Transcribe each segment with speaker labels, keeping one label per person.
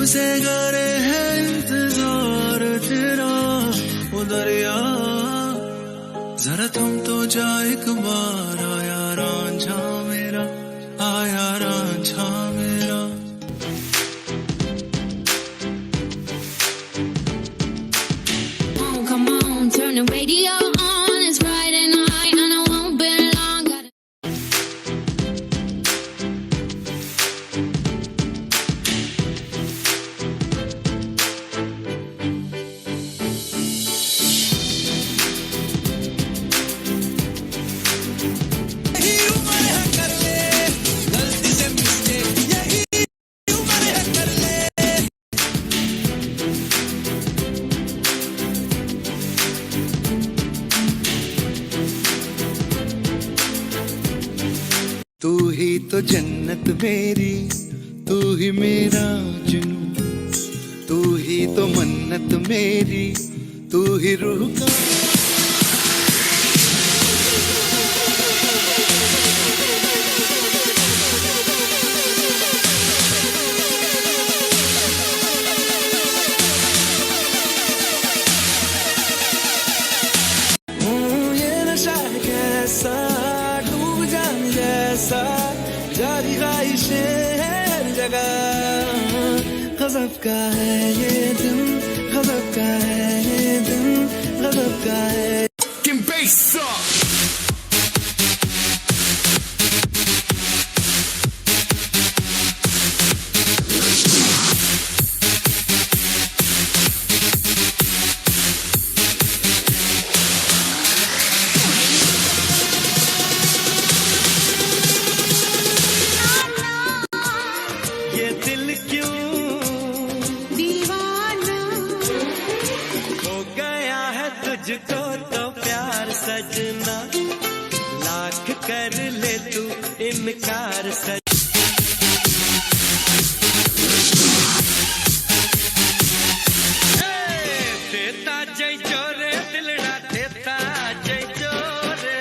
Speaker 1: से करे है इंतजार तेरा ओ दरिया, जरा तुम तो जा एक बार, आया रांझा मेरा, आया रांझा मेरा।
Speaker 2: Oh, come on, turn the radio on. It's Friday night and I won't be long.
Speaker 1: तू ही तो जन्नत मेरी, तू ही मेरा जुनू, तू ही तो मन्नत मेरी, तू ही रूह का। ये नशा है कैसा, डूब जाने जैसा, जारी ख्वाहिशें है हर जगह। गज़ब का है ये दिन, गज़ब का है ये दिन, गज़ब का है। ये दिल क्यों
Speaker 2: दीवाना
Speaker 1: हो गया है तुझको तो प्यार सजना, लाख कर ले तू इनकार सजना। देता जय जोरे दिलड़ा, देता जय जोरे,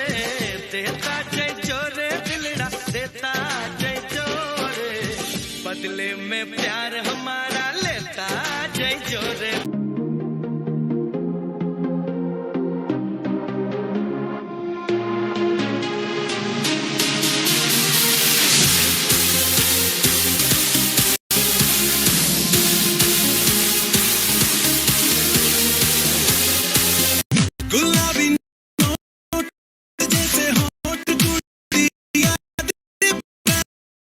Speaker 1: देता जय जोरे दिलड़ा, देता जय जोरे, बदले में प्यार हमारा लेता जय जोरे। गुलाबी नोट जैसे होठ गुड़िया,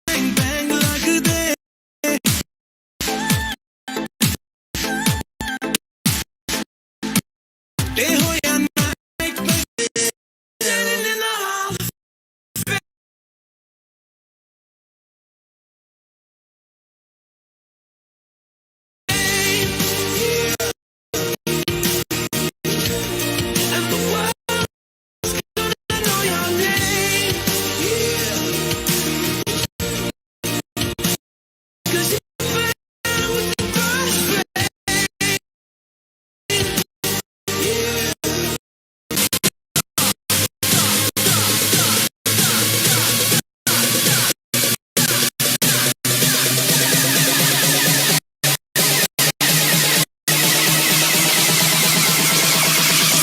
Speaker 1: बैंग बैंग लग दे। डे हो या नाइट में, and the world's gonna know your name. Yeah, 'cause you're better with the crossfade. Yeah.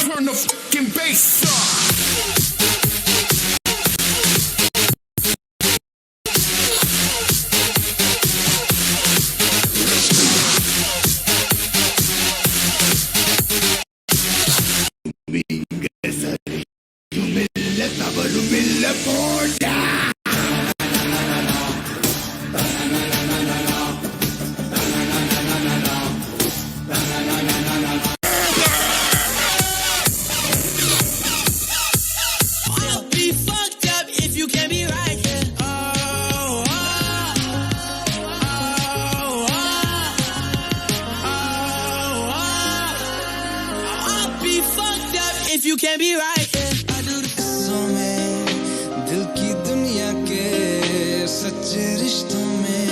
Speaker 1: Turn the fucking bass up. Be fucked up if you can't be right here. Oh, oh, oh, oh, oh. I'll be fucked up if you can't be right here. I do the में दिल की दुनिया के सच्चे रिश्तों में,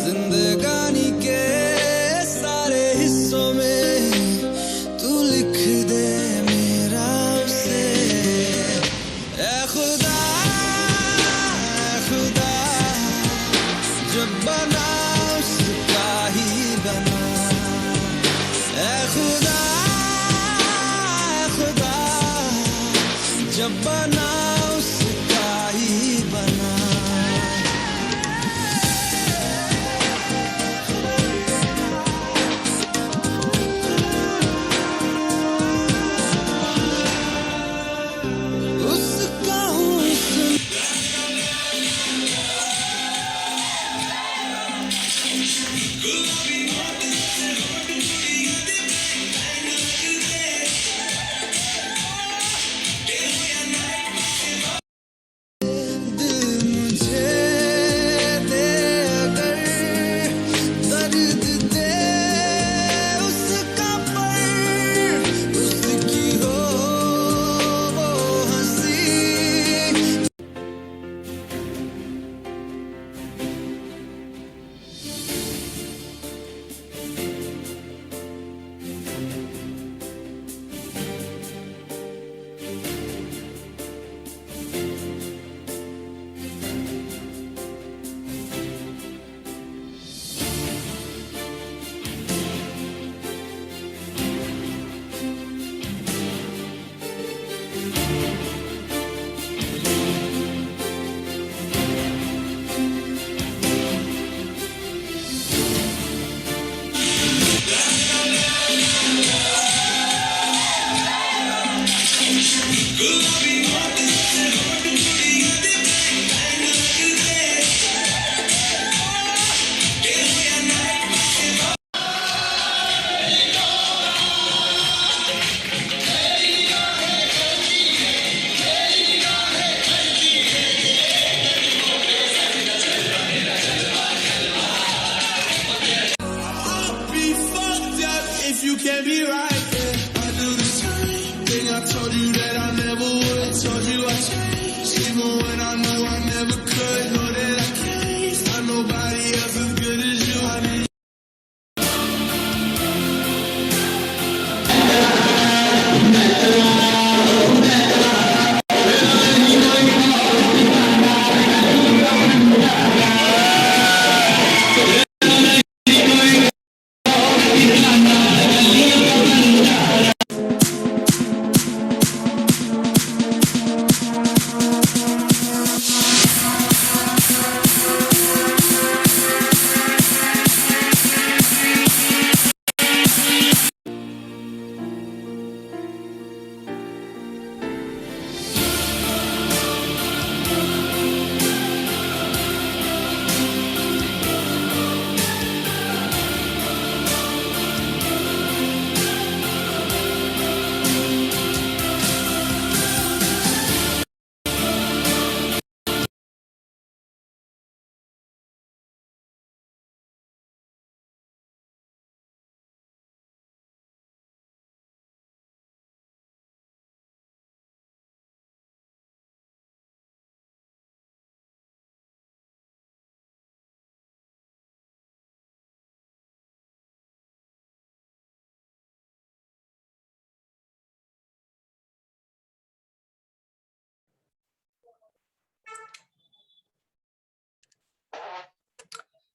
Speaker 1: जिंदगानी के सारे हिस्सों में तू लिख दे मेरा उसे। ऐ खुदा, ऐ खुदा, जब बना उसका ही दिल मुझे दे अगर दर्द दे उसका पर उसकी हो वो हंसी be fucked up if you can't be right. Yeah. I do the same thing I told you that I never would. Told you I changed, even when I know I never could. Know that I can't find nobody else as good as you. I need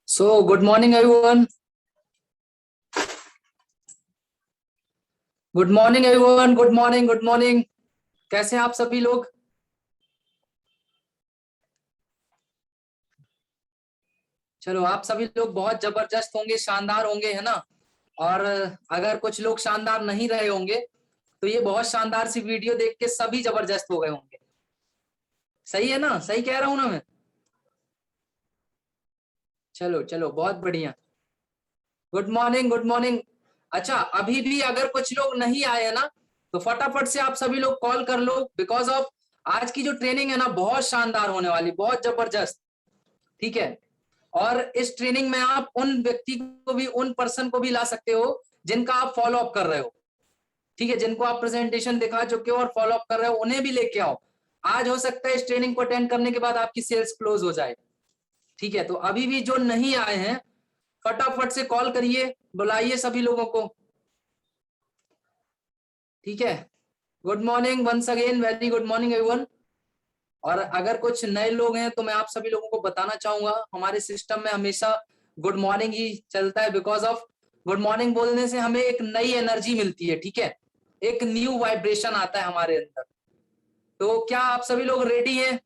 Speaker 3: So, good morning, everyone. Good morning, everyone. Good morning. Good morning. कैसे हैं आप सभी लोग? चलो, आप सभी लोग बहुत जबरदस्त होंगे, शानदार होंगे, है ना? और अगर कुछ लोग शानदार नहीं रहे होंगे, तो ये बहुत शानदार सी वीडियो देख के सभी जबरदस्त हो गए होंगे। सही है ना? सही कह रहा हूं ना मैं? चलो चलो, बहुत बढ़िया। Good morning, good morning. अच्छा, अभी भी अगर कुछ लोग नहीं आए हैं ना, तो फटाफट से आप सभी लोग कॉल कर लो, बिकॉज ऑफ आज की जो ट्रेनिंग है ना, बहुत शानदार होने वाली, बहुत जबरदस्त। ठीक है? और इस ट्रेनिंग में आप उन व्यक्ति को भी, उन पर्सन को भी ला सकते हो जिनका आप फॉलो अप कर रहे हो। ठीक है? जिनको आप प्रेजेंटेशन दिखा चुके हो और फॉलो अप कर रहे हो, उन्हें भी लेके आओ। आज हो सकता है इस ट्रेनिंग को अटेंड करने के बाद आपकी सेल्स क्लोज हो जाए। ठीक है? तो अभी भी जो नहीं आए हैं, फटाफट से कॉल करिए, बुलाइए सभी लोगों को। ठीक है? Good morning once again, very good morning everyone. और अगर कुछ नए लोग हैं तो मैं आप सभी लोगों को बताना चाहूंगा, हमारे सिस्टम में हमेशा गुड मॉर्निंग ही चलता है, बिकॉज ऑफ गुड मॉर्निंग बोलने से हमें एक नई एनर्जी मिलती है। ठीक है? एक न्यू वाइब्रेशन आता है हमारे अंदर। तो क्या आप सभी लोग रेडी हैं?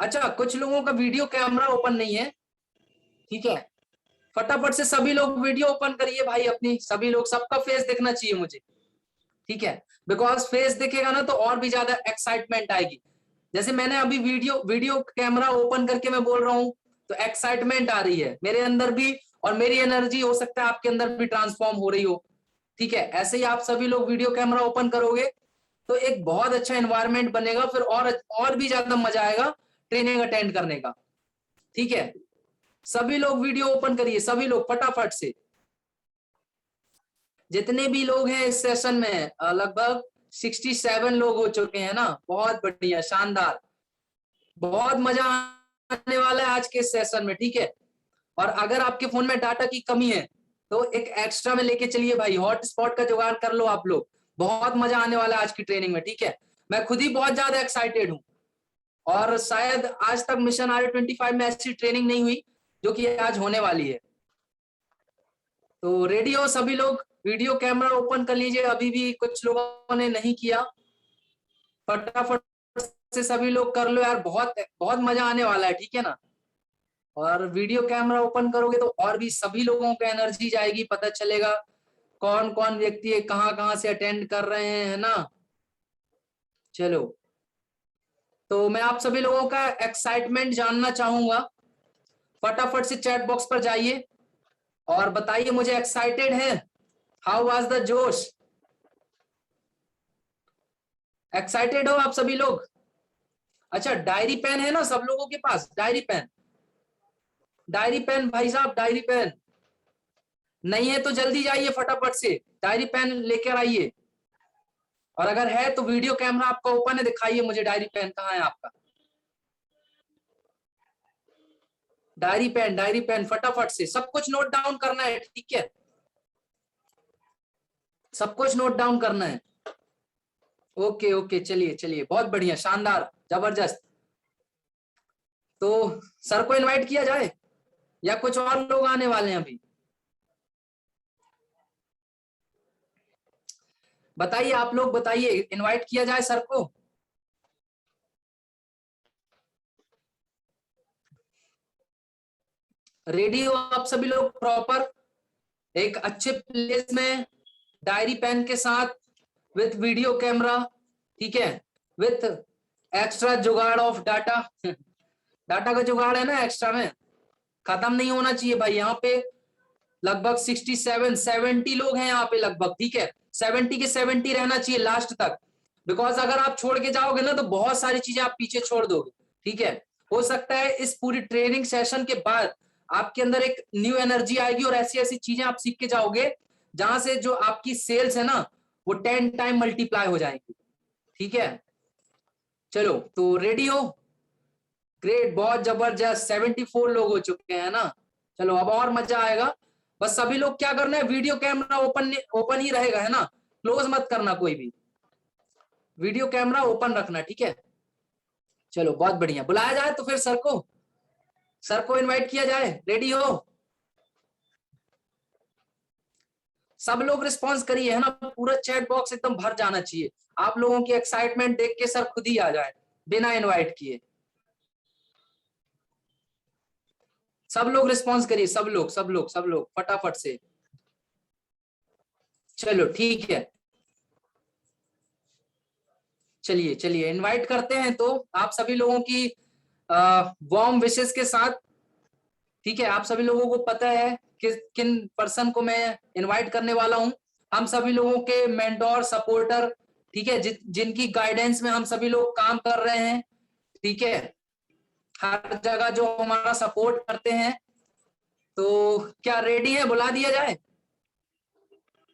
Speaker 3: अच्छा, कुछ लोगों का वीडियो कैमरा ओपन नहीं है। ठीक है? फटाफट से सभी लोग वीडियो ओपन करिए भाई अपनी, सभी लोग, सबका फेस दिखना चाहिए मुझे। ठीक है? बिकॉज फेस दिखेगा ना तो और भी ज्यादा एक्साइटमेंट आएगी। जैसे मैंने अभी वीडियो कैमरा ओपन करके मैं बोल रहा हूं, तो एक्साइटमेंट आ रही है मेरे अंदर भी, और मेरी एनर्जी हो सकता है आपके अंदर भी ट्रांसफॉर्म हो रही हो। ठीक है, ऐसे ही आप सभी लोग वीडियो कैमरा ओपन करोगे तो एक बहुत अच्छा एनवायरनमेंट बनेगा, फिर और भी ज्यादा मजा आएगा ट्रेनिंग अटेंड करने का। ठीक है, सभी लोग वीडियो ओपन करिए, सभी लोग फटाफट से। जितने भी लोग हैं इस सेशन में, लगभग 67 लोग हो चुके हैं ना। बहुत बढ़िया, शानदार, बहुत मजा आने वाला है आज के सेशन में। ठीक है, और अगर आपके फोन में डाटा की कमी है तो एक एक्स्ट्रा में लेके चलिए भाई, हॉटस्पॉट का जुगाड़ कर लो आप लोग, बहुत मजा आने वाला है आज की ट्रेनिंग में। ठीक है, मैं खुद ही बहुत ज्यादा एक्साइटेड हूँ, और शायद आज तक मिशन RA25 में ऐसी ट्रेनिंग नहीं हुई जो कि आज होने वाली है। तो रेडी हो सभी लोग? वीडियो कैमरा ओपन कर लीजिए, अभी भी कुछ लोगों ने नहीं किया, फटाफट से सभी लोग कर लो यार, बहुत बहुत मजा आने वाला है। ठीक है ना, और वीडियो कैमरा ओपन करोगे तो और भी सभी लोगों को एनर्जी जाएगी, पता चलेगा कौन कौन व्यक्ति कहाँ कहाँ से अटेंड कर रहे हैं, है ना। चलो, तो मैं आप सभी लोगों का एक्साइटमेंट जानना चाहूंगा, फटाफट से चैट बॉक्स पर जाइए और बताइए मुझे, एक्साइटेड है? हाउ वाज द जोश? एक्साइटेड हो आप सभी लोग? अच्छा, डायरी पेन है ना सब लोगों के पास? डायरी पेन, डायरी पेन भाई साहब, डायरी पेन नहीं है तो जल्दी जाइए फटाफट से डायरी पेन लेकर आइए, और अगर है तो वीडियो कैमरा आपका ओपन है, दिखाइए मुझे डायरी पेन कहाँ है आपका। डायरी पेन फटाफट से, सब कुछ नोट डाउन करना है। ठीक है, सब कुछ नोट डाउन करना है। ओके ओके, चलिए चलिए, बहुत बढ़िया, शानदार, जबरदस्त। तो सर को इनवाइट किया जाए या कुछ और लोग आने वाले हैं अभी? बताइए, आप लोग बताइए, इनवाइट किया जाए सर को? रेडी हो आप सभी लोग प्रॉपर, एक अच्छे प्लेस में, डायरी पेन के साथ, विथ वीडियो कैमरा? ठीक है, विथ एक्स्ट्रा जुगाड़ ऑफ डाटा डाटा का जुगाड़ है ना एक्स्ट्रा में, खत्म नहीं होना चाहिए भाई। यहाँ पे लगभग 70 लोग हैं यहाँ पे लगभग। ठीक है, 70 के 70 रहना चाहिए लास्ट तक, बिकॉज अगर आप छोड़ के जाओगे ना तो बहुत सारी चीजें आप पीछे छोड़ दोगे। ठीक है, हो सकता है इस पूरी ट्रेनिंग सेशन के बाद आपके अंदर एक न्यू एनर्जी आएगी और ऐसी ऐसी चीजें आप सीख के जाओगे जहां से जो आपकी सेल्स है ना वो 10 टाइम मल्टीप्लाई हो जाएंगी। ठीक है, चलो, तो रेडी हो? ग्रेट, बहुत जबरदस्त, 74 लोग हो चुके हैं ना। चलो, अब और मजा आएगा। बस सभी लोग क्या करना है, वीडियो कैमरा ओपन ओपन ही रहेगा, है ना, क्लोज मत करना कोई भी, वीडियो कैमरा ओपन रखना। ठीक है, चलो, बहुत बढ़िया। बुलाया जाए तो फिर सर को, सर को इनवाइट किया जाए, रेडी हो? सब लोग रिस्पॉन्स करिए, है ना, पूरा चैट बॉक्स एकदम भर जाना चाहिए। आप लोगों की एक्साइटमेंट देख के सर खुद ही आ जाए बिना इनवाइट किए। सब लोग रिस्पॉन्स करिए, सब लोग सब लोग सब लोग फटाफट से। चलो ठीक है, चलिए चलिए, इनवाइट करते हैं तो आप सभी लोगों की वार्म विशेस के साथ। ठीक है, आप सभी लोगों को पता है कि किन पर्सन को मैं इनवाइट करने वाला हूं। हम सभी लोगों के मेंटोर, सपोर्टर, ठीक है, जिनकी गाइडेंस में हम सभी लोग काम कर रहे हैं। ठीक है, हर जगह जो हमारा सपोर्ट करते हैं। तो क्या रेडी है? बुला दिया जाए,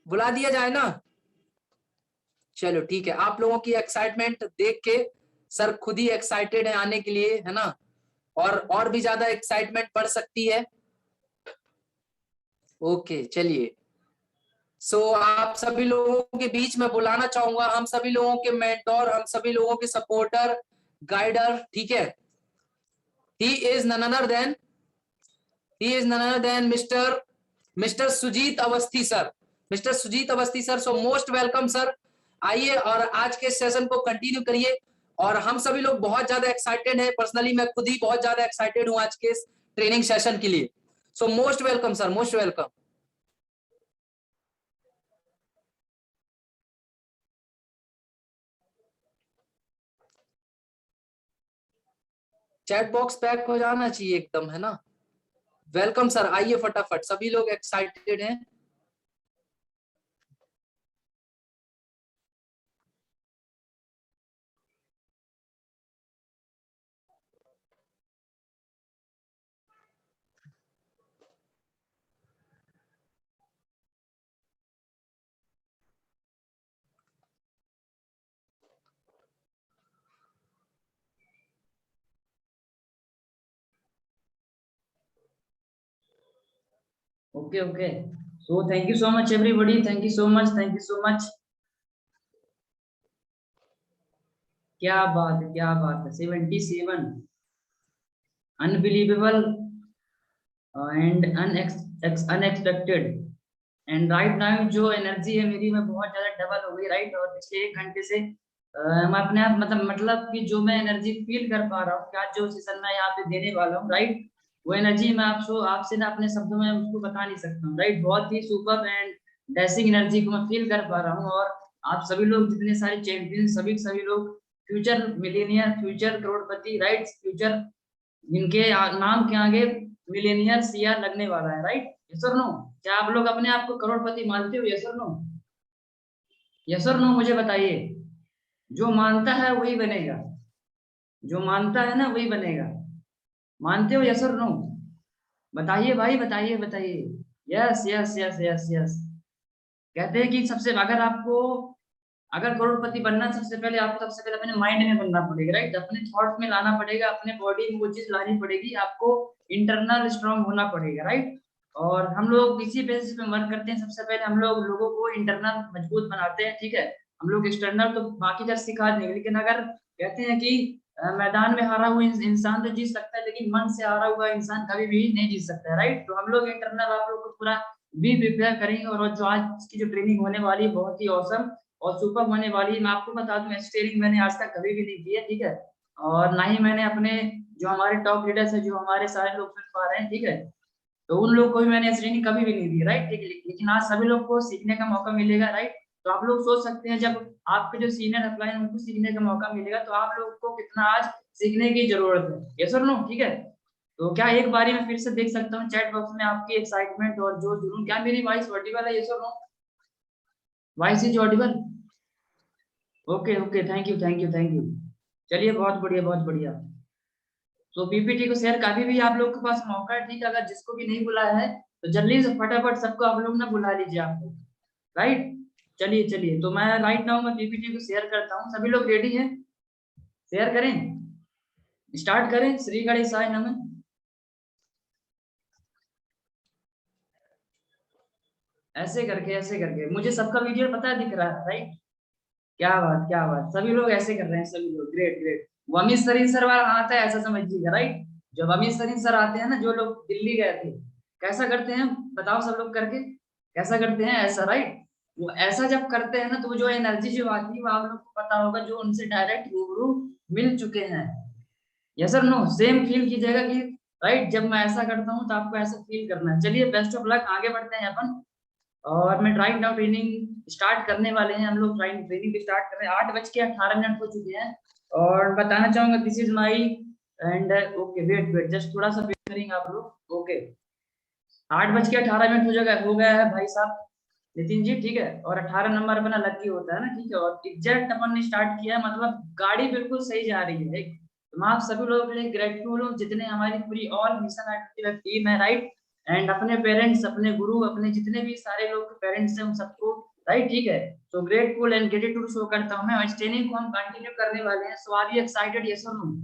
Speaker 3: बुला दिया जाए ना? चलो ठीक है, आप लोगों की एक्साइटमेंट देख के सर खुद ही एक्साइटेड है आने के लिए, है ना, और भी ज्यादा एक्साइटमेंट बढ़ सकती है। ओके, चलिए। सो आप सभी लोगों के बीच में बुलाना चाहूंगा, हम सभी लोगों के मेंटोर, हम सभी लोगों के सपोर्टर, गाइडर। ठीक है, he is none other than, he is none other than mister Sujeet Awasthi sir, mister Sujeet Awasthi sir. So most welcome sir, आइए और आज के सेशन को कंटिन्यू करिए। और हम सभी लोग बहुत ज्यादा एक्साइटेड हैं, पर्सनली मैं खुद ही बहुत ज्यादा एक्साइटेड हूं आज के इस ट्रेनिंग सेशन के लिए। सो most welcome sir, most welcome. Chat box pack हो जाना चाहिए एकदम, है ना। वेलकम सर, आइए फटाफट, सभी लोग एक्साइटेड हैं।
Speaker 4: Okay, okay. So thank you so much, everybody. Thank you so much. Thank you so much. क्या बात है, क्या बात है। 77 unbelievable and unexpected. And right now जो एनर्जी है मेरी में बहुत ज्यादा डबल हो गई, राइट। और पिछले 1 घंटे से मैं अपने आप मतलब कि जो मैं एनर्जी फील कर पा रहा हूँ, क्या जो सेशन मैं यहाँ पे देने वाला हूँ, राइट, वो एनर्जी मैं आपसे ना अपने शब्दों में उसको बता नहीं सकता हूँ, राइट। बहुत ही सुपर एंड डैशिंग एनर्जी को मैं फील कर पा रहा हूँ। और आप सभी लोग जितने सारे चैंपियन, सभी लोग फ्यूचर मिलेनियर, फ्यूचर करोड़पति, राइट, फ्यूचर जिनके नाम के आगे मिलेनियर सीआर लगने वाला है, राइट। यस और नो? क्या आप लोग अपने आप को करोड़पति मानते हो? यस और नो? यस और नो मुझे बताइए। जो मानता है वही बनेगा, जो मानता है ना वही बनेगा। मानते हो? यस और नो? बताइए भाई, बताइए बताइए। Yes yes yes yes yes. कहते हैं कि सबसे अगर करोड़पति बनना, सबसे पहले आपको अपने माइंड में बनना पड़ेगा, राइट। अपने थॉट में लाना पड़ेगा, अपने बॉडी में वो चीज लानी पड़ेगी, आपको इंटरनल स्ट्रांग होना पड़ेगा, राइट। और हम लोग इसी बेसिस पे वर्क करते हैं। सबसे पहले हम लोग लोगों को इंटरनल मजबूत बनाते हैं, ठीक है। हम लोग एक्सटर्नल तो बाकी का सिखा देंगे, लेकिन अगर कहते हैं कि मैदान में हारा हुआ इंसान तो जीत सकता है, लेकिन मन से हारा हुआ इंसान कभी भी नहीं जीत सकता है, राइट। तो हम लोग इंटरनल आप लोग को पूरा भी प्रिपेयर करेंगे। और जो आज की जो ट्रेनिंग होने वाली है बहुत ही औसम और सुपर होने वाली है। मैं आपको बता दूं, ऐसी ट्रेनिंग मैंने आज तक कभी भी नहीं की है, ठीक है। और ना ही मैंने अपने जो हमारे टॉप लीडर्स है, जो हमारे सारे लोग सुन पा रहे हैं, ठीक है, तो उन लोग को भी मैंने ऐसी ट्रेनिंग कभी भी नहीं दी, राइट, ठीक है। लेकिन आज सभी लोग को सीखने का मौका मिलेगा, राइट। तो आप लोग सोच सकते हैं, जब आपके जो सीनियर अप्लाई है उनको सीखने का मौका मिलेगा तो आप लोग को कितना आज सीखने की जरूरत है। यस और नो? ठीक है। तो क्या एक बारी में फिर से देख सकता हूँ चैट बॉक्स में आपकी एक्साइटमेंट और जो जुनून? क्या मेरी वॉइस ऑडिबल है? यस और no? Voice is audible? Okay okay, thank you thank you thank you. चलिए, बहुत बढ़िया बहुत बढ़िया। तो पीपीटी को शेयर का भी आप लोग के पास मौका है, ठीक है। अगर जिसको भी नहीं बुलाया है तो जल्दी से फटाफट सबको आप लोग ना बुला लीजिए आप लोग, राइट। चलिए चलिए, तो मैं राइट नाउ मैं पीपीटी को शेयर करता हूँ। सभी लोग रेडी हैं? शेयर करें, स्टार्ट करें। श्री गणेशाय नमः। ऐसे करके मुझे सबका वीडियो पता है, दिख रहा है, राइट। क्या बात, क्या बात। सभी लोग ऐसे कर रहे हैं, सभी लोग, ग्रेट ग्रेट। वो अमित सरीन सर वाला आता है ऐसा समझिएगा, राइट। जब अमित सरीन सर आते हैं ना, जो लोग दिल्ली गए थे, कैसा करते हैं बताओ सब लोग करके, कैसा करते हैं? ऐसा, राइट। वो ऐसा जब करते हैं ना, तो वो जो एनर्जी जो आती है वो आप लोग को पता होगा, जो उनसे डायरेक्ट रूबरू मिल चुके हैं। Yes sir no? Same feel कीजिएगा कि राइट, जब मैं ऐसा करता हूँ तो आपको ऐसा फील करना है। चलिए, बेस्ट ऑफ लक, आगे बढ़ते हैं अपन। और मैं राइट नाउ ट्रेनिंग स्टार्ट करने वाले हैं। हम लोग ट्रेनिंग स्टार्ट कर रहे हैं। 8:18 हो चुके हैं। और बताना चाहूंगा, this is my and okay, wait wait, just थोड़ा सा वेट करेंगे आप लोग। ओके, 8:18 हो गया है भाई साहब नितिन जी, ठीक है। और 18 नंबर अपना लकी होता है ना, ठीक है। और एग्जैक्ट अपन ने स्टार्ट किया है, मतलब गाड़ी बिल्कुल सही जा रही है। तो मैं आप सभी लोगों के लिए ग्रेटफुल हूँ, जितने हमारी पूरी ऑल मिशन टीम है, राइट। एंड अपने पेरेंट्स, अपने गुरु, अपने जितने भी सारे लोग पेरेंट्स हैं उन सबको, राइट, ठीक है। तो ग्रेटफुल एंड ग्रेटिट्यूड शो करता हूँ मैं। इस ट्रेनिंग को हम कंटिन्यू करने वाले हैं। सो आर यू एक्साइटेड? यस और नो?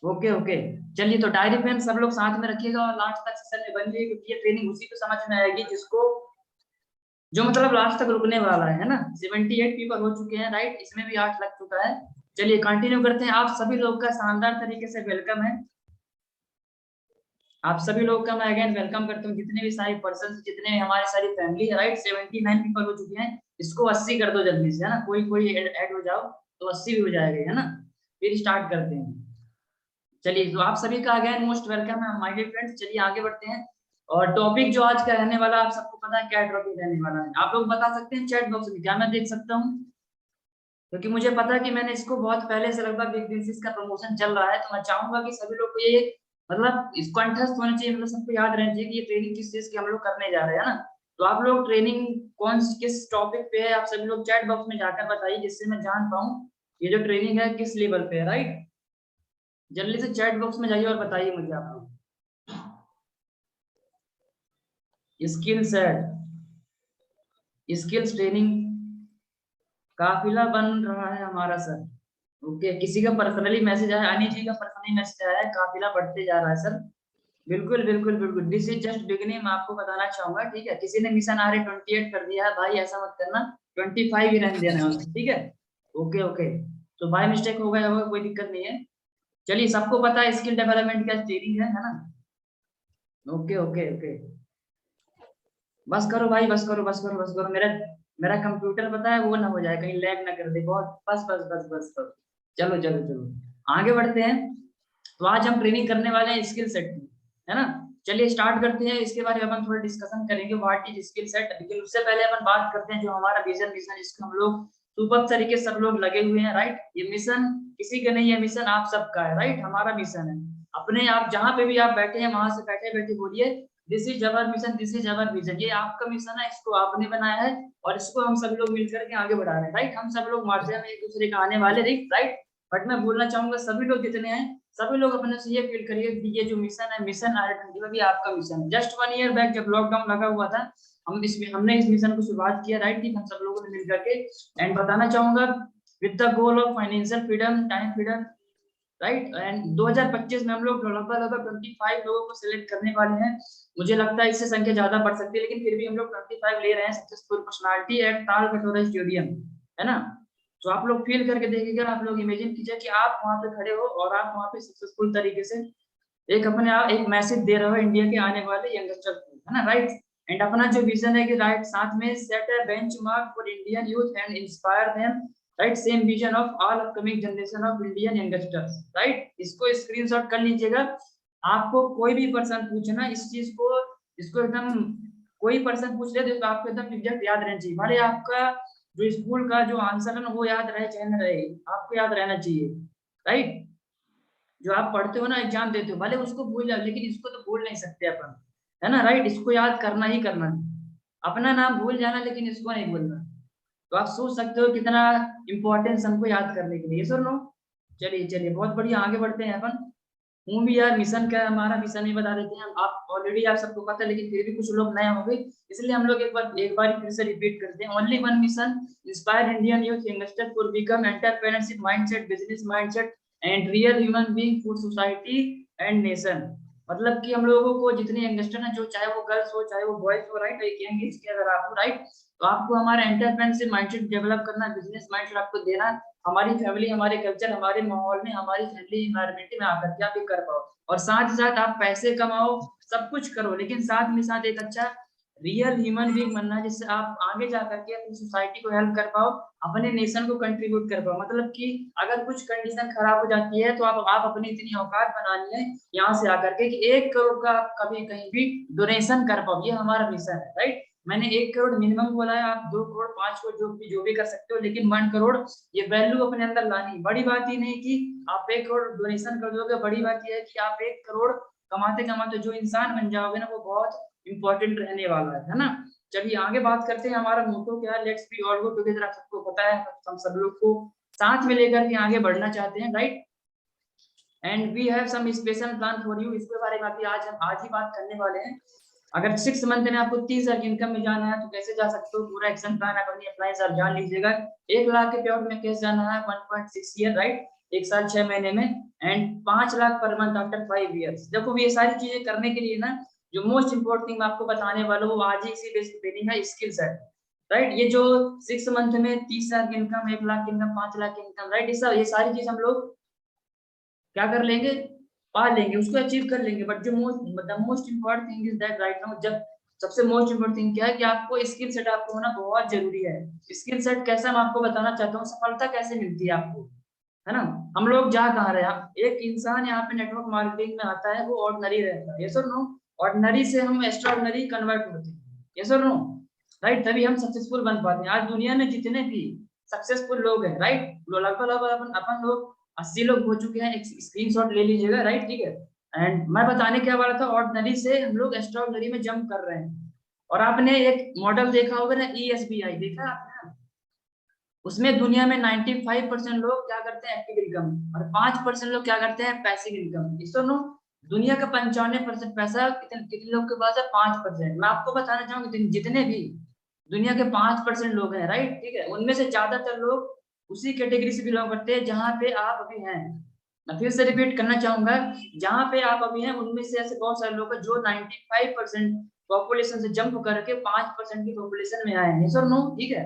Speaker 4: ओके ओके, चलिए। तो डायरी पेन सब लोग साथ में रखिएगा और लास्ट तक सेशन में बनिए, क्योंकि ये ट्रेनिंग उसी को समझ में आएगी जिसको, जो मतलब लास्ट तक रुकने वाला है ना। 78 पीपल हो चुके हैं, राइट। इसमें भी 8 लग चुका है। चलिए कंटिन्यू करते हैं। आप सभी लोग का शानदार तरीके से वेलकम है। आप सभी लोग का मैं अगेन वेलकम करता हूँ। जितने भी सारे पर्सन, जितने हमारी सारी फैमिली है, राइट। 79 पीपल हो चुके हैं। इसको 80 कर दो जल्दी से, है ना। कोई कोई ऐड हो जाओ तो 80 भी हो जाएगा, है ना। फिर स्टार्ट करते हैं। चलिए, तो आप सभी का अगेन मोस्ट वेलकम है माय डियर फ्रेंड्स। चलिए आगे बढ़ते हैं। और टॉपिक जो आज का रहने वाला, आप सबको पता है क्या टॉपिक रहने वाला है? आप लोग बता सकते हैं चैट बॉक्स में? क्या मैं देख सकता हूँ? क्योंकि मुझे पता है कि मैंने इसको बहुत पहले से, लगभग 1 दिन से इसका प्रमोशन चल रहा है, तो मैं चाहूंगा कि सभी लोग को ये मतलब इसको कंठस्थ होना चाहिए, मतलब सबको याद रहना चाहिए कि ये ट्रेनिंग किस चीज की हम लोग करने जा रहे हैं ना। तो आप लोग ट्रेनिंग किस टॉपिक पे है, आप सभी लोग चैट बॉक्स में जाकर बताइए, जिससे मैं जान पाऊँ ये जो ट्रेनिंग है किस लेवल पे है, राइट। जल्दी से चैट बॉक्स में जाइए और बताइए मुझे आप लोग। स्किल सेट, स्किल्स ट्रेनिंग काफिला बन रहा है हमारा सर। ओके, किसी का पर्सनली मैसेज आया, अनी जी का पर्सनली मैसेज आया है, काफिला बढ़ते जा रहा है सर। बिल्कुल बिल्कुल बिल्कुल, दिस इज जस्ट बिगिनिंग, मैं आपको बताना चाहूंगा, ठीक है। किसी ने मिशन आर 28 कर दिया है भाई, ऐसा मत करना, 25 ही रहने देना है, ठीक है। ओके ओके, तो बाय मिस्टेक हो गया होगा, कोई दिक्कत नहीं है। चलिए, सबको पता है स्किल डेवलपमेंट क्या ट्रेनिंग है ना। ओके ओके ओके, बस करो भाई, बस करो बस करो बस करो, मेरा मेरा कंप्यूटर पता है वो ना हो जाए, कहीं लैग ना कर दे बहुत, बस बस बस बस बस। चलो चलो चलो आगे बढ़ते हैं। तो आज हम ट्रेनिंग करने वाले हैं स्किल सेट की, है ना। चलिए स्टार्ट करते हैं, इसके बारे में अपन थोड़ा डिस्कशन करेंगे, व्हाट इज स्किल सेट। लेकिन उससे पहले अपन बात करते हैं जो हमारा विजन मिशन, जिसको हम लोग सुपर तरीके से सब लोग लगे हुए हैं, राइट। ये मिशन किसी का नहीं है, मिशन आप सबका है, राइट। हमारा मिशन है अपने, आप जहाँ पे भी आप बैठे हैं वहां से बैठे बैठे बोलिए, this is our mission, this is our vision. ये आपका मिशन है, इसको आपने बनाया है और इसको हम सब लोग मिलकर के आगे बढ़ा रहे हैं, राइट। हम सब लोग माध्यम में एक दूसरे का आने वाले, राइट। बट मैं बोलना चाहूंगा सभी लोग जितने हैं, सभी लोग अपने से ये फील करिए कि ये जो मिशन है, मिशन R20 भी आपका मिशन है। जस्ट 1 ईयर बैक जब लॉकडाउन लगा हुआ था, हमने इस मिशन को शुरुआत किया, राइट, ठीक, हम सब लोगों ने मिल करके। एंड बताना चाहूंगा with the goal of financial freedom, time freedom, right. And 2025 में हम लोग लगभग 25 लोगों को सिलेक्ट करने वाले हैं। मुझे लगता है इससे संख्या ज्यादा बढ़ सकती है, लेकिन फिर भी हम लोग 25 ले रहे हैं, सक्सेसफुल पर्सनालिटी एट ताल कटोरा स्टेडियम, है ना। तो आप लोग फील करके देखिएगा, आप लोग इमेजिन कीजिए कि आप वहां पे खड़े हो और आप वहां पे सक्सेसफुल तरीके से एक अपने आप एक मैसेज दे रहे हो इंडिया के आने वाले यंगस्टर को, है ना, राइट। एंड अपना जो विजन है कि राइट, साथ में set a benchmark for Indian youth and inspire them, right, same vision of all upcoming generation of Indian youngsters, right. इसको स्क्रीनशॉट कर लीजिएगा। आपको कोई भी पर्सन पूछना इस चीज को, इसको एकदम कोई पर्सन पूछ ले तो आपको एकदम एग्जैक्ट याद रहना चाहिए, भले आपका जो स्कूल का जो आंसर है ना वो याद रहे चाहे न रहे, आपको याद रहना चाहिए, राइट। जो आप पढ़ते हो ना, एग्जाम देते हो, भले उसको भूल जाओ, लेकिन इसको तो भूल नहीं सकते अपन, है ना, राइट। इसको याद करना ही करना है, अपना नाम भूल जाना लेकिन इसको नहीं भूलना। तो आप सोच सकते हो कितना इंपॉर्टेंस हमको याद करने के लिए, सर नो। चलिए चलिए, बहुत बढ़िया, आगे बढ़ते हैं अपन। हूँ भी यार, मिशन क्या है हमारा, मिशन ही बता देते हैं। आप ऑलरेडी आप सबको पता है, लेकिन फिर भी कुछ लोग नए होंगे, इसलिए हम लोग एक बार फिर से रिपीट करते हैं। Only one mission, inspire Indian youth youngster for become entrepreneurship mindset, business mindset and real human being for society and nation. मतलब कि हम लोगों को जितने यंगस्टर हैं, जो चाहे वो गर्ल्स हो चाहे वो बॉयज हो, राइट, एक यंग एज के अगर आप हो, राइट, तो आपको हमारा एंटरप्रेन्योरशिप माइंडसेट डेवलप करना, बिजनेस माइंडसेट आपको देना, हमारी फैमिली, हमारे कल्चर, हमारे माहौल में, हमारी फ्रेंडली एनवायरनमेंट में आकर के आप ये कर पाओ। और साथ ही साथ आप पैसे कमाओ, सब कुछ करो, लेकिन साथ में साथ एक अच्छा रियल ह्यूमन बीइंग बनना, जिससे आप आगे जा करके अपनी सोसाइटी को हेल्प कर पाओ, अपने नेशन को कंट्रीब्यूट कर पाओ। मतलब कि अगर कुछ कंडीशन खराब हो जाती है तो आप अपनी इतनी औकात बनानी है यहाँ से आकर के कि 1 करोड़ का आप कभी कहीं भी डोनेशन कर पाओ, ये हमारा मिशन है, राइट। मैंने 1 करोड़ मिनिमम बोला है, आप 2 करोड़ 5 करोड़ जो भी कर सकते हो, लेकिन 1 करोड़ ये वैल्यू अपने अंदर लानी। बड़ी बात ही नहीं कि आप 1 करोड़ डोनेशन कर दोगे, बड़ी बात यह है कि आप 1 करोड़ कमाते कमाते जो इंसान बन जाओगे ना, वो बहुत इंपॉर्टेंट रहने वाला है ना। चलिए आगे बात करते हैं, हमारा मोटो क्या है, let's be all go together. आप सबको पता है, हम सब लोग को साथ में लेकर के आगे बढ़ना चाहते हैं, right. And we have some special plan for you, इसके बारे में अभी आज ही बात करने वाले हैं। अगर 6 मंथ में आपको 30,000 की इनकम में जाना है तो कैसे जा सकते हो, पूरा एक्शन प्लान आप अपनी अप्लाई सर जान लीजिएगा। 1 लाख के पेआउट में कैसे जाना है, 1.6 ईयर, राइट, 1 साल 6 महीने में। And 5 lakh per month after 5 years. देखो ये सारी चीजें करने के लिए ना, जो मोस्ट इंपोर्टेंट थिंग मैं आपको बताने वाला हूँ, वो आज ही इसी बेसिक ट्रेनिंग है, स्किल सेट, राइट। ये जो 6 मंथ में 30,000 की इनकम, 1 लाख की इनकम, 5 लाख की इनकम, राइट, ये सारी चीज हम लोग क्या कर लेंगे, पा लेंगे, उसको अचीव कर लेंगे। बट जो most important thing is that right now, जब सबसे मोस्ट इंपोर्टेंट थिंग क्या है कि आपको स्किल सेट आपको होना बहुत जरूरी है। स्किल सेट कैसा, मैं आपको बताना चाहता हूँ, सफलता कैसे मिलती है आपको, है ना। हम लोग जा कहाँ रहे हैं, एक इंसान यहाँ पे नेटवर्क मार्केटिंग में आता है, वो ऑर्डिनरी रहता है, यस और नो। ऑर्डिनरी से हम एक्स्ट्राऑर्डिनरी कन्वर्ट होते हैं, यस और नो, राइट, तभी हम सक्सेसफुल बन पाते हैं। आज दुनिया में जितने भी सक्सेसफुल लोग हैं, राइट, लगभग अपन लोग 80 लोग हो चुके हैं, एक स्क्रीनशॉट ले लीजिएगा, राइट, ठीक है। एंड मैं बताने क्या वाला था, ऑर्डिनरी से हम लोग एक्स्ट्राऑर्डिनरी में जंप कर रहे हैं। और आपने एक मॉडल देखा होगा ना, ESBI देखा आपने? उसमें दुनिया में 95% लोग क्या करते हैं, एक्टिव इनकम, और 5% लोग क्या करते हैं, पैसिव इनकम। इस दोनों दुनिया का 95% पैसा कितने कितने लोग के पास है, 5%। मैं आपको बताना चाहूंगा जितने भी दुनिया के 5% लोग हैं, राइट, ठीक है, उनमें से ज्यादातर लोग उसी कैटेगरी से बिलोंग करते हैं जहां पे आप अभी हैं। मैं फिर से रिपीट करना चाहूंगा, जहां पे आप अभी हैं उनमें से ऐसे बहुत सारे लोग हैं जो 95% पॉपुलेशन से जंप करके 5% की पॉपुलेशन में आए हैं, सर नो, ठीक है,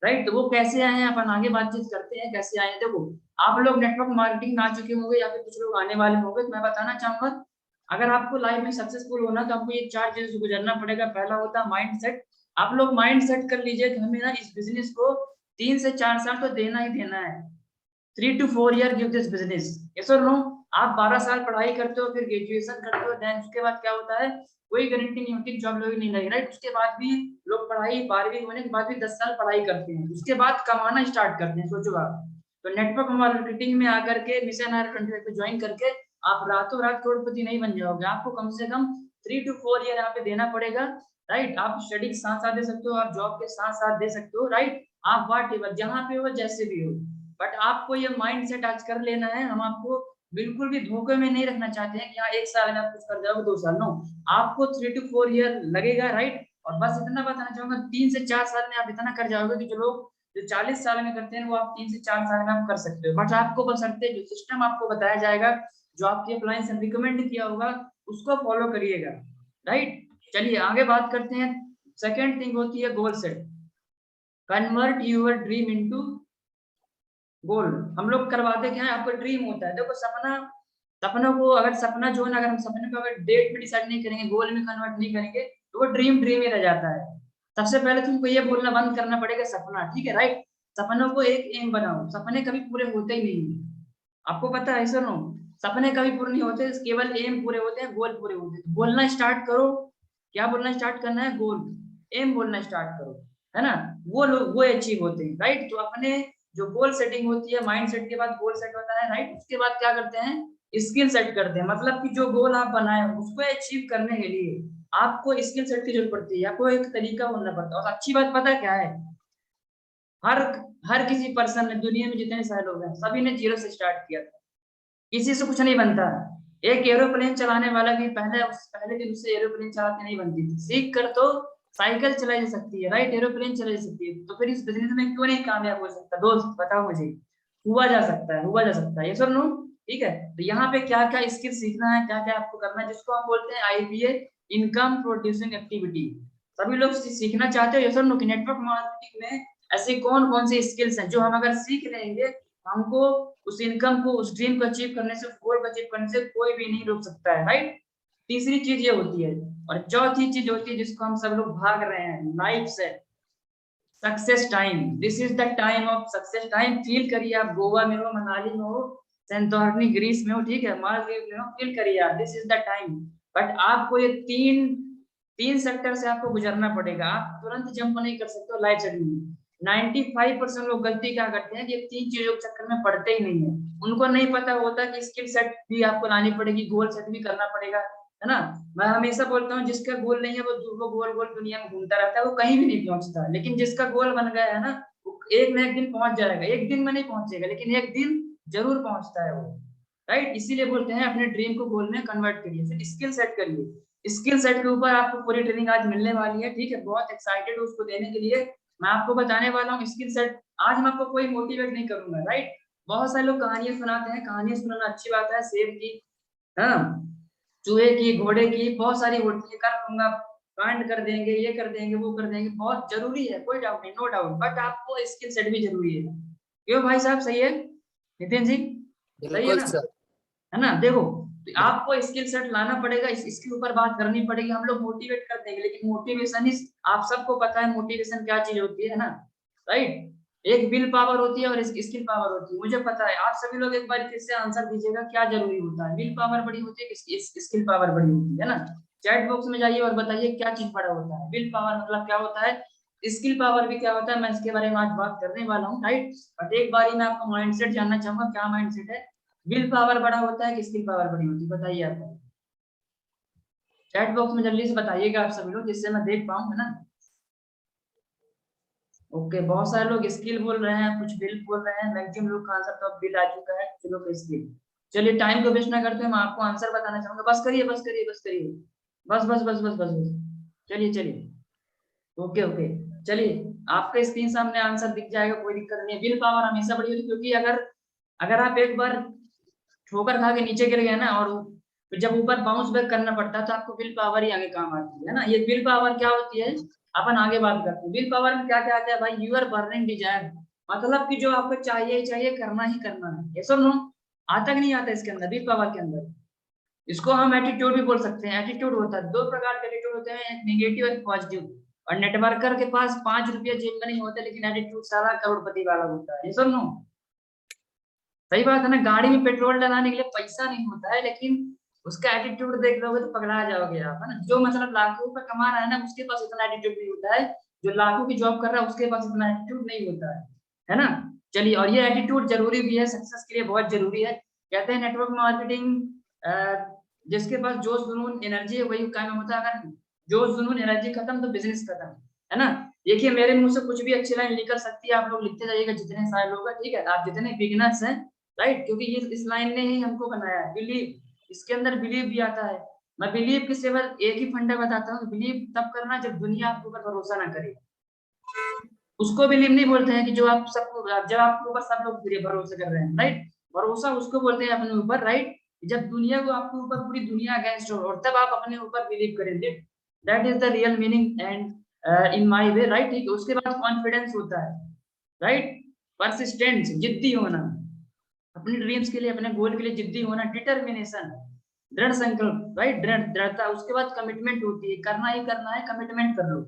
Speaker 4: राइट। तो वो कैसे आए हैं अपन आगे बातचीत करते हैं, कैसे आए हैं। देखो, आप लोग नेटवर्क मार्केटिंग में आ चुके होंगे या फिर कुछ लोग आने वाले होंगे, तो मैं बताना चाहूंगा, अगर आपको लाइफ में सक्सेसफुल होना तो आपको ये 4 चीजों से गुजरना पड़ेगा। पहला होता है माइंड सेट। आप लोग माइंड सेट कर लीजिए कि हमें ना इस बिजनेस को 3 से 4 साल तो देना ही देना है। 3 to 4 year give this business, yes और नो। आप 12 साल पढ़ाई करते हो, फिर ग्रेजुएशन करते हो, देन उसके बाद क्या होता है, कोई गारंटी नहीं होती जॉब लोग नहीं लगी, राइट। उसके बाद भी लोग पढ़ाई 12वीं होने के बाद भी 10 साल पढ़ाई करते हैं, उसके बाद कमाना स्टार्ट करते हैं, सोचो आप। तो नेटवर्क मार्केटिंग में आकर के मिशन R25 को ज्वाइन करके आप रातों रात करोड़पति नहीं बन जाओगे। आपको कम से कम 3 to 4 ईयर यहाँ पे देना पड़ेगा, राइट। आप स्टडी के साथ साथ दे सकते हो, आप जॉब के साथ साथ दे सकते हो, राइट। आप वाट एवर जहाँ पे हो जैसे भी हो, बट आपको ये माइंड सेट आज कर लेना है। हम आपको बिल्कुल भी धोखे में नहीं रखना चाहते हैं कि हाँ 1 साल में आप कुछ कर जाओगे, 2 साल, नो। आपको 3 to 4 ईयर लगेगा, राइट। और बस इतना बताना चाहूंगा, 3 से 4 साल में आप इतना कर जाओगे कि जो लोग जो 40 साल में करते हैं वो आप 3 से 4 साल में आप कर सकते हो। बट आपको बशर्ते जो सिस्टम आपको बताया जाएगा, जो आपके अप्लायंस ने रिकमेंड किया होगा, उसको फॉलो करिएगा, राइट। चलिए आगे बात करते हैं। सेकेंड थिंग होती है goal set. Convert your dream into goal. हम लोग करवाते क्या है, आपको ड्रीम होता है, देखो सपनों को अगर सपना जो है ना, अगर हम सपने को अगर डेट में डिसाइड नहीं करेंगे, गोल में कन्वर्ट नहीं करेंगे, तो वो ड्रीम ही रह जाता है। सबसे पहले तुमको ये बोलना बंद करना पड़ेगा सपना, ठीक है, राइट। सपनों को एक एम बनाओ। सपने कभी पूरे होते ही नहीं, आपको पता है, सुनो, सपने कभी पूरे नहीं होते, केवल एम पूरे होते हैं, गोल पूरे होते हैं। बोलना स्टार्ट करो, क्या बोलना स्टार्ट करना है, गोल, एम बोलना स्टार्ट करो, है ना। वो लोग वो अचीव होते हैं, राइट। तो अपने जो गोल सेटिंग होती है, माइंड सेट के बाद गोल सेट होता है, राइट। उसके बाद क्या करते हैं, स्किल सेट करते हैं। मतलब कि जो गोल आप बनाए हो उसको अचीव करने के लिए आपको स्किल सेट की जरूरत पड़ती है, आपको एक तरीका होना पड़ता है। और अच्छी बात पता क्या है, हर हर किसी पर्सन ने, दुनिया में जितने सारे लोग हैं, सभी ने 0 से स्टार्ट किया था। किसी से कुछ नहीं बनता। एक एरोप्लेन चलाने वाला भी पहले दिन उससे एरोप्लेन चलाते नहीं बनती थी। सीख कर तो साइकिल चलाई जा सकती है, राइट, एरोप्लेन चलाई जा सकती है। तो फिर इस बिजनेस में क्यों नहीं कामयाब हो सकता, दोस्त बताओ मुझे। हुआ जा सकता है, हुआ जा सकता है, ये सर नो, ठीक है। तो यहाँ पे क्या क्या स्किल सीखना है, क्या क्या आपको करना है, जिसको हम बोलते हैं IPA, इनकम प्रोड्यूसिंग एक्टिविटी। सभी लोग सीखना चाहते हो, ये सर नो, कि नेटवर्क मार्केटिंग में ऐसे कौन कौन से स्किल्स हैं जो हम अगर सीख लेंगे, हमको उस इनकम को, उस ड्रीम को अचीव करने से, गोल को अचीव करने से कोई भी नहीं रोक सकता है, राइट। तीसरी चीज ये होती है। और चौथी चीज होती है जिसको हम सब लोग भाग रहे हैं, लाइफ से success time. This is the time of success time. Feel करिए, आप गोवा में हो, मनाली में हो, सेंटोरिनी ग्रीस में हो, ठीक है, मालदीव में हो, फील करिए आप, this is the time. But आपको ये तीन सेक्टर से आपको गुजरना पड़ेगा। आप तुरंत जंप नहीं कर सकते हो लाइफ सेटिंग में। 95% लोग गलती क्या करते हैं कि 3 चीजों के चक्कर में पड़ते ही नहीं है। उनको नहीं पता होता कि स्किल सेट भी आपको लानी पड़ेगी, गोल सेट भी करना पड़ेगा, है ना। मैं हमेशा बोलता हूँ, जिसका गोल नहीं है वो गोल गोल दुनिया में घूमता रहता है, वो कहीं भी नहीं पहुंचता। लेकिन जिसका गोल बन गया है ना, वो एक ना एक दिन पहुंच जाएगा। एक दिन में नहीं पहुंचेगा, लेकिन एक दिन जरूर पहुंचता है वो, राइट। इसीलिए बोलते हैं अपने ड्रीम को गोल में कन्वर्ट करिए, फिर स्किल सेट करिए। स्किल सेट के ऊपर आपको पूरी ट्रेनिंग आज मिलने वाली है, ठीक है। बहुत एक्साइटेड हूँ उसको देने के लिए। मैं आपको बताने वाला हूँ स्किल सेट। आज मैं आपको कोई मोटिवेट नहीं करूंगा, राइट। बहुत सारे लोग कहानियां सुनाते हैं, कहानियां सुनाना अच्छी बात है, शेर की, हाँ, चूहे की, घोड़े की, बहुत सारी होती है, कर दूंगा, कांड कर देंगे, ये कर देंगे, वो कर देंगे, बहुत जरूरी है, कोई डाउट नहीं, नो डाउट। बट आपको स्किल सेट भी जरूरी है। क्यों भाई साहब, सही है नितिन जी, सही है
Speaker 3: बिल्कुल
Speaker 4: ना,
Speaker 3: सर।
Speaker 4: है ना। देखो, तो आपको स्किल सेट लाना पड़ेगा, इसके ऊपर बात करनी पड़ेगी। हम लोग मोटिवेट कर देंगे, लेकिन मोटिवेशन ही, आप सबको पता है मोटिवेशन क्या चीज होती है ना, राइट। एक विल पावर होती है और स्किल पावर होती है, मुझे पता है। आप सभी लोग एक बार फिर से आंसर दीजिएगा, क्या जरूरी होता है, विल पावर बड़ी होती है कि स्किल पावर बड़ी होती है ना। चैट बॉक्स में जाइए और बताइए क्या चीज बड़ा होता है। विल पावर मतलब क्या होता है, स्किल पावर भी क्या होता है, मैं इसके बारे में आज बात करने वाला हूँ, राइट। बट एक बार ही मैं आपका माइंडसेट जानना चाहूंगा, क्या माइंडसेट है, विल पावर बड़ा होता है कि स्किल पावर बड़ी होती है, बताइए आप। चैट बॉक्स में जल्दी से बताइएगा आप सभी लोग, जिससे मैं देख पाऊँ, है ना। ओके, बहुत सारे लोग स्किल बोल रहे हैं, कुछ बिल बोल रहे हैं, मैक्सिमम लोग का आंसर तो अब बिल आ चुका है, कुछ लोग स्किल। चलिए टाइम को वेस्ट ना करते, मैं आपको आंसर बताना चाहूंगा। बस करिए, बस करिए, बस करिए, बस बस बस बस बस बस। चलिए चलिए, ओके ओके, चलिए आपके स्क्रीन सामने आंसर दिख जाएगा, कोई दिक्कत नहीं है। विल पावर हमेशा बड़ी होती है, क्योंकि अगर अगर आप एक बार ठोकर खा के नीचे गिर गए ना, और फिर जब ऊपर बाउंस बैक करना पड़ता है, तो आपको विल पावर ही आगे काम आती है ना। ये विल पावर क्या होती है, अपन आगे बात करते हैं। विल पावर में क्या क्या आता है भाई, यूर बर्निंग डिजायर, मतलब कि जो आपको चाहिए ही चाहिए, करना ही करना है, ये सब नो आता कि नहीं आता इसके अंदर, विल पावर के अंदर। इसको हम एटीट्यूड भी बोल सकते हैं। एटीट्यूड होता है, दो प्रकार के एटीट्यूड होते हैं, एक नेगेटिव और पॉजिटिव। और नेटवर्कर के पास 5 रुपया जेब में नहीं होते, लेकिन एटीट्यूड सारा करोड़पति वाला होता है, ये सब नो। सही बात है ना, गाड़ी में पेट्रोल डलाने के लिए पैसा नहीं होता है, लेकिन उसका एटीट्यूड देख लोगे तो पगला जाओगे आप, है ना। जो मतलब लाखों रुपए कमा रहा है ना, उसके पास इतना एटीट्यूड नहीं होता है। जो लाखों की जॉब कर रहा है, उसके पास इतना एटीट्यूड नहीं होता है ना। चलिए, और ये एटीट्यूड जरूरी भी है, सक्सेस के लिए बहुत जरूरी है। कहते हैं नेटवर्क मार्केटिंग, जिसके पास जोश जुनून एनर्जी है वही काम होता है। अगर जोश जुनून एनर्जी खत्म तो बिजनेस खत्म, है ना। देखिए मेरे मुंह से कुछ भी अच्छी लाइन निकल सकती है, आप लोग लिखते जाइएगा, जितने सारे लोग हैं, ठीक है, आप जितने बिगिनर्स हैं, राइट, क्योंकि ये इस लाइन ने ही हमको बनाया है। बिलीव, इसके अंदर बिलीव भी आता है। मैं बिलीव के केवल एक ही फंडा बताता हूँ, बिलीव तब करना जब दुनिया आपके ऊपर भरोसा ना करे। उसको बिलीव नहीं बोलते हैं कि जो आप सबको, जब आपके ऊपर सब लोग भरोसा कर रहे हैं, राइट। भरोसा उसको बोलते हैं अपने ऊपर, राइट, जब दुनिया को आपके ऊपर पूरी दुनिया अगेंस्ट हो, और तब आप अपने ऊपर बिलीव करेंगे। That is the real meaning and in my way, right. ठीक है, उसके बाद कॉन्फिडेंस होता है, राइट। परसिस्टेंस, जिद्दी होना, अपने ड्रीम्स के लिए, अपने गोल के लिए जिद्दी होना। डिटर्मिनेशन, दृढ़ संकल्प, राइट, दृढ़ता। उसके बाद कमिटमेंट होती है, करना ही करना है, कमिटमेंट कर लो,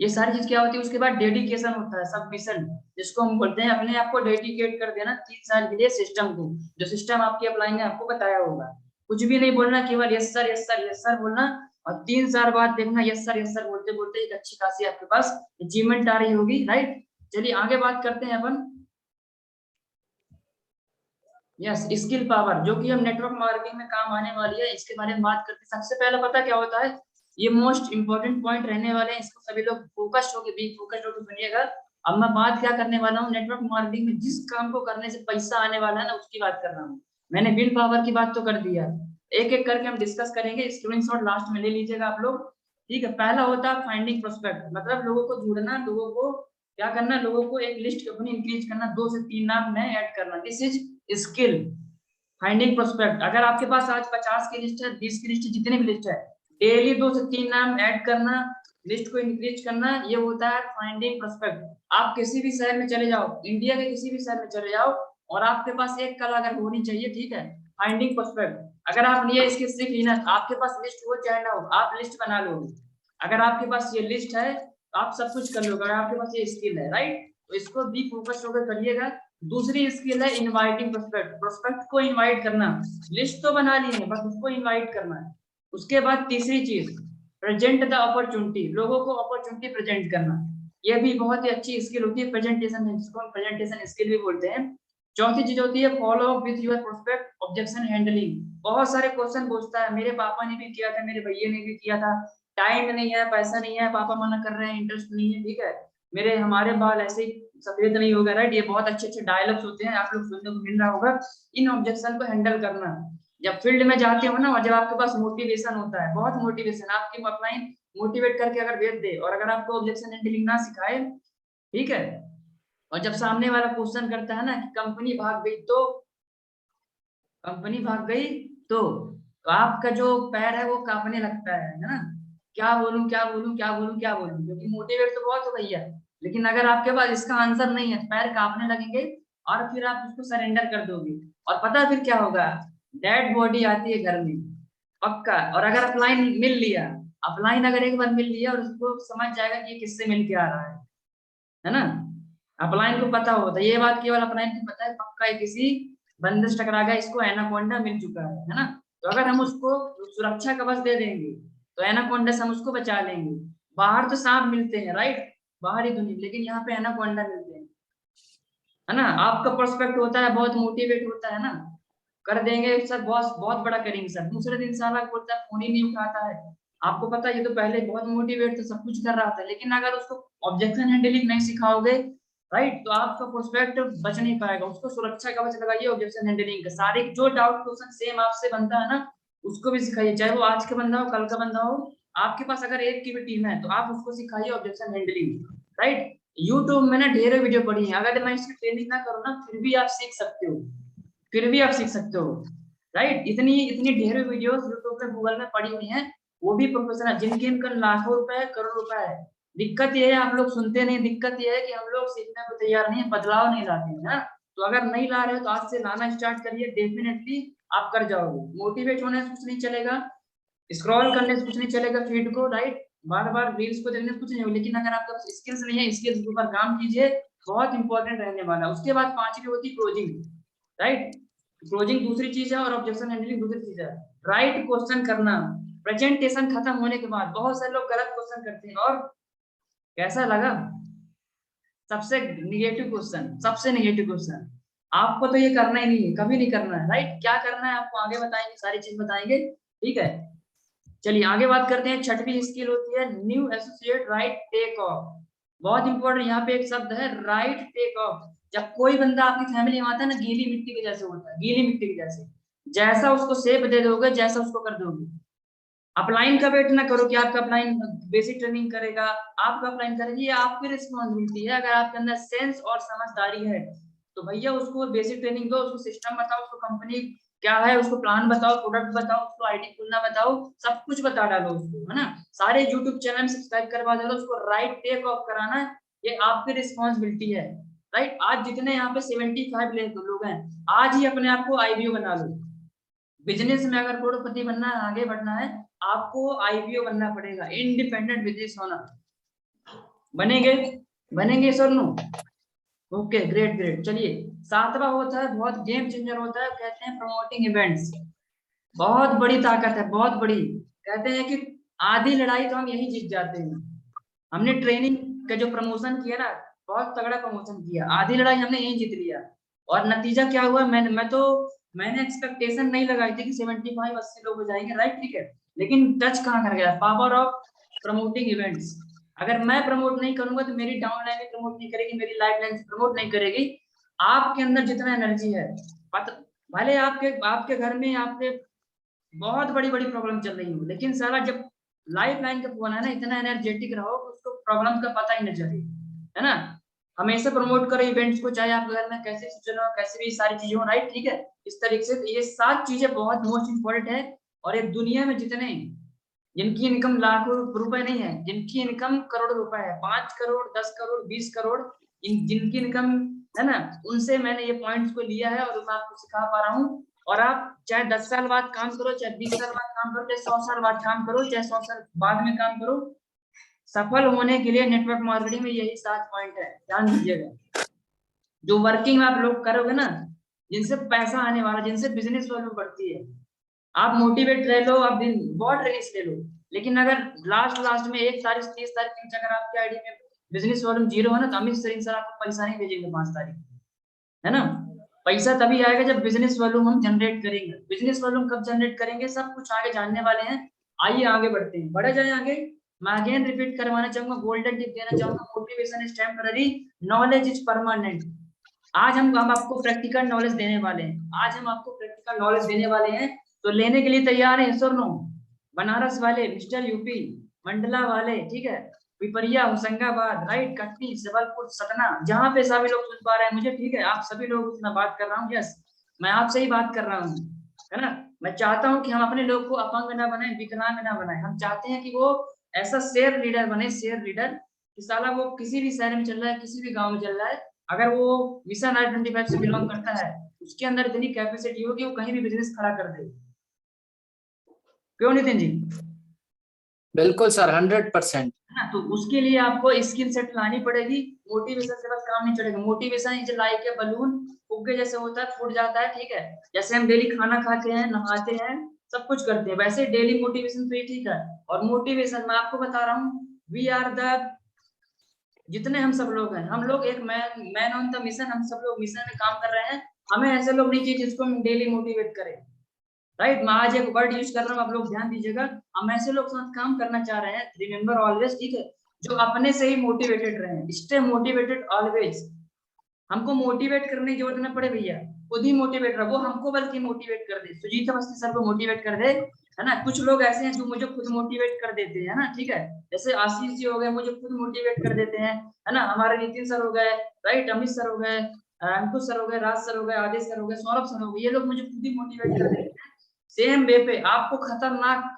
Speaker 4: ये सारी चीज क्या होती है। उसके बाद डेडिकेशन होता है, सबमिशन, जिसको हम बोलते हैं अपने आप को डेडिकेट कर देना 3 साल के लिए सिस्टम को, जो सिस्टम आपकी अपलाइन ने आपको बताया होगा। कुछ भी नहीं बोलना, केवल yes sir yes sir yes sir बोलना, और 3 साल बाद देखना यस सर बोलते बोलते एक अच्छी खासी आपके पास अचीवमेंट आ रही होगी, राइट। चलिए आगे बात करते हैं अपन। यस, स्किल पावर, जो कि हम नेटवर्क मार्केटिंग में काम आने वाली है, इसके बारे में बात करते हैं। सबसे पहले पता क्या होता है, ये मोस्ट इंपोर्टेंट पॉइंट रहने वाले हैं, इसको सभी लोग फोकस्ड होकर सुनिएगा। अब मैं बात क्या करने वाला हूँ, नेटवर्क मार्केटिंग में जिस काम को करने से पैसा आने वाला है ना, उसकी बात कर रहा हूँ। मैंने विल पावर की बात तो कर दिया, एक एक करके हम डिस्कस करेंगे। स्क्रीनशॉट लास्ट में ले लीजिएगा आप लोग, ठीक है। पहला होता है फाइंडिंग प्रोस्पेक्ट, मतलब लोगों को ढूंढना, लोगों को क्या करना, लोगों को एक लिस्ट अपनी इंक्रीज करना, 2 से 3 नाम नए ऐड करना, this is skill. Finding prospect, अगर आपके पास आज 50 की लिस्ट है, 20 की लिस्ट है, जितनी भी लिस्ट है, डेली 2 से 3 नाम ऐड करना, लिस्ट को इंक्रीज करना, ये होता है फाइंडिंग प्रोस्पेक्ट। आप किसी भी शहर में चले जाओ, इंडिया के किसी भी शहर में चले जाओ, और आपके पास एक कला अगर होनी चाहिए, ठीक है, फाइंडिंग प्रोस्पेक्ट। अगर आप ये इसकी सीख ली ना, आपके पास लिस्ट हो चाहे ना हो, आप लिस्ट बना लोगे। अगर आपके पास ये लिस्ट है तो आप सब कुछ कर लोगे, अगर आपके पास ये स्किल है, राइट। तो इसको भी फोकस होकर करिएगा। दूसरी स्किल है इनवाइटिंग प्रोस्पेक्ट, प्रोस्पेक्ट को इनवाइट करना। लिस्ट तो बना ली है, बस उसको इनवाइट करना है। उसके बाद तीसरी चीज, प्रेजेंट द अपॉर्चुनिटी, लोगों को अपॉर्चुनिटी प्रेजेंट करना, यह भी बहुत ही अच्छी स्किल होती है, प्रेजेंटेशन, जिसको हम प्रेजेंटेशन स्किल भी बोलते हैं। चौथी चीज होती है follow up with your prospect, objection handling. बहुत सारे क्वेश्चन पूछता है, मेरे पापा ने भी किया था, मेरे भैया ने भी किया था, टाइम नहीं है, पैसा नहीं है, पापा मना कर रहे हैं, इंटरेस्ट नहीं है, ठीक है, मेरे हमारे बाल ऐसे सफेद नहीं होगा, राइट। ये बहुत अच्छे अच्छे डायलॉग्स होते हैं, आप लोग सुनने को मिल रहा होगा। इन ऑब्जेक्शन को हैंडल करना, जब फील्ड में जाते हो ना, और जब आपके पास मोटिवेशन होता है, बहुत मोटिवेशन, आपकी अपलाइन मोटिवेट करके अगर भेज दे, और अगर आपको ऑब्जेक्शन हैंडलिंग ना सिखाए, ठीक है, और जब सामने वाला क्वेश्चन करता है ना कि कंपनी भाग गई तो, कंपनी भाग गई तो आपका जो पैर है वो कांपने लगता है ना, क्या बोलूं क्या बोलूं क्या बोलूं क्या बोलूं, क्योंकि मोटिवेट तो बहुत हो गई है, लेकिन अगर आपके पास इसका आंसर नहीं है, पैर कांपने लगेंगे, और फिर आप उसको सरेंडर कर दोगे, और पता फिर क्या होगा, डेड बॉडी आती है घर में, पक्का। और अगर अपलाइन मिल लिया, अपलाइन अगर एक बार मिल लिया, और उसको समझ जाएगा कि ये किससे मिल के आ रहा है ना। अपलाइन को पता होता है, ये बात केवल अपलाइन को पता है, पक्का है किसी बंदे से टकरा गया, इसको एनाकोंडा मिल चुका है ना। तो अगर हम उसको सुरक्षा कवच दे देंगे, तो एनाकोंडा से हम उसको बचा लेंगे। बाहर तो सांप मिलते हैं, राइट, बाहरी दुनिया, लेकिन यहाँ पे एनाकोंडा मिलते हैं, है ना। आपका पर्सपेक्ट होता है, बहुत मोटिवेट होता है ना, कर देंगे सर, बॉस बहुत बड़ा करेंगे सर, दूसरे दिन साला बोलता है, फोन ही नहीं उठाता है, आपको पता है ये तो पहले बहुत मोटिवेट था, सब कुछ कर रहा था, लेकिन अगर उसको ऑब्जेक्शन हैंडलिंग नहीं सिखाओगे, राइट, तो आपका प्रोस्पेक्ट बच नहीं पाएगा। उसको सुरक्षा कवच लगाइए ऑब्जेक्शन हैंडलिंग का। सारे जो डाउट क्वेश्चन सेम आपसे बनता है ना, उसको भी सिखाइए, चाहे वो आज का बंदा हो, कल का बंदा हो। आपके पास अगर एक की भी टीम है तो आप उसको सिखाइए ऑब्जेक्शन हैंडलिंग, राइट। यूट्यूब में ना ढेरों वीडियो पड़ी है, अगर मैं इसकी ट्रेनिंग ना करूँ ना, फिर भी आप सीख सकते हो, फिर भी आप सीख सकते हो, राइट। इतनी इतनी ढेरों वीडियोस यूट्यूब पे, गूगल में पड़ी हुई हैं, वो भी प्रोफेशनल, जिनके इनकम लाखों रुपए है, करोड़ रुपए है। दिक्कत ये है आप लोग सुनते नहीं, दिक्कत ये है कि हम लोग सीखने को तैयार नहीं है, बदलाव नहीं लाते हैं ना। तो अगर नहीं ला रहे हो तो आज से लाना स्टार्ट करिए, डेफिनेटली आप कर जाओगे। मोटिवेट होने से कुछ नहीं चलेगा, स्क्रॉल करने से कुछ नहीं चलेगा फीड को, राइट, बार बार रील्स को देखने से कुछ नहीं होगा। लेकिन अगर आपके पास स्किल्स नहीं है, स्किल्स के ऊपर काम कीजिए, बहुत इंपॉर्टेंट रहने वाला है। उसके बाद पांचवी होती है क्लोजिंग, राइट। क्लोजिंग दूसरी चीज है और ऑब्जेक्शन हैंडलिंग दूसरी चीज है। राइट क्वेश्चन करना, प्रेजेंटेशन खत्म होने के बाद बहुत सारे लोग गलत क्वेश्चन करते हैं, और कैसा लगा? सबसे निगेटिव क्वेश्चन, सबसे निगेटिव क्वेश्चन। आपको तो ये करना ही नहीं है, कभी नहीं करना है, राइट। क्या करना है आपको आगे बताएंगे, सारी चीज बताएंगे, ठीक है। चलिए आगे बात करते हैं। छठवीं स्किल होती है new associate right take off. बहुत इंपॉर्टेंट यहाँ पे एक शब्द है, राइट टेक ऑफ। जब कोई बंदा आपकी फैमिली में आता है ना, गीली मिट्टी के जैसे होता है, गीली मिट्टी के जैसे, जैसा उसको शेप दे दोगे, जैसा उसको कर दोगे। अपलाइन का वेट ना करो कि आपका अपलाइन बेसिक ट्रेनिंग करेगा, आपका अपलाइन करेगी, ये आपकी रिस्पॉन्सिबिलिटी है। अगर आपके अंदर सेंस और समझदारी है तो भैया उसको बेसिक ट्रेनिंग दो, उसको सिस्टम बताओ, उसको कंपनी क्या है उसको प्लान बताओ, प्रोडक्ट बताओ, उसको आईडी खुलना बताओ, सब कुछ बता डालो उसको, है ना। सारे यूट्यूब चैनल सब्सक्राइब करवा दो, उसको राइट टेक ऑफ कराना ये आपकी रिस्पॉन्सिबिलिटी है, राइट। आज जितने यहाँ पे 75 लोग हैं, आज ही अपने आप को आईबीओ बना लो। बिजनेस में अगर करोड़पति बनना है, आगे बढ़ना है, आपको आईबीओ बनना पड़ेगा, इंडिपेंडेंट बिजनेस होना। बनेंगे, बनेंगे sir no? Okay, great great. चलिए सातवां होता है, बहुत गेम चेंजर होता है, कहते हैं प्रमोटिंग इवेंट्स। बहुत बड़ी ताकत है, बहुत बड़ी। कहते हैं कि आधी लड़ाई तो हम यही जीत जाते हैं। हमने ट्रेनिंग का जो प्रमोशन किया ना, बहुत तगड़ा प्रमोशन किया, आधी लड़ाई हमने यही जीत लिया। और नतीजा क्या हुआ, मैंने एक्सपेक्टेशन नहीं लगाई थी कि 75-80 लोग हो जाएंगे, राइट, ठीक है। लेकिन टच कहाँ कर गया, पावर ऑफ प्रमोटिंग इवेंट्स। अगर मैं प्रमोट नहीं करूंगा तो मेरी डाउन लाइन भी प्रमोट नहीं करेगी, मेरी लाइफ लाइन प्रमोट नहीं करेगी। आपके अंदर जितना एनर्जी है, भले आपके आपके घर में आपके बहुत बड़ी बड़ी प्रॉब्लम चल रही हो, लेकिन सारा जब लाइफ लाइन का फोन है ना, इतना एनर्जेटिक रहो कि उसको प्रॉब्लम का पता ही न चले, है ना। हमेशा प्रमोट करो इवेंट्स को, चाहे आप घर में कैसे चलो, कैसे भी सारी चीजें हो, राइट, ठीक है। इस तरीके से ये 7 चीजें बहुत मोस्ट इंपॉर्टेंट है। और एक दुनिया में जितने जिनकी इनकम लाखों रुपए नहीं है, जिनकी इनकम करोड़ रुपए है, 5 करोड़ 10 करोड़ 20 करोड़, जिनकी इनकम है ना, उनसे मैंने ये पॉइंट्स को लिया है और मैं आपको सिखा पा रहा हूँ। और आप चाहे 10 साल बाद काम करो, चाहे 20 साल बाद काम करो, चाहे 100 साल बाद काम करो, चाहे 100 साल बाद में काम करो, सफल होने के लिए नेटवर्क मार्केटिंग में यही 7 पॉइंट है, ध्यान दीजिएगा। जो वर्किंग आप लोग करोगे ना, जिनसे पैसा आने वाला, जिनसे बिजनेस वैल्यू बढ़ती है, आप मोटिवेट रह लो, आप दिन बहुत ट्रेनिंग्स ले लो, लेकिन अगर लास्ट में 1 तारीख 30 तारीख के नीचे अगर आपके आईडी में बिजनेस वॉल्यूम 0 है ना, तो अमित सर आपको पैसा नहीं भेजेंगे 5 तारीख, है ना। पैसा तभी आएगा जब बिजनेस वॉल्यूम हम जनरेट करेंगे। बिजनेस वॉल्यूम कब जनरेट करेंगे, सब कुछ आगे जानने वाले हैं। आइए आगे बढ़ते हैं, बढ़े जाए आगे। मैं अगेन रिपीट करवाना चाहूंगा, गोल्डन टिप देना चाहूंगा, motivation is temporary, knowledge is permanent. आज हम आपको प्रैक्टिकल नॉलेज देने वाले हैं, आज हम आपको प्रैक्टिकल नॉलेज देने वाले हैं। तो लेने के लिए तैयार है सर नो? बनारस वाले, मिस्टर यूपी, मंडला वाले, ठीक है, पिपरिया, होशंगाबाद, राइट, कटनी, जबलपुर, सतना, जहाँ पे सभी लोग सुन पा रहे हैं मुझे, ठीक है, आप सभी लोग मैं बात कर रहा हूँ, यस, मैं आपसे ही बात कर रहा हूँ, है ना। मैं चाहता हूँ कि हम अपने लोग को अपंग ना बनाए, विकलांग ना बनाए। हम चाहते हैं कि वो ऐसा शेयर लीडर बने, शेयर लीडर, कि साला वो किसी भी शहर में चल रहा है, किसी भी गाँव में चल रहा है, अगर वो मिशन I-25 से बिलोंग करता है, उसके अंदर इतनी कैपेसिटी हो कि वो कहीं भी बिजनेस खड़ा कर दे। क्यों नितिन जी?
Speaker 3: बिल्कुल सर, 100%।
Speaker 4: हाँ, तो उसके लिए आपको स्किल सेट लानी पड़ेगी। मोटिवेशन से बस काम नहीं चलेगा। Motivation is like a balloon, फुग्गे जैसे होता है, फूट जाता है, ठीक है। जैसे हम डेली खाना खाते हैं, नहाते हैं, सब कुछ करते हैं, वैसे डेली मोटिवेशन तो ये ठीक है। और मोटिवेशन मैं आपको बता रहा हूँ, वी आर द, जितने हम सब लोग हैं, हम लोग एक मैन ऑन द मिशन, हम सब लोग मिशन में काम कर रहे हैं। हमें ऐसे लोग नहीं चाहिए जिसको हम डेली मोटिवेट करें, राइट। मैं आज एक वर्ड यूज कर रहा हूँ, आप लोग ध्यान दीजिएगा। हम ऐसे लोग साथ काम करना चाह रहे हैं, रिमेम्बर ऑलवेज, ठीक है, जो अपने से ही मोटिवेटेड रहे। Stay motivated always. हमको मोटिवेट करने की जरूरत न पड़े भैया, खुद ही मोटिवेट रहो, वो हमको बल्कि मोटिवेट कर दे। सुजीत अवस्थी सर को मोटिवेट कर दे, है ना। कुछ लोग ऐसे हैं जो मुझे खुद मोटिवेट कर देते हैं, है ना, ठीक है। जैसे आशीष जी हो गए, मुझे खुद मोटिवेट कर देते हैं, है ना। हमारे नितिन सर हो गए, राइट, अमित सर हो गए, अंकुश सर हो गए, राज सर हो गए, आदेश सर हो गए, सौरभ सर हो गए, ये लोग मुझे खुद ही मोटिवेट कर देते हैं। सेम वे पे आपको खतरनाक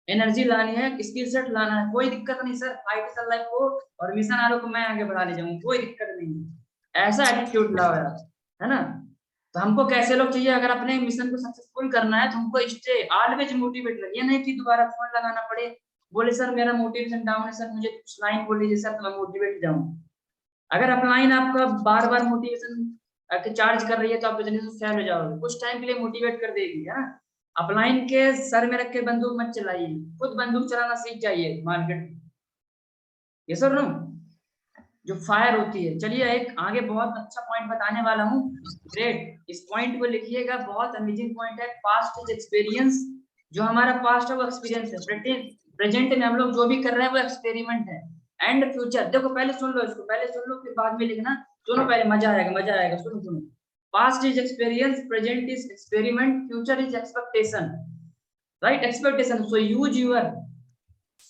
Speaker 4: एनर्जी लानी है, स्किल सेट लाना है, कोई दिक्कत नहीं सर। आईटी सल लाइफ को और मिशन आरो को मैं आगे बढ़ा ले जाऊंगा, कोई दिक्कत नहीं है। ऐसा एटीट्यूड लाओ यार, है ना। तो हमको कैसे लोग चाहिए, अगर अपने मिशन को सक्सेसफुल करना है तो हमको स्टे ऑलवेज मोटिवेट रहिए, नहीं कि दोबारा फोन लगाना पड़े, बोले सर मेरा मोटिवेशन डाउन है सर, मुझे कुछ लाइन बोल दीजिए सर तो मैं मोटिवेट जाऊं। अगर अपलाइन आपका बार बार मोटिवेशन चार्ज कर रही है तो आप बिजनेस में फेल हो जाओगे। कुछ टाइम के लिए मोटिवेट कर देगी, है ना। अपलाइन के सर में रख के बंदूक मत चलाइए, खुद बंदूक चलाना सीख जाइए मार्केट में। ये सर नो जो फायर होती है। चलिए एक आगे बहुत अच्छा पॉइंट बताने वाला हूँ, ग्रेट, इस पॉइंट को लिखिएगा, बहुत अमेजिंग पॉइंट है। Past is experience. जो हमारा पास्ट है वो एक्सपीरियंस है, प्रेजेंट में हम लोग जो भी कर रहे हैं वो एक्सपेरिमेंट है। एंड फ्यूचर, देखो पहले सुन लो इसको, पहले सुन लो फिर बाद में लिखना, सुनो पहले, मजा आएगा मजा आएगा, सुनो सुनो। Past is experience, present is experiment, future is expectation, right, expectation. So use your,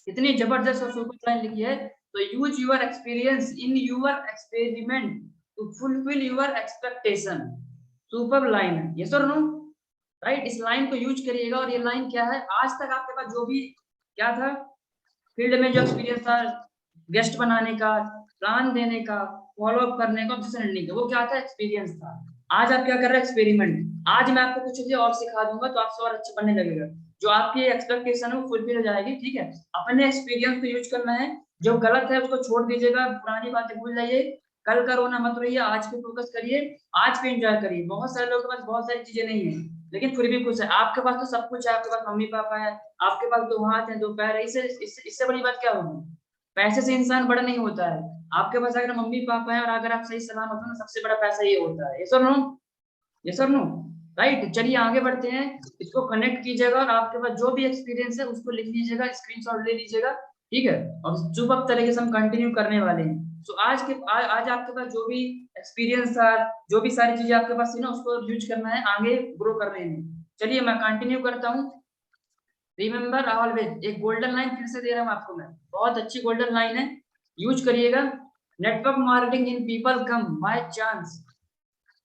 Speaker 4: इतनी जबरदस्त और सुपर लाइन लिखी है। तो use your experience in your experiment to fulfil your expectation. Super line है ये सर नो, राइट। इस लाइन को यूज करिएगा। और ये लाइन क्या है, आज तक आपके पास जो भी क्या था फील्ड में, जो एक्सपीरियंस था गेस्ट बनाने का, प्लान देने का, फॉलो अप करने का, डिसीजन लेने का, वो क्या था, एक्सपीरियंस था। आज आप क्या कर रहे हैं, एक्सपेरिमेंट। आज मैं आपको कुछ चीजें और सिखा दूंगा तो आपसे और अच्छा बनने लगेगा, जो आपकी एक्सपेक्टेशन है वो फुलफिल हो जाएगी, ठीक है। अपने एक्सपीरियंस को यूज करना है, जो गलत है उसको छोड़ दीजिएगा, पुरानी बातें भूल जाइए, कल का रोना मत रहिए, आज पे फोकस करिए, आज पे एंजॉय करिए। बहुत सारे लोगों के पास बहुत सारी चीजें नहीं है लेकिन फिर भी खुश है। आपके पास तो सब कुछ है, आपके पास मम्मी पापा है, आपके पास दो हाथ है, दो पैर है, इससे बड़ी बात क्या होगी। पैसे से इंसान बड़ा नहीं होता है। आपके पास अगर मम्मी पापा है और अगर आप सही सलामत हो ना, सबसे बड़ा पैसा ये होता है। ये सर नो, ये सर नो, राइट। चलिए आगे बढ़ते हैं, इसको कनेक्ट कीजिएगा और आपके पास जो भी एक्सपीरियंस है उसको लिख लीजिएगा, स्क्रीनशॉट ले लीजिएगा, ठीक है। और सुबह तरीके से हम कंटिन्यू करने वाले हैं। सो आज आपके पास जो भी एक्सपीरियंस था, जो भी सारी चीजें आपके पास थी ना, उसको यूज करना है आगे ग्रो करने में। चलिए मैं कंटिन्यू करता हूँ। रिमेम्बर ऑलवेज, एक गोल्डन लाइन फिर से दे रहा हूँ आपको मैं, बहुत अच्छी गोल्डन लाइन है, यूज करिएगा। Network marketing in people come by chance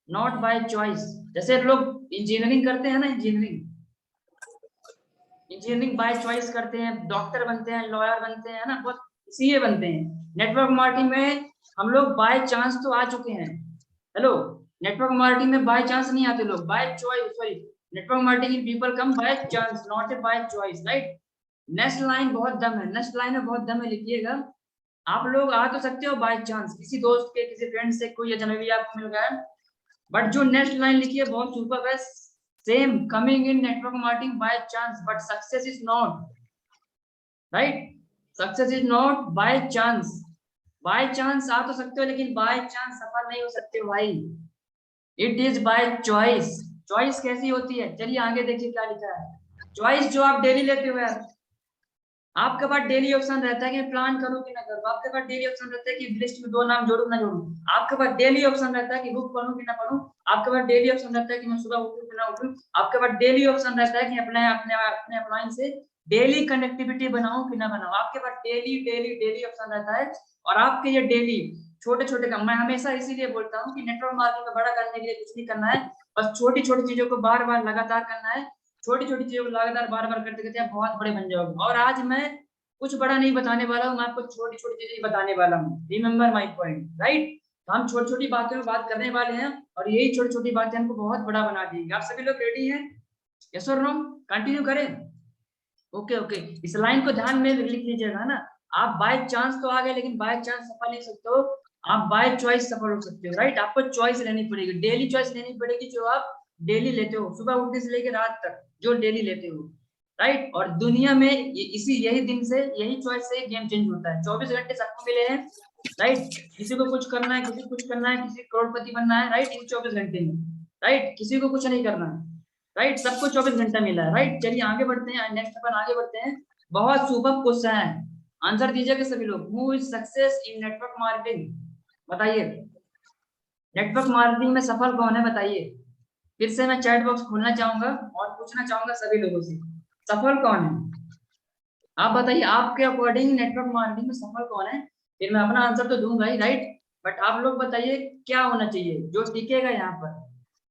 Speaker 4: not by choice. जैसे लोग इंजीनियरिंग करते हैं ना, इंजीनियरिंग बाय चॉइस करते हैं, डॉक्टर बनते हैं, लॉयर बनते हैं, ना, बहुत सीए बनते हैं। नेटवर्क मार्केटिंग में हम लोग बाय चांस तो आ चुके हैं। हेलो, नेटवर्क मार्केटिंग में बाय चांस नहीं आते लोग, by choice, sorry, network marketing in people come by chance not a by choice, right. Next line बहुत दम है, नेक्स्ट लाइन में बहुत दम है, लिखिएगा। आप लोग आ तो सकते हो बाय चांस, किसी दोस्त के, किसी फ्रेंड से, कोई अजनबी आपको मिल गया, बट जो नेक्स्ट लाइन लिखी है बहुत सुपर है। Same coming in network marketing by chance but success is not, right, success is not by chance. By chance आ तो सकते हो लेकिन बाय चांस सफल नहीं हो सकते भाई, it is by choice. Choice कैसी होती है, चलिए आगे देखिए क्या लिखा है। चॉइस जो आप डेली लेते हो यार, आपके पास डेली ऑप्शन रहता है कि प्लान करूं कि ना करूं, आपके पास डेली ऑप्शन रहता है कि लिस्ट में 2 नाम जोड़ू ना जोड़ू, आपके पास डेली ऑप्शन रहता है कि बुक पढूं कि ना पढूं, आपके पास डेली ऑप्शन रहता है कि मैं सुबह उठूं कि ना उठूं, आपके पास डेली ऑप्शन रहता है कि अपने अपने अपने अपलाइन से डेली कनेक्टिविटी बनाऊं कि ना बनाऊं, आपके पास डेली डेली डेली ऑप्शन रहता है। और आपके ये डेली छोटे छोटे काम, मैं हमेशा इसीलिए बोलता हूँ कि नेटवर्क मार्केटिंग में बड़ा करने के लिए कुछ नहीं करना है, बस छोटी छोटी चीजों को बार बार लगातार करना है। छोटी छोटी चीजों को लगातार बार बार करते करते आप बहुत बड़े बन जाओगे। और आज मैं कुछ बड़ा नहीं बताने वाला हूँ, मैं आपको छोटी छोटी चीजें बताने वाला हूँ। Remember my point, right. हम छोटी छोटी बातों में बात करने वाले हैं और यही छोटी छोटी बातें हमको बहुत बड़ा बना देंगे। आप सभी लोग रेडी हैं, यस और नो, कंटिन्यू करें। ओके ओके, इस लाइन को ध्यान में लिख लीजिएगा ना। आप बाय चांस तो आ गए लेकिन बाय चांस सफल नहीं सकते हो, आप बाय चॉइस सफल हो सकते हो, राइट। आपको चॉइस लेनी पड़ेगी, डेली चॉइस लेनी पड़ेगी, जो आप डेली लेते हो सुबह उठने से लेकर रात तक, जो डेली लेते हो, राइट। और दुनिया में यही दिन से, यही चॉइस से गेम चेंज होता है। 24 घंटे सबको मिले हैं, राइट। किसी को कुछ करना है, किसी को कुछ करना है, किसी करोड़पति बनना है, राइट, इन 24 घंटे में, राइट। किसी को कुछ नहीं करना है, राइट, सबको 24 घंटा मिला है, राइट। चलिए आगे बढ़ते हैं, नेक्स्ट अपन आगे बढ़ते हैं। बहुत सुपर क्वेश्चन है, आंसर दीजिएगा सभी लोग। Who is success in network marketing, बताइए। नेटवर्क मार्केटिंग में सफल कौन है, बताइए। फिर से मैं चैट बॉक्स खोलना चाहूंगा और पूछना चाहूंगा सभी लोगों से, सफल कौन है, आप बताइए। आपके अकॉर्डिंग नेटवर्क मार्केटिंग में सफल कौन है? फिर मैं अपना आंसर तो दूंगा ही, राइट, बट आप लोग बताइए क्या होना चाहिए जो टिकेगा यहाँ पर।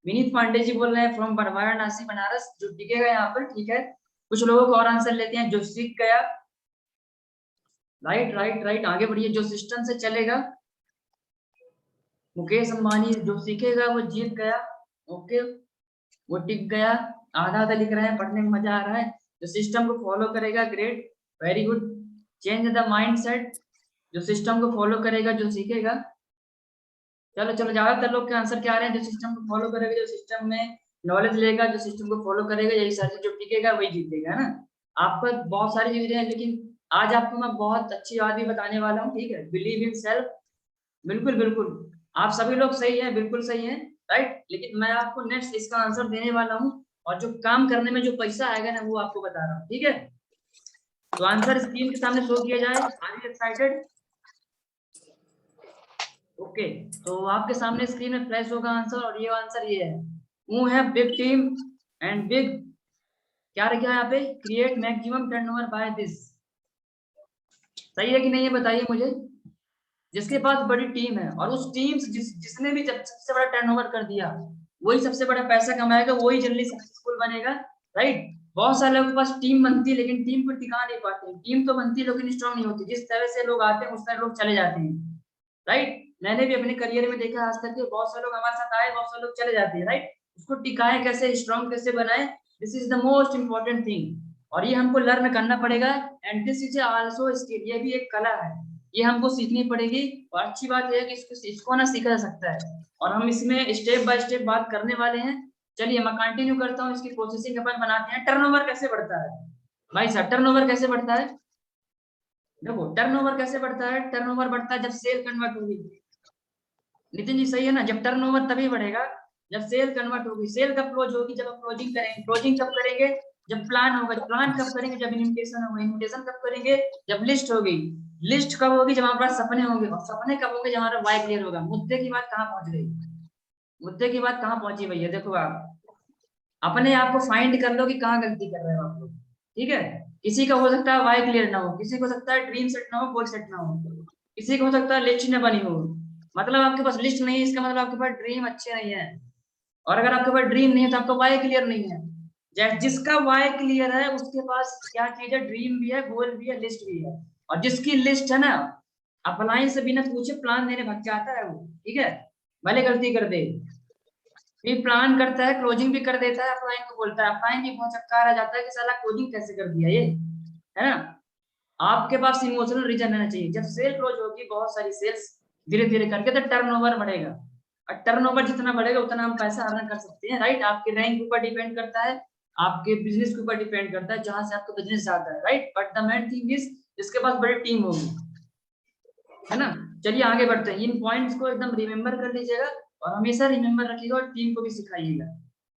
Speaker 4: विनीत पांडे जी बोल रहे हैं फ्रॉम वाराणसी बनारस, जो टिकेगा यहाँ पर, ठीक है। कुछ लोगों को और आंसर लेते हैं, जो सीख गया, राइट राइट राइट, आगे बढ़िए, जो सिस्टम से चलेगा। मुकेश अंबानी, जो सीखेगा वो जीत गया, ओके, वो टिक गया। आधा आधा लिख रहे हैं, पढ़ने में मजा आ रहा है। जो सिस्टम को फॉलो करेगा, great, very good. Change the mindset, जो सिस्टम को फॉलो करेगा, जो सीखेगा। चलो चलो, ज्यादातर लोग के आंसर क्या आ रहे हैं, जो सिस्टम को फॉलो करेगा, जो सिस्टम में नॉलेज लेगा, जो सिस्टम को फॉलो करेगा, यही सारी जो टिकेगा वही जीतेगा, है ना। आपका बहुत सारी चीजें हैं, लेकिन आज आपको मैं बहुत अच्छी बात भी बताने वाला हूँ, ठीक है। बिलीव इन सेल्फ, बिल्कुल बिल्कुल, आप सभी लोग सही है, बिल्कुल सही है, राइट। लेकिन मैं आपको नेक्स्ट इसका आंसर देने वाला हूँ, और जो काम करने में जो पैसा आएगा ना, वो आपको बता रहा हूँ, ठीक है। तो आंसर स्क्रीन के सामने शो किया जाए, आर यू एक्साइटेड? ओके, तो आपके सामने स्क्रीन में फ्लैश होगा आंसर, और ये आंसर ये है, who have big team and big, क्या रखा है यहाँ पे, create maximum turnover by this. सही है कि नहीं है, बताइए मुझे। जिसके पास बड़ी टीम है, और उस टीम से जिसने भी सबसे बड़ा टर्नओवर कर दिया, वही सबसे बड़ा पैसा कमाएगा, वही जल्दी सक्सेसफुल बनेगा, राइट। बहुत सारे लोगों के पास टीम बनती है, लेकिन टीम को टिका नहीं पाते। टीम तो बनती है, लेकिन स्ट्रांग नहीं होती। जिस तरह से लोग आते हैं उस तरह लोग चले जाते हैं, राइट। मैंने भी अपने करियर में देखा आज तक कि बहुत सारे लोग हमारे साथ आए, बहुत सारे लोग चले जाते हैं, राइट। उसको टिकाएं कैसे, स्ट्रांग कैसे बनाए, this is the most important thing, और ये हमको लर्न करना पड़ेगा। And this is also skill, ये भी एक कला है, ये हमको सीखनी पड़ेगी। और अच्छी बात यह है कि इसको ना सीखा जा सकता है, और हम इसमें स्टेप बाय स्टेप बात करने वाले हैं। चलिए मैं कंटिन्यू करता हूँ, इसकी प्रोसेसिंग अपन बनाते हैं। टर्नओवर कैसे बढ़ता है भाई साहब, टर्नओवर कैसे बढ़ता है? देखो टर्नओवर कैसे बढ़ता है, टर्नओवर बढ़ता है जब सेल कन्वर्ट होगी। नितिन जी सही है ना, जब टर्नओवर तभी बढ़ेगा जब सेल कन्वर्ट होगी। सेल कब क्लोज होगी, जब हम क्लोजिंग करेंगे। क्लोजिंग कब करेंगे, जब प्लान होगा। प्लान कब करेंगे, जब इन्विटेशन होगा। इन्विटेशन कब करेंगे, जब लिस्ट होगी। लिस्ट कब होगी, जब हमारे पास सपने होंगे। और सपने कब होंगे, जब हमारा वाई क्लियर होगा। मुद्दे की बात कहाँ पहुंच गई, मुद्दे की बात कहाँ पहुंची भैया? देखो आप अपने आप को फाइंड कर लो कि कहाँ गलती कर रहे हो आप लोग, ठीक है। किसी का हो सकता है वाई क्लियर ना हो, किसी को हो सकता है ड्रीम सेट ना हो, गोल सेट ना हो, किसी को हो सकता है लिस्ट न बनी हो। मतलब आपके पास लिस्ट नहीं है, इसका मतलब आपके पास ड्रीम अच्छे नहीं है। और अगर आपके पास ड्रीम नहीं है तो आपका वाई क्लियर नहीं है। जिसका वाई क्लियर है उसके पास क्या चीज है, ड्रीम भी है, गोल भी है, लिस्ट भी है। और जिसकी लिस्ट है ना, अपलाइन से बिना पूछे प्लान देने भग जाता है वो, ठीक है, भले गलती कर दे। भी प्लान करता है, क्लोजिंग भी कर देता है, अपलाइन को बोलता है। अपलाइन भी बहुत चक्का रह जाता है कि साला क्लोजिंग कैसे कर दिया ये, है ना। आपके पास इमोशनल रीजन रहना चाहिए। जब सेल क्लोज होगी, बहुत सारी सेल्स धीरे धीरे करके, तो टर्नओवर बढ़ेगा। और टर्नओवर जितना बढ़ेगा उतना हम पैसा अर्न कर सकते हैं, राइट। आपके रैंक के ऊपर डिपेंड करता है, आपके बिजनेस के ऊपर डिपेंड करता है, जहां से आपका बिजनेस जाता है, right. But the main thing is जिसके पास बड़ी टीम होगी, है ना। चलिए आगे बढ़ते हैं। इन पॉइंट्स को एकदम रिमेम्बर कर लीजिएगा, और हमेशा रिमेम्बर रखिएगा, और टीम को भी सिखाइएगा।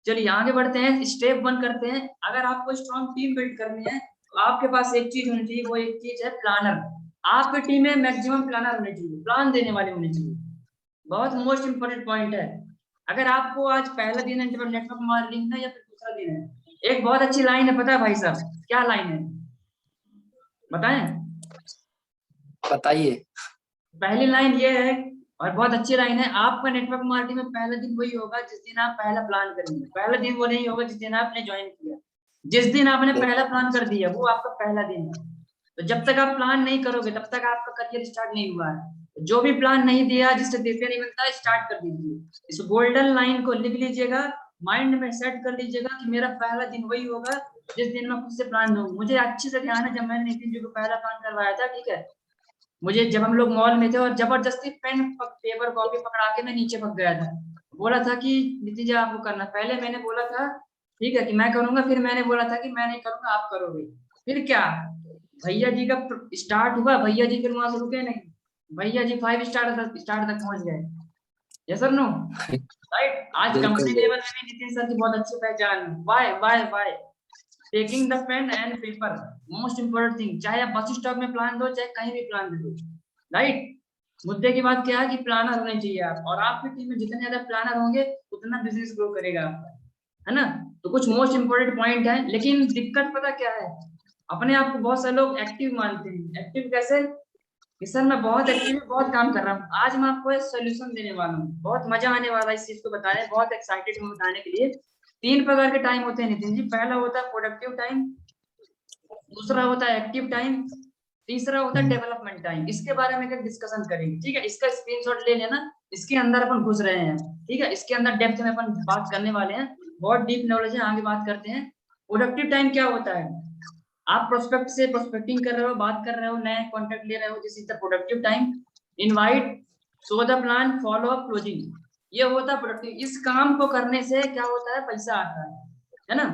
Speaker 4: चलिए आगे बढ़ते हैं, स्टेप 1 करते हैं। अगर आपको स्ट्रॉन्ग टीम बिल्ड करनी है, तो आपके पास एक चीज होनी चाहिए, वो एक चीज है प्लानर। आपकी टीम में मैक्सिमम प्लानर होने चाहिए, प्लान देने वाले होने चाहिए। बहुत मोस्ट इंपोर्टेंट पॉइंट है। अगर आपको आज पहला दिन है जब नेटवर्क मार्केटिंग का, या फिर दूसरा दिन है, एक बहुत अच्छी लाइन है, पता है भाई साहब क्या लाइन है, बताएं?
Speaker 3: बताइए।
Speaker 4: पहली लाइन ये है, और बहुत अच्छी लाइन है, आपका नेटवर्क मार्केटिंग में पहला दिन वही होगा जिस दिन आप पहला प्लान करेंगे। पहला दिन वो नहीं होगा जिस दिन आपने ज्वाइन किया। जिस दिन आपने पहला प्लान कर दिया वो आपका पहला दिन है। तो जब तक आप प्लान नहीं करोगे तब तक आपका करियर स्टार्ट नहीं हुआ है। जो भी प्लान नहीं दिया, जिससे देते नहीं मिलता, स्टार्ट कर दीजिए। इस गोल्डन लाइन को लिख लीजिएगा, माइंड में सेट कर लीजिएगा कि मेरा पहला दिन वही होगा जिस दिन मैं खुद से प्लान दूंगा। मुझे अच्छे से ध्यान है, जब मैंने नितिन जी को पहला प्लान करवाया था, ठीक है, मुझे जब हम लोग मॉल में थे और जबरदस्ती पेन पेपर कॉपी पकड़ा के मैं नीचे भाग गया था। बोला था कि नितिन जी आपको करना। पहले मैंने बोला था ठीक है कि मैं करूंगा, फिर मैंने बोला था कि मैं नहीं करूंगा, आप करोगे। फिर क्या, भैया जी का स्टार्ट हुआ, भैया जी फिर वहां से रुके नहीं, भैया जी 5 स्टार तक पहुंच गए। यस और नो, राइट। आज कंपनी लेवल में भी नितिन सर की बहुत अच्छी पहचान। Why taking the pen and paper, most important thing. चाहे आप बस स्टॉप में प्लान दो, चाहे कहीं भी प्लान दे दो, राइट। मुद्दे की बात क्या है कि प्लानर होने चाहिए आप, और आपकी टीम में जितने ज्यादा प्लानर होंगे उतना बिजनेस ग्रो करेगा आपका, है ना। तो कुछ मोस्ट इंपोर्टेंट पॉइंट है, लेकिन दिक्कत पता क्या है, अपने आप को बहुत सारे लोग एक्टिव मानते हैं। एक्टिव कैसे कि सर मैं बहुत एक्टिव बहुत काम कर रहा हूँ। आज मैं आपको एक सोल्यूशन देने वाला हूँ, बहुत मजा आने वाला है इस चीज को बताने, बहुत एक्साइटेड हूँ बताने के लिए। 3 प्रकार के टाइम होते हैं नितिन जी। पहला होता है प्रोडक्टिव टाइम, दूसरा होता है एक्टिव टाइम, तीसरा होता है डेवलपमेंट टाइम। इसके बारे में डिस्कशन करेंगे, ठीक है। इसका स्क्रीनशॉट ले लेना, इसके अंदर अपन घुस रहे हैं, ठीक है। इसके अंदर डेप्थ में अपन बात करने वाले हैं, बहुत डीप नॉलेज है, आगे बात करते हैं। प्रोडक्टिव टाइम क्या होता है, आप प्रोस्पेक्ट से प्रोस्पेक्टिंग कर रहे हो, बात कर रहे हो, नए कॉन्टेक्ट ले रहे हो, this is the productive time. Invite, show the plan, follow up, closing, ये होता है प्रोडक्टिव। इस काम को करने से क्या होता है, पैसा आता है ना।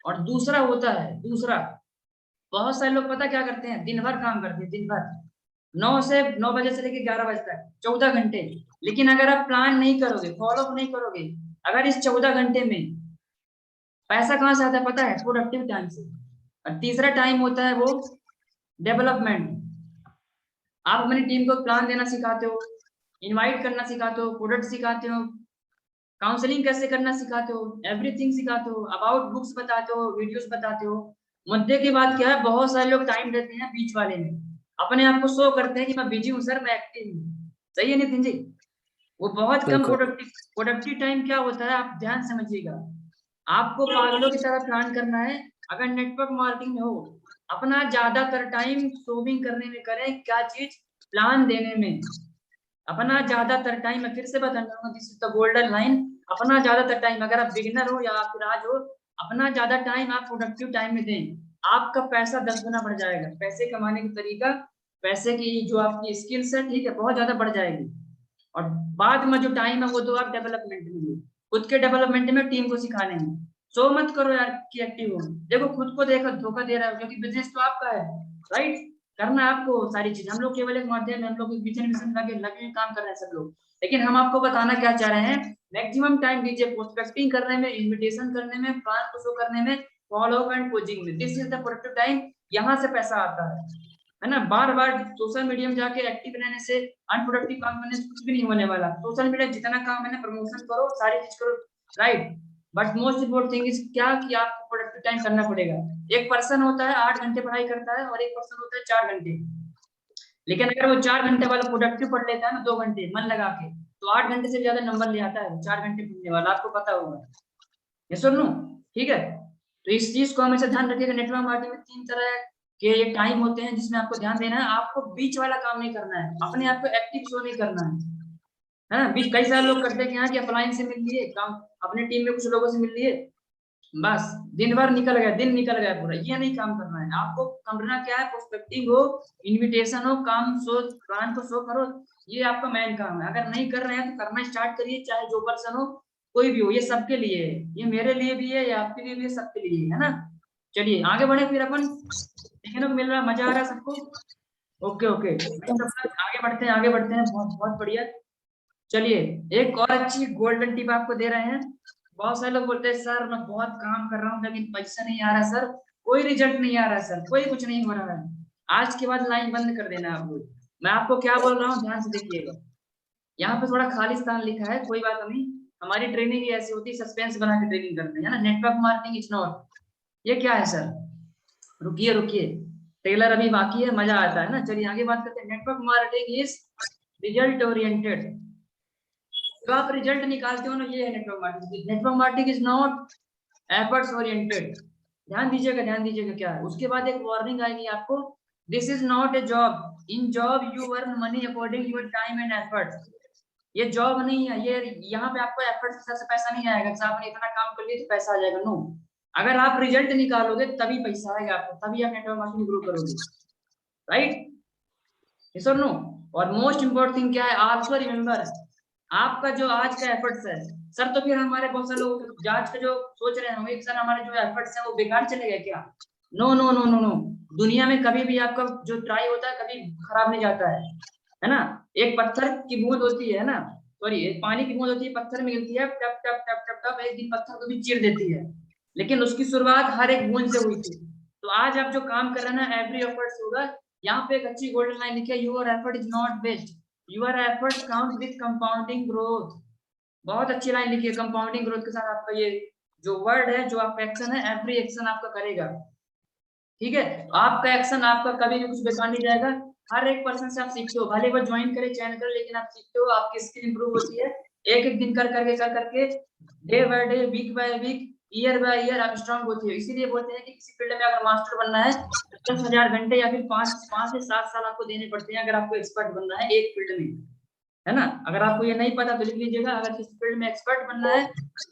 Speaker 4: और दूसरा होता है, दूसरा बहुत सारे लोग पता क्या करते हैं, दिन भर काम करते हैं, दिन भर 9 बजे से लेकर 11 बजे तक, 14 घंटे। लेकिन अगर आप प्लान नहीं करोगे, फॉलो अप नहीं करोगे, अगर इस 14 घंटे में पैसा कहाँ से आता है पता है, प्रोडक्टिव टाइम से। और तीसरा टाइम होता है वो डेवलपमेंट। आप अपनी टीम को प्लान देना सिखाते हो, इनवाइट करना सिखाते हो, प्रोडक्ट सिखाते हो, काउंसलिंग कैसे करना सिखाते हो, एवरीथिंग सिखाते हो, अबाउट बुक्स बताते हो, वीडियोस बताते हो। मुद्दे की बात क्या है, बहुत सारे लोग टाइम देते हैं बीच वाले में, अपने आप को शो करते हैं कि मैं बिजी हूँ सर, मैं एक्टिव हूँ। सही है नितिन जी, वो बहुत कम प्रोडक्टिव। प्रोडक्टिव टाइम क्या होता है, आप ध्यान समझिएगा। आपको पागलों की तरह प्लान करना है। अगर नेटवर्क मार्केटिंग में हो, अपना ज्यादातर टाइम शोबिंग करने में करें, क्या चीज, प्लान देने में। अपना ज्यादातर टाइम, मैं फिर से बताऊंगा, this is the golden line. अपना ज्यादातर टाइम, अगर आप बिगिनर हो या फिर आज हो, अपना ज्यादा टाइम आप प्रोडक्टिव टाइम में दें, आपका पैसा 10 गुना बढ़ जाएगा। पैसे कमाने का तरीका, पैसे की जो आपकी स्किल्स है, ठीक है, बहुत ज्यादा बढ़ जाएगी। और बाद में जो टाइम है वो तो आप डेवलपमेंट में दो, खुद के डेवलपमेंट में, टीम को सिखाने में। सो मत करो यार कि एक्टिव हो, देखो खुद को देखो धोखा दे रहा हो, क्योंकि बिजनेस तो आपका है, राइट। करना है आपको सारी चीज, हम लोग केवल एक माध्यम है, हम लोग विजन मिशन लगे काम कर रहे हैं सब लोग। लेकिन हम आपको बताना क्या चाह रहे हैं, मैक्सिमम टाइम दीजिए प्रोस्पेक्टिंग करने में, इन्विटेशन करने में, प्लान को शो करने में, फॉलो अप एंड कोचिंग में। This is the productive time, यहाँ से पैसा आता है ना। बार बार सोशल मीडिया में जाके एक्टिव रहने से, अनप्रोडक्टिव काम करने से कुछ भी नहीं होने वाला। सोशल मीडिया जितना काम है ना, प्रमोशन करो, सारी चीज करो, right. But most important thing is क्या, कि आपको प्रोडक्टिव टाइम करना पड़ेगा। एक पर्सन होता है 8 घंटे पढ़ाई करता है, और एक पर्सन होता है 4 घंटे। लेकिन अगर वो 4 घंटे वाला प्रोडक्टिव पढ़ लेता है ना 2 घंटे मन लगा के, तो 8 घंटे से ज्यादा नंबर ले आता है 4 घंटे पढ़ने वाला, आपको पता होगा। ये सुन लो, ठीक है। तो इस चीज को हमेशा ध्यान रखिएगा। नेटवर्क मार्केटिंग में 3 तरह के ये टाइम होते हैं जिसमें आपको ध्यान देना है। आपको बीच वाला काम नहीं करना है, अपने आप को एक्टिव शो नहीं करना है ना। बीच कई सारे लोग करते हैं कि हाँ कि अपलाइन से मिल लिए, काम अपने टीम में कुछ लोगों से मिल लिए, बस दिन भर निकल गया, दिन निकल गया पूरा। ये नहीं काम करना है आपको। करना क्या है, प्रोस्पेक्टिंग हो, इनविटेशन हो, काम शो, प्लान को शो करो, ये आपका मेन काम है। अगर नहीं कर रहे हैं तो करना स्टार्ट करिए, चाहे जो पर्सन हो, कोई भी हो, ये सबके लिए है, ये मेरे लिए भी है, ये आपके लिए भी है, सबके लिए है ना। चलिए आगे बढ़े फिर अपन, देखने को मिल रहा, मजा आ रहा है सबको, ओके ओके। आगे बढ़ते हैं, आगे बढ़ते हैं, बहुत बहुत बढ़िया। चलिए एक और अच्छी गोल्डन टिप आपको दे रहे हैं। बहुत सारे लोग बोलते हैं सर मैं बहुत काम कर रहा हूँ लेकिन पैसा नहीं आ रहा सर, कोई रिजल्ट नहीं आ रहा सर, कोई कुछ नहीं हो रहा है। आज के बाद लाइन बंद कर देना आप लोग। मैं आपको क्या बोल रहा हूँ ध्यान से देखिएगा। यहाँ पे थोड़ा खालिस्तान लिखा है, कोई बात नहीं, हमारी ट्रेनिंग ही ऐसी होती है, सस्पेंस बना के ट्रेनिंग करते हैं ना। नेटवर्क मार्केटिंग इज नॉट, ये क्या है सर, रुकिए रुकिए, टेलर अभी बाकी है, मजा आता है ना। चलिए आगे बात करते हैं। Network marketing is result oriented. जो आप रिजल्ट निकालते हो ना, ये है network marketing. Network marketing is not efforts oriented. ध्यान दीजिएगा, ध्यान दीजिएगा क्या है। उसके बाद एक वार्निंग आएगी आपको, this is not a job, in job you earn money according your time and effort. ये जॉब नहीं है, ये यहाँ पे आपको एफर्ट से पैसा नहीं आएगा कि आपने इतना काम कर लिया तो पैसा आ जाएगा, नो। अगर आप रिजल्ट निकालोगे तभी पैसा आएगा आपको, तभी आप नेटवर्क मार्केटिंग ग्रो करोगे, राइट, यस और नो। और मोस्ट इंपोर्टेंट थिंग क्या है, आल्सो रिमेंबर, आपका जो आज का एफर्ट्स है सर, तो फिर हमारे बहुत सारे लोग आज का जो सोच रहे हैं सर हमारे जो एफर्ट्स है वो बेकार चले गए क्या, no no no no no. दुनिया में कभी भी आपका जो ट्राई होता है कभी खराब नहीं जाता है ना। एक पत्थर की बूंद होती है ना, सॉरी पानी की बूंद होती है, पत्थर में गिरती है, टप टप टप टप टप, एक दिन पत्थर को भी चीर देती है, लेकिन उसकी शुरुआत हर एक बूंद से हुई थी। तो आज आप जो काम कर रहे हैं ना, एवरी एफर्ट्स होगा। यहाँ पे एक अच्छी गोल्डन लाइन लिखी है, your effort is not waste, your efforts count with compounding growth. बहुत अच्छी लाइन लिखी है, कंपाउंडिंग ग्रोथ के साथ आपका ये जो वर्ड है, जो आपका एक्शन है, एवरी एक्शन आपका करेगा, ठीक है। आपका एक्शन आपका कभी भी कुछ बेकार नहीं जाएगा। हर एक पर्सन से आप सीखते हो, भले वो ज्वाइन करे चाहे करे, लेकिन आप सीखते हो, आपकी स्किल इंप्रूव होती है एक एक दिन कर करके, day by day, week by week, year by year आप स्ट्रांग होती है। इसीलिए बोलते हैं कि किसी फील्ड में अगर मास्टर बनना है तो 10,000 घंटे या फिर 5 से 7 साल आपको देने पड़ते हैं, अगर आपको एक्सपर्ट बनना है एक फील्ड में, है ना। अगर आपको ये नहीं पता तो लिख लीजिएगा, अगर किसी फील्ड में एक्सपर्ट बनना है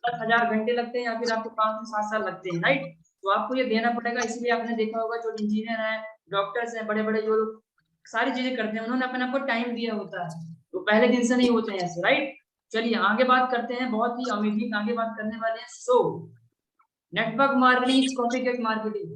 Speaker 4: 10,000 घंटे लगते हैं या फिर आपको 5 से 7 साल लगते हैं, राइट। तो आपको ये देना पड़ेगा। इसलिए आपने देखा होगा जो इंजीनियर हैं, डॉक्टर्स हैं, बड़े बड़े जो सारी चीजें करते हैं, उन्होंने अपने आप को टाइम दिया होता है, तो पहले दिन से नहीं होते हैं ऐसे, राइट। चलिए आगे बात करते हैं, बहुत ही अमेजिंग आगे बात करने वाले हैं। So network marketing is copycat marketing,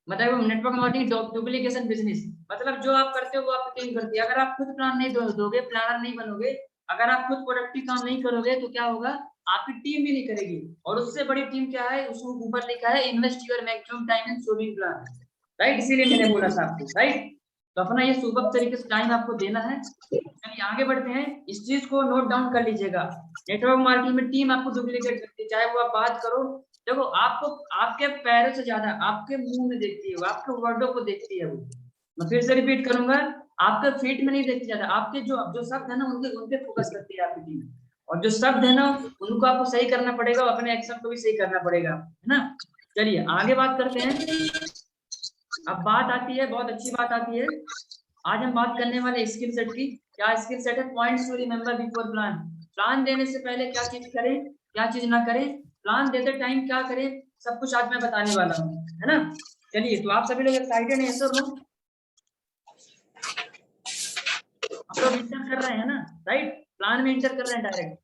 Speaker 4: मतलब नेटवर्क मार्केटिंग डुप्लीकेशन बिजनेस, मतलब जो आप करते हो वो आपकी टीम करती है। अगर आप खुद प्लान नहीं दोगे, प्लानर नहीं बनोगे, अगर आप खुद प्रोडक्टिव काम नहीं करोगे तो क्या होगा, आपकी टीम भी नहीं करेगी। और उससे बड़ी टीम क्या है, उसको ऊपर लिखा है invest your maximum time in solving plan, right. इसीलिए मैंने बोला था आपको, राइट। तो अपना ये सुबह तरीके से टाइम आपको देना है। चलिए आगे बढ़ते हैं, इस चीज को नोट डाउन कर लीजिएगा। नेटवर्क मार्केटिंग में टीम आपको डुप्लीकेट करती है, चाहे वो आप बात करो, देखो आपको आपके पैरों से ज्यादा आपके मुंह में देखती है वो, आपके वर्डों को देखती है वो। मैं फिर से रिपीट करूंगा, आपके फीट में नहीं देखती ज्यादा, आपके जो जो शब्द है ना उनके फोकस करती है आपकी टीम। और जो शब्द है ना उनको आपको सही करना पड़ेगा, अपने एक्शन को भी सही करना पड़ेगा, है ना। चलिए आगे बात करते हैं। अब बात आती है, बहुत अच्छी बात आती है, आज हम बात करने वाले स्किल सेट की। क्या स्किल सेट है, points to remember before plan. Plan देने से पहले क्या चीज करें, क्या चीज ना करें, प्लान देते टाइम क्या करें, सब कुछ आज मैं बताने वाला हूँ, है ना। चलिए तो आप सभी लोग एक्साइटेड हैं सर लोग, आप लोग इंटर कर रहे हैं ना, राइट, प्लान में इंटर कर रहे हैं डायरेक्ट।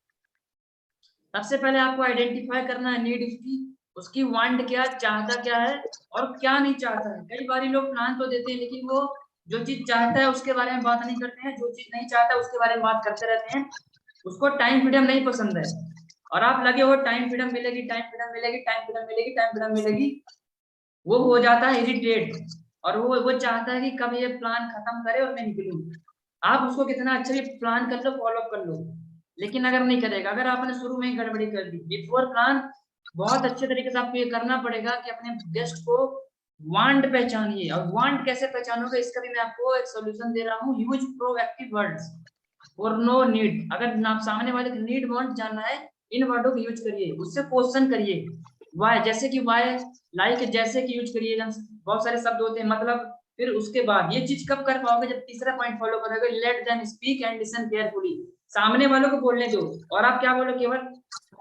Speaker 4: सबसे पहले आपको आइडेंटिफाई करना है नीड उसकी वांट क्या, चाहता क्या है और क्या नहीं चाहता है। कई बार लोग प्लान तो देते हैं लेकिन वो जो चीज चाहता है उसके बारे में बात नहीं करते हैं, जो चीज नहीं चाहता उसके बारे में बात करते रहते हैं। उसको टाइम फ्रीडम नहीं पसंद है, और आप लगे हो टाइम फ्रीडम मिलेगी, टाइम फ्रीडम मिलेगी, टाइम फ्रीडम मिलेगी, टाइम फ्रीडम मिलेगी, वो हो जाता है इरिटेट, और वो चाहता है कि कब ये प्लान खत्म करे और मैं निकलूं। आप उसको कितना अच्छा भी प्लान कर लो, फॉलो कर लो, लेकिन अगर नहीं करेगा, अगर आपने शुरू में ही गड़बड़ी कर दी बिफोर प्लान, बहुत अच्छे तरीके से आपको ये करना पड़ेगा कि अपने गेस्ट को वांट पहचानिए। और वांट कैसे पहचानोगे, इसका भी मैं आपको एक सोल्यूशन दे रहा हूँ। यूज प्रोएक्टिव वर्ड्स और नो नीड। अगर आप सामने वाले को नीड वांट जानना है, इन वर्डों को यूज करिए, उससे क्वेश्चन करिए। वाई, जैसे कि वाई, लाइक जैसे कि यूज करिए, बहुत सारे शब्द होते हैं, मतलब। फिर उसके बाद ये चीज कब कर पाओगे, जब तीसरा पॉइंट फॉलो करोगे, let them speak and listen carefully. सामने वालों को बोलने दो और आप क्या बोलो, केवल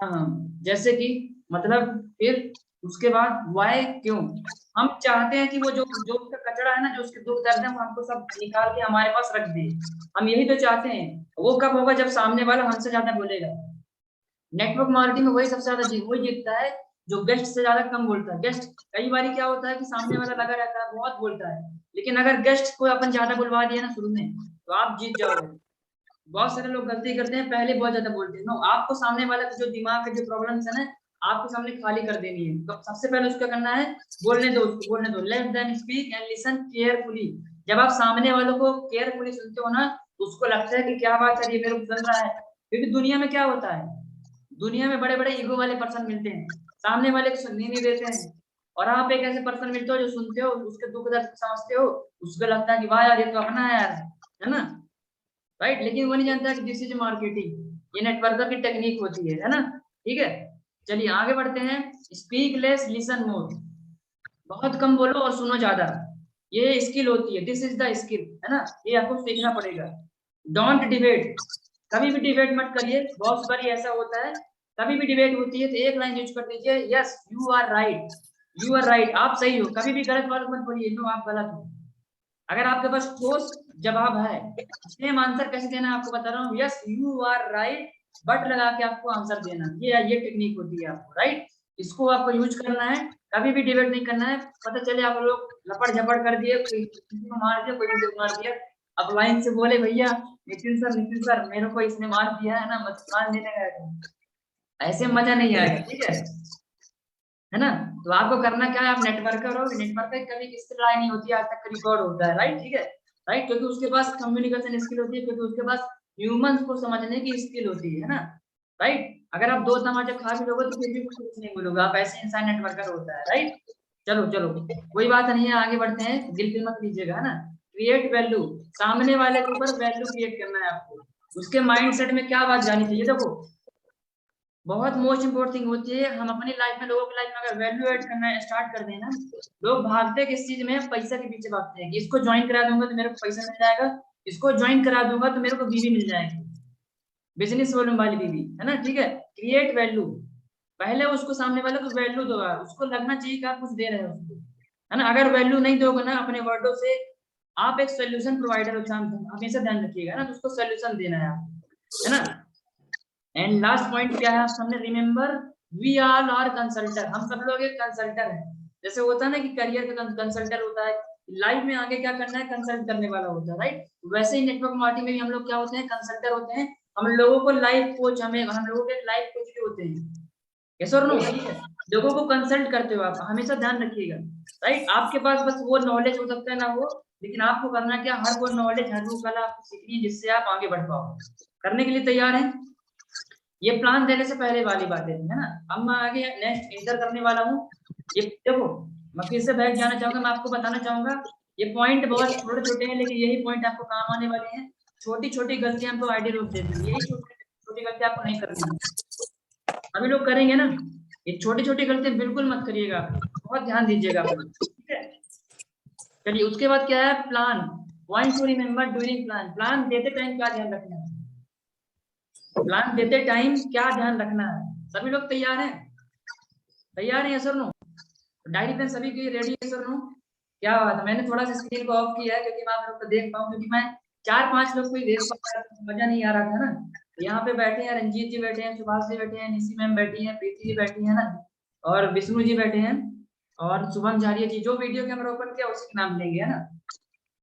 Speaker 4: हाँ जैसे कि, मतलब। फिर उसके बाद वाई, क्यों। हम चाहते हैं कि वो जो जो उसका कचरा है ना, जो उसके दुख दर्द है, वो हमको सब निकाल के हमारे पास रख दे। हम यही तो चाहते हैं। वो कब होगा, जब सामने वाला हमसे ज्यादा बोलेगा। नेटवर्क मार्केटिंग में वही सबसे ज्यादा वही जीतता है जो गेस्ट से ज्यादा कम बोलता है। गेस्ट कई बार क्या होता है कि सामने वाला लगा रहता है, बहुत बोलता है, लेकिन अगर गेस्ट को अपन ज्यादा बुलवा दिया ना शुरू में, तो आप जीत जाओगे। बहुत सारे लोग गलती करते हैं, पहले बहुत ज्यादा बोलते हैं। नो, आपको सामने वाला का जो दिमाग का जो प्रॉब्लम्स है ना, आपको सामने खाली कर देनी है। तो सबसे पहले उसका करना है, बोलने दो उसको, बोलने दो। Let them speak and listen carefully. जब आप सामने वालों को केयरफुली सुनते हो ना, उसको लगता है कि क्या बात है, ये मेरे को सुन रहा है। क्योंकि दुनिया में क्या होता है, दुनिया में बड़े बड़े ईगो वाले पर्सन मिलते हैं, सामने वाले को सुनने नहीं देते हैं। और आप एक ऐसे पर्सन मिलते हो जो सुनते हो, उसके दुख दर्द समझते हो, उसको लगता है कि वाह यार, ये तो अपना है यार, है ना, राइट। लेकिन वो नहीं जानता कि दिस इज मार्केटिंग, ये नेटवर्कर की टेक्निक होती है ना। ठीक है, चलिए आगे बढ़ते हैं। Speak less listen more. बहुत कम बोलो और सुनो ज्यादा, ये स्किल होती है, दिस इज द स्किल, है ना, ये आपको सीखना पड़ेगा। डोंट डिबेट, कभी भी डिबेट मत करिए। बहुत बार ऐसा होता है, कभी भी डिबेट होती है तो एक लाइन यूज कर दीजिए, yes you are right, you are right, आप सही हो। कभी भी गलत बात मत बोलिए, नो आप गलत हो। अगर आपके पास ठोस जवाब है, सेम आंसर कैसे देना है आपको बता रहा हूँ, yes you are right, but लगा के आपको आंसर देना, ये टेक्निक होती है आपको, राइट। इसको आपको यूज करना है, कभी भी डिबेट नहीं करना है। पता चले आप लोग लपड़ झपड़ कर दिए, कोई किसी को मार दिया, कोई किसी को मार दिया, अपलाइन से बोले भैया नितिन सर मेरे को इसने मार दिया है ना, मत मान देने गए, ऐसे मजा नहीं आएगा, ठीक है ना। तो आपको करना क्या है, आप नेटवर्कर हो, नेटवर्कर कभी किससे लड़ाई नहीं होती, आज तक रिकॉर्ड होता है, राइट, ठीक है, राइट, क्योंकि उसके पास कम्युनिकेशन स्किल होती है, क्योंकि उसके पास ह्यूमंस को समझने की स्किल होती है ना, राइट। अगर आप 2 तमाचे खा भी लोगे तो फिर भी कुछ नहीं बोलोगे, आप ऐसे इंसान नेटवर्कर होता है, राइट। चलो चलो कोई बात नहीं है, आगे बढ़ते हैं, दिल पे मत लीजिएगा, है ना। क्रिएट वैल्यू, सामने वाले के ऊपर वैल्यू क्रिएट करना है आपको, उसके माइंडसेट में क्या बात जानी चाहिए। देखो बहुत मोस्ट इंपोर्टेंट थिंग होती है, हम अपनी लाइफ में, लोगों की लाइफ में अगर वैल्यू ऐड करना स्टार्ट कर दें ना, लोग भागते हैं किस चीज में, पैसा के पीछे भागते हैं कि इसको ज्वाइन करा दूंगा तो मेरे को पैसा मिल जाएगा, इसको ज्वाइन करा दूंगा तो मेरे को बीवी मिल जाएगी, बिजनेस वॉल्यूम वाली बीवी, है ना, ठीक है। क्रिएट वैल्यू, पहले उसको सामने वाले को वैल्यू दो, उसको लगना चाहिए कि आप कुछ दे रहे हो उसको, है ना। अगर वैल्यू नहीं दोगे ना अपने वर्डों से, आप एक सोल्यूशन प्रोवाइडर हो, हमेशा ध्यान रखिएगा ना, तो उसको सोल्यूशन देना है आपको, है ना। एंड लास्ट पॉइंट क्या है आप सामने, रिमेंबर वी ऑल आर कंसल्टर, हम सब लोग एक कंसल्टर हैं। जैसे होता है ना कि करियर का कंसल्टर होता है, लाइफ में आगे क्या करना है कंसल्ट करने वाला होता है, राइट। वैसे ही नेटवर्क मार्केटिंग में भी हम लोग क्या होते हैं, कंसल्टर होते हैं, हम लोगों को लाइफ कोच, हम लोगों के लाइफ कोच भी होते हैं, यस और नो, लोगों को कंसल्ट करते हो आप, हमेशा ध्यान रखिएगा, राइट। आपके पास बस वो नॉलेज हो सकता है ना वो, लेकिन आपको करना क्या, हर वो नॉलेज, हर वो कला आपको सीखनी है जिससे आप आगे बढ़ पाओ। करने के लिए तैयार हैं? ये प्लान देने से पहले वाली बातें थी, है ना। अब मैं आगे नेक्स्ट इंटर करने वाला हूँ। ये देखो मैं फिर से बैठ जाना चाहूंगा, मैं आपको बताना चाहूंगा, ये पॉइंट बहुत छोटे छोटे हैं, लेकिन यही पॉइंट आपको काम आने वाले हैं। छोटी छोटी गलतियां हमको आइडिया रोक देती है, यही छोटी गलतियां आपको नहीं करनी है। अभी लोग करेंगे ना, ये छोटी छोटी गलतियां बिल्कुल मत करिएगा, बहुत ध्यान दीजिएगा, ठीक है। चलिए उसके बाद क्या है, plan, point two remember during plan, plan देते टाइम क्या ध्यान रखना है, प्लान देते टाइम क्या ध्यान रखना है। सभी लोग तैयार हैं? तैयार हैं सर नो? डायरी पेन सभी की रेडी है सर नो? क्या बात है, मैंने थोड़ा सा स्क्रीन को ऑफ किया है क्योंकि मैं आप लोग को देख पाऊँ, क्योंकि मैं 4-5 लोग को ही देख पा रहा था, मजा नहीं आ रहा था ना। यहाँ पे बैठे हैं रंजीत जी, बैठे हैं सुभाष जी, बैठे हैं निशी मैम बैठी हैं, प्रीति जी बैठी है ना, और विष्णु जी बैठे हैं, और शुभम झारिया जी, जो वीडियो कैमरा ओपन किया उसी का नाम लेंगे, है ना।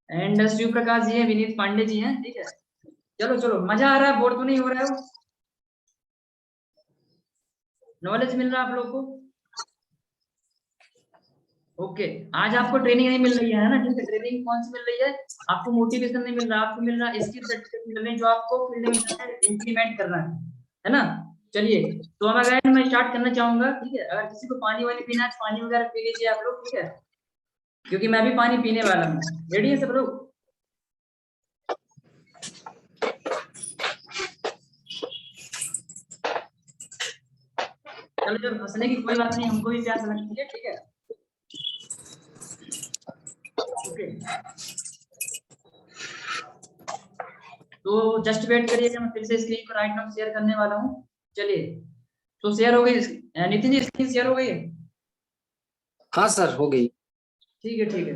Speaker 4: एंड शिव प्रकाश जी है, विनीत पांडे जी हैं, ठीक है। चलो चलो मजा आ रहा है, बोर तो नहीं हो रहा है, नॉलेज मिल रहा है आप लोग को? ओके आज आपको ट्रेनिंग नहीं मिल रही है ना, ठीक है। ट्रेनिंग कौन सी मिल रही है आपको, मोटिवेशन नहीं मिल रहा, आपको मिल रहा है स्किल सर्टिफिकेट मिल रहे हैं जो आपको फील्ड में इंप्लीमेंट करना है ना। चलिए तो अब अगर मैं स्टार्ट करना चाहूंगा, ठीक है। अगर किसी को पानी वानी पीना है तो पानी वगैरह पी लीजिए आप लोग, ठीक है, क्योंकि मैं भी पानी पीने वाला हूँ। रेडी है सब लोग? चलो जब हंसने की कोई बात नहीं, हमको भी प्यास लगती है, ठीक है, ओके। तो जस्ट वेट करिएगा, मैं फिर से स्क्रीन को राइट नाउ शेयर करने वाला हूँ। चलिए तो शेयर हो गई नितिन जी, स्क्रीन शेयर हो गई है?
Speaker 3: हाँ सर हो गई।
Speaker 4: ठीक है ठीक है।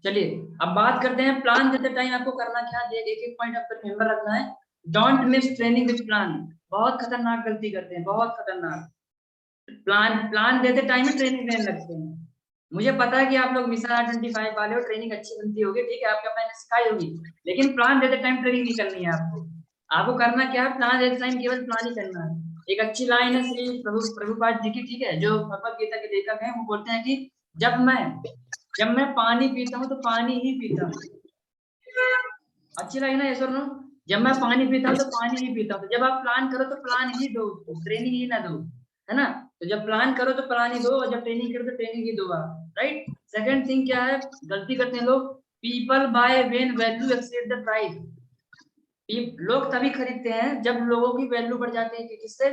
Speaker 4: चलिए अब बात करते हैं प्लान देते टाइम आपको करना क्या है, एक एक पॉइंट आपको रिमेंबर रखना है। Don't miss training with plan, बहुत खतरनाक गलती करते हैं, बहुत खतरनाक। प्लान देते टाइम में ट्रेनिंग देने लगते हैं। मुझे पता है कि आप लोग मिशन R25 वाले हो, ट्रेनिंग अच्छी बनती होगी, ठीक है, आपके मैंने सिखाई होगी, लेकिन प्लान देते टाइम ट्रेनिंग नहीं करनी है आपको। आपको करना क्या है, प्लान देते टाइम केवल प्लान ही करना है। एक अच्छी लाइन है श्री प्रभुपाद जी की, ठीक है, जो भगवत गीता के लेखक हैं, वो बोलते हैं कि जब मैं पानी पीता हूँ तो पानी ही पीता हूँ। अच्छी लाइन है सर नो? जब मैं पानी पीता हूँ तो पानी ही पीता हूँ। जब आप प्लान करो तो प्लान ही दो, ट्रेनिंग ही ना दो, है ना। तो जब प्लान करो तो प्लान ही दो, और जब ट्रेनिंग करो तो ट्रेनिंग ही दो आप, राइट। सेकंड थिंग क्या है, गलती करते हैं लोग, people by when value exceed the price. लोग तभी खरीदते हैं जब लोगों की वैल्यू बढ़ जाती है, किससे,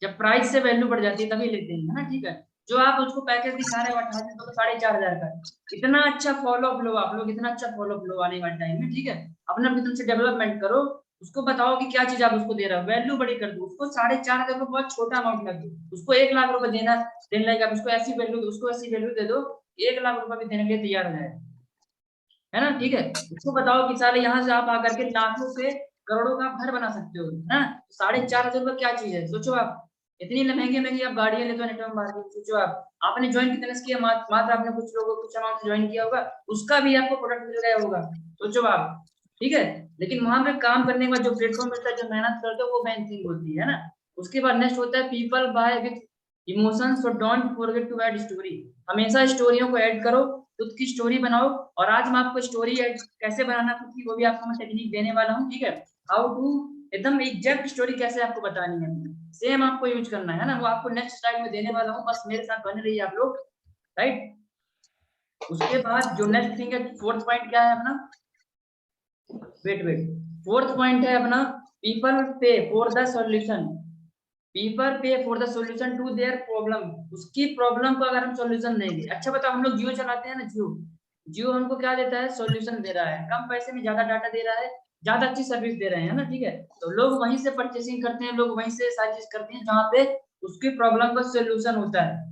Speaker 4: जब प्राइस से वैल्यू बढ़ जाती है तभी लेते हैं, है ना, ठीक है। जो आप उसको पैकेज दिखा रहे हो 2800 का 4500 का, इतना अच्छा फॉलो अप लो आप लोग, इतना अच्छा फॉलो अप लो आने वाले टाइम में, ठीक है। अपने बिजनेस से डेवलपमेंट करो, उसको बताओ कि क्या चीज आप उसको दे रहे हो, वैल्यू बड़ी कर दो उसको। 4500 को बहुत छोटा अमाउंट लगे, उसको 1 लाख रुपए देने लगे, उसको ऐसी वैल्यू दो, उसको ऐसी वैल्यू दे दो, 1 लाख रुपए भी देने के लिए तैयार हो जाए, है ना, ठीक है। उसको बताओ कि साले यहाँ से आप आकर के लाखों से करोड़ों का घर बना सकते हो, है ना। 4500 रुपए क्या चीज है, सोचो आप, इतनी महंगी महंगी आप गाड़ियां लेते हो नेटवर्क मार्केट, सोचो आप, आपने ज्वाइन कितने से किया, मात्र आपने कुछ लोगों कुछ अमाउंट से ज्वाइन किया होगा, उसका भी आपको प्रोडक्ट मिल गया होगा, सोचो आप, ठीक है। लेकिन वहां पे काम करने के बाद जो प्लेटफॉर्म मिलता है, जो मेहनत करते हो, वो मेन थिंग होती है ना। उसके बाद नेक्स्ट होता है people buy with emotions, so don't forget to add story. हमेशा स्टोरियों को ऐड करो, खुद की स्टोरी बनाओ। और आज मैं आपको स्टोरी ऐड कैसे बनाना खुद की, वो भी आपको मैं टेक्निक देने वाला हूँ, ठीक है। हाउ टू, एकदम एग्जैक्ट स्टोरी कैसे आपको बतानी है, सेम आपको यूज करना है ना, वो आपको नेक्स्ट स्लाइड में देने वाला हूँ, बस मेरे साथ बने रहिए आप लोग, राइट। उसके बाद जो नेक्स्ट थिंग है, फोर्थ पॉइंट क्या है अपना, वेट, फोर्थ पॉइंट है अपना, people pay for the solution. People pay for the solution to their problem. उसकी प्रॉब्लम को अगर हम सॉल्यूशन देंगे, अच्छा बताओ, हम लोग जियो चलाते हैं ना, जियो हमको क्या देता है, सॉल्यूशन दे रहा है, कम पैसे में ज्यादा डाटा दे रहा है, ज्यादा अच्छी सर्विस दे रहे हैं ना, ठीक है। तो लोग वहीं से परचेसिंग करते हैं, लोग वहीं से सारी चीज करते हैं जहाँ पे उसकी प्रॉब्लम का सॉल्यूशन होता है।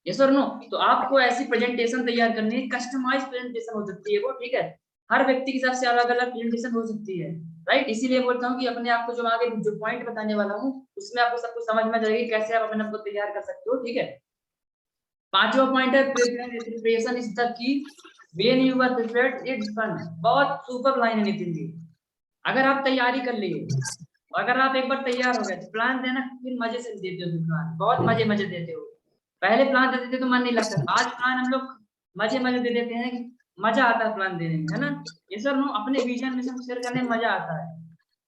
Speaker 4: यस और नो। तो आपको ऐसी प्रेजेंटेशन तैयार करनी है, कस्टमाइज प्रेजेंटेशन हो सकती है वो, ठीक है। हर व्यक्ति के हिसाब से अलग अलग प्रेजेंटेशन हो सकती है, राइट। इसीलिए बोलता हूँ कि अपने आप को जो आगे जो पॉइंट बताने वाला हूँ, उसमें आपको सब कुछ समझ में जाएगी कैसे आप अपने आप को तैयार कर सकते हो, ठीक है। पांचवा पॉइंट है preparation is the key, when you are prepared it's fun. बहुत सुपर लाइन है नितिन जी। अगर आप तैयारी कर लिए, अगर आप एक बार तैयार हो गए, तो प्लान देना फिर मजे से देते हो, प्लान बहुत मजे देते हो। पहले प्लान देते थे तो मन नहीं लगता, आज प्लान हम लोग मजे दे देते हैं, मजा आता है प्लान देने में, है ना। ये सर नो, अपने विजन मिशन शेयर करने में मजा आता है।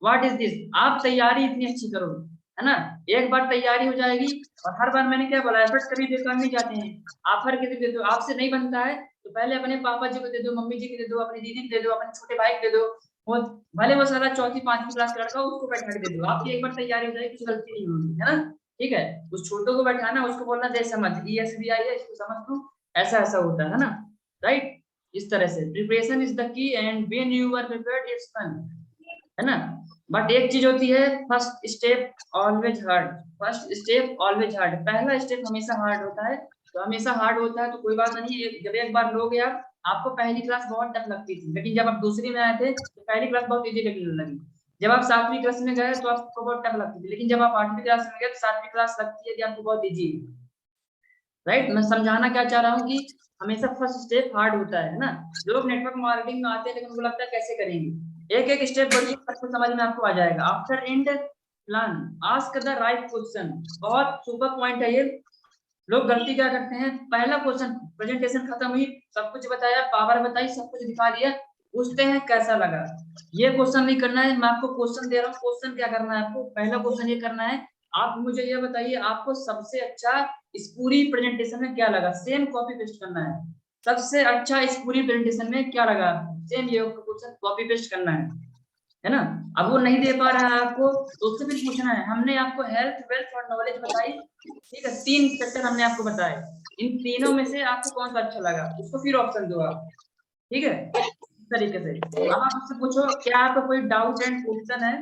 Speaker 4: व्हाट इज दिस, आप तैयारी इतनी अच्छी करो, है ना। एक बार तैयारी हो जाएगी, और हर बार मैंने क्या बोला, एफर्ट कभी बेकार नहीं जाते हैं। आप हर किसी को दे दो, आपसे नहीं बनता है तो पहले अपने पापा जी को दे दो, मम्मी जी को दे दो, अपनी दीदी को दे दो, अपने छोटे भाई को दे दो, वो भले वो सारा चौथी पांचवी क्लास का लड़का, उसको बैठा के दे दो। आपकी एक बार तैयारी हो जाएगी, कुछ गलती नहीं होगी, है ना, ठीक है। उस छोटों को बैठाना, उसको बोलना दे समझ, ESBI है, इसको समझ तू, ऐसा ऐसा होता है ना, राइट। इस तरह से preparation is the key, and when you are prepared it's fun, है ना। बट एक चीज होती है, first step always hard. First step always hard, पहला स्टेप हमेशा हार्ड होता है। तो हमेशा हार्ड होता है तो कोई बात नहीं, जब एक बार लोगे आप, आपको पहली क्लास बहुत टफ लगती थी, लेकिन जब आप दूसरी में आए थे तो पहली क्लास बहुत इजी लगने लगी। जब आप 7वीं क्लास में गए तो आपको बहुत टफ लगती थी, लेकिन जब आप 8वीं क्लास में गए तो 7वीं क्लास लगती है कि आपको बहुत इजी, राइट। मैं समझाना क्या चाह रहा हूँ कि हमेशा फर्स्ट स्टेप हार्ड होता है ना। लोग नेटवर्क मार्केटिंग में आते हैं, लेकिन उनको लगता है कैसे करेंगे, एक एक स्टेप बढ़िए, सब कुछ समझ में आपको आ जाएगा। After and plan, ask the right question. बहुत सुपर पॉइंट है ये। लोग गलती क्या करते हैं, पहला क्वेश्चन, प्रेजेंटेशन खत्म हुई, सब कुछ बताया, पावर बताई, सब कुछ दिखा दिया, पूछते हैं कैसा लगा। ये क्वेश्चन नहीं करना है, मैं आपको क्वेश्चन दे रहा हूँ, क्वेश्चन क्या करना है आपको, पहला क्वेश्चन ये करना है, आप मुझे ये बताइए आपको सबसे अच्छा इस पूरी प्रेजेंटेशन में क्या लगा, सेम कॉपी पेस्ट करना है। सबसे अच्छा इस पूरी प्रेजेंटेशन में क्या लगा, सेम ये क्वेश्चन कॉपी पेस्ट करना है ना। अब वो नहीं दे पा रहा है आपको, तो उससे फिर पूछना है, हमने आपको हेल्थ, वेल्थ और नॉलेज बताई, ठीक है, 3 सेक्टर हमने आपको बताए, इन तीनों में से आपको कौन सा अच्छा लगा, उसको फिर ऑप्शन दो आप, ठीक है, इस तरीके से। अब आप उससे पूछो क्या आपका कोई डाउट एंड क्वेश्चन है।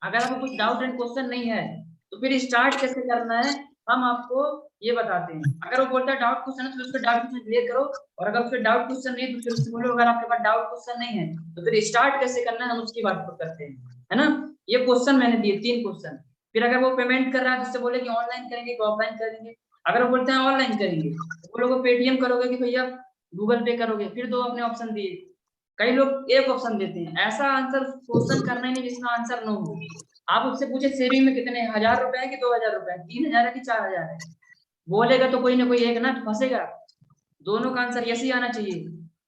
Speaker 4: अगर आपको कुछ डाउट एंड क्वेश्चन नहीं है तो फिर स्टार्ट कैसे करना है, हम आपको ये बताते हैं। अगर वो बोलता है डाउट क्वेश्चन है तो उसका डाउट क्वेश्चन क्लियर करो, और अगर उसका डाउट क्वेश्चन नहीं है तो फिर उससे बोलो अगर आपके पास डाउट क्वेश्चन नहीं है तो फिर स्टार्ट कैसे करना है, हम उसकी बात करते हैं, है ना। ये क्वेश्चन मैंने दिए 3 क्वेश्चन। फिर अगर वो पेमेंट कर रहा है तो उससे बोले कि ऑनलाइन करेंगे कि ऑफलाइन करेंगे। अगर वो बोलते हैं ऑनलाइन करेंगे तो वो लोग पेटीएम करोगे कि भैया गूगल पे करोगे, फिर 2 अपने ऑप्शन दिए। कई लोग एक ऑप्शन देते हैं, ऐसा आंसर क्वेश्चन करना ही नहीं जिसमें आंसर नो हो। आप उससे पूछे सेविंग में कितने 1000 रुपए है कि 2000 रुपए है, 3000 है कि 4000 है, बोलेगा तो कोई ना कोई एक ना फंसेगा, दोनों का आंसर यस ही आना चाहिए,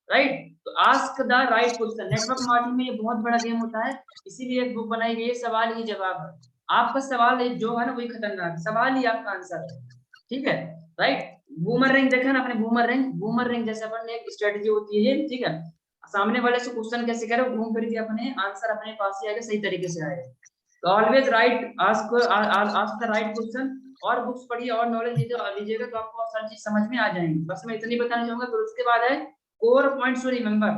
Speaker 4: राइट। तो ask the right question. Network marketing में ये बहुत बड़ा गेम होता है, इसीलिए एक बुक बनाई गई है, सवाल ही जवाब है। आपका सवाल जो है ना वही खतरनाक, सवाल ही आपका आंसर है, ठीक है, राइट। बूमर रिंग देखा ना आपने, बूमर रिंग जैसे अपन एक स्ट्रेटजी होती है, ठीक है। सामने वाले से क्वेश्चन कैसे करे, घूम फिर के अपने आंसर अपने पास ही आएगा, सही तरीके से आएगा। तो always right, ask the right question, और बुक्स पढ़िए और नॉलेज लीजिएगा तो आपको सारी चीज समझ में आ जाएंगी। बस मैं इतनी बताना चाहूंगा। फिर उसके बाद है core points to remember.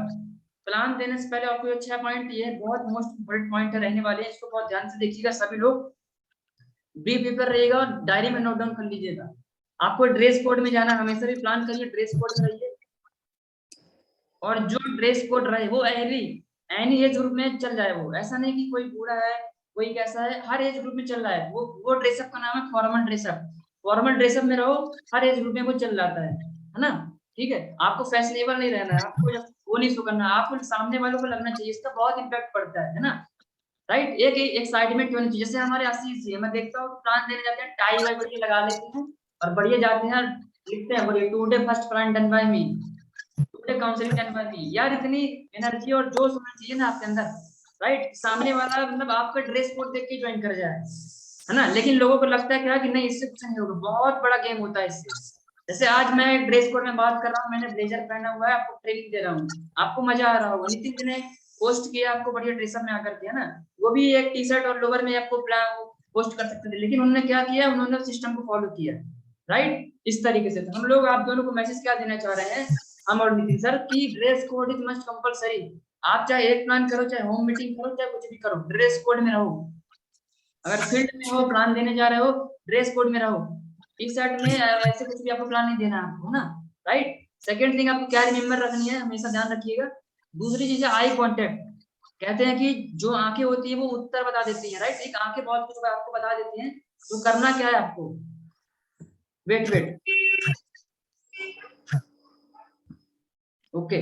Speaker 4: Plan देने से पहले आपको 6 पॉइंट, ये बहुत मोस्ट इंपोर्टेंट पॉइंट रहने वाले हैं, इसको बहुत ध्यान से देखिएगा सभी लोग, बी प्रिपेयर रहिएगा और डायरी में नोट डाउन कर लीजिएगा। आपको ड्रेस कोड में जाना, हमेशा भी प्लान करिए ड्रेस कोड में रहिए, और जो ड्रेस कोड रहे वो एनी एज ग्रुप में चल जाए। वो ऐसा नहीं कि कोई बूढ़ा है कोई कैसा है, हर एज ग्रुप में चल रहा है। वो ड्रेसअप का नाम है फॉर्मल ड्रेसअप। फॉर्मल ड्रेसअप में रहो, हर एज ग्रुप में वो चल जाता है ना, ठीक है। आपको फैशनेबल नहीं रहना है, आपको जब वो नहीं शो करना, आपको सामने वालों को लगना चाहिए, इसका बहुत इम्पैक्ट पड़ता है ना, राइट। एक एक्साइटमेंट होनी चाहिए। जैसे हमारे आशीष जी, मैं देखता हूँ प्लान देने जाते हैं, टाई वाई बढ़िया लगा लेते हैं और बढ़िया जाते हैं, लिखते हैं बढ़िया, today first plan done by me, today counselling done by me. यार इतनी एनर्जी और जोश होना चाहिए ना आपके अंदर, राइट। सामने वाला मतलब आपका ड्रेस कोड देख के ज्वाइन कर जाए, है ना। लेकिन लोगों को लगता है क्या कि नहीं इससे कुछ नहीं होगा, बहुत बड़ा गेम होता है इससे। जैसे आज मैं ड्रेस कोड में बात कर रहा हूँ, मैंने ब्लेजर पहना हुआ है, आपको ट्रेनिंग दे रहा हूँ, आपको मजा आ रहा होगा। नितिन जी ने पोस्ट किया आपको बढ़िया ड्रेसअप में आकर के, है ना, वो भी एक टी शर्ट और लोअर में आपको पोस्ट कर सकते थे, लेकिन उन्होंने क्या किया, उन्होंने सिस्टम को फॉलो किया, राइट। इस तरीके से तो हम लोग आप दोनों को मैसेज क्या देना चाह रहे हैं, हम और नितिन सर, की dress code is must compulsory. आप चाहे एक प्लान करो, चाहे होम मीटिंग करो, चाहे कुछ भी करो, ड्रेस कोड में रहो। अगर फील्ड में हो, प्लान देने जा रहे हो, ड्रेस कोड में रहो। टी शर्ट में ऐसे कुछ भी आपको प्लान नहीं देना आपको, ना, राइट। सेकंड थिंग आपको क्या रिमेम्बर रखनी है, हमेशा ध्यान रखिएगा। दूसरी चीज है आई कांटेक्ट। कहते हैं कि जो आंखें होती है वो उत्तर बता देती है, राइट। एक आंखें बहुत कुछ आपको बता देती हैं, तो करना क्या है आपको, वेट ओके,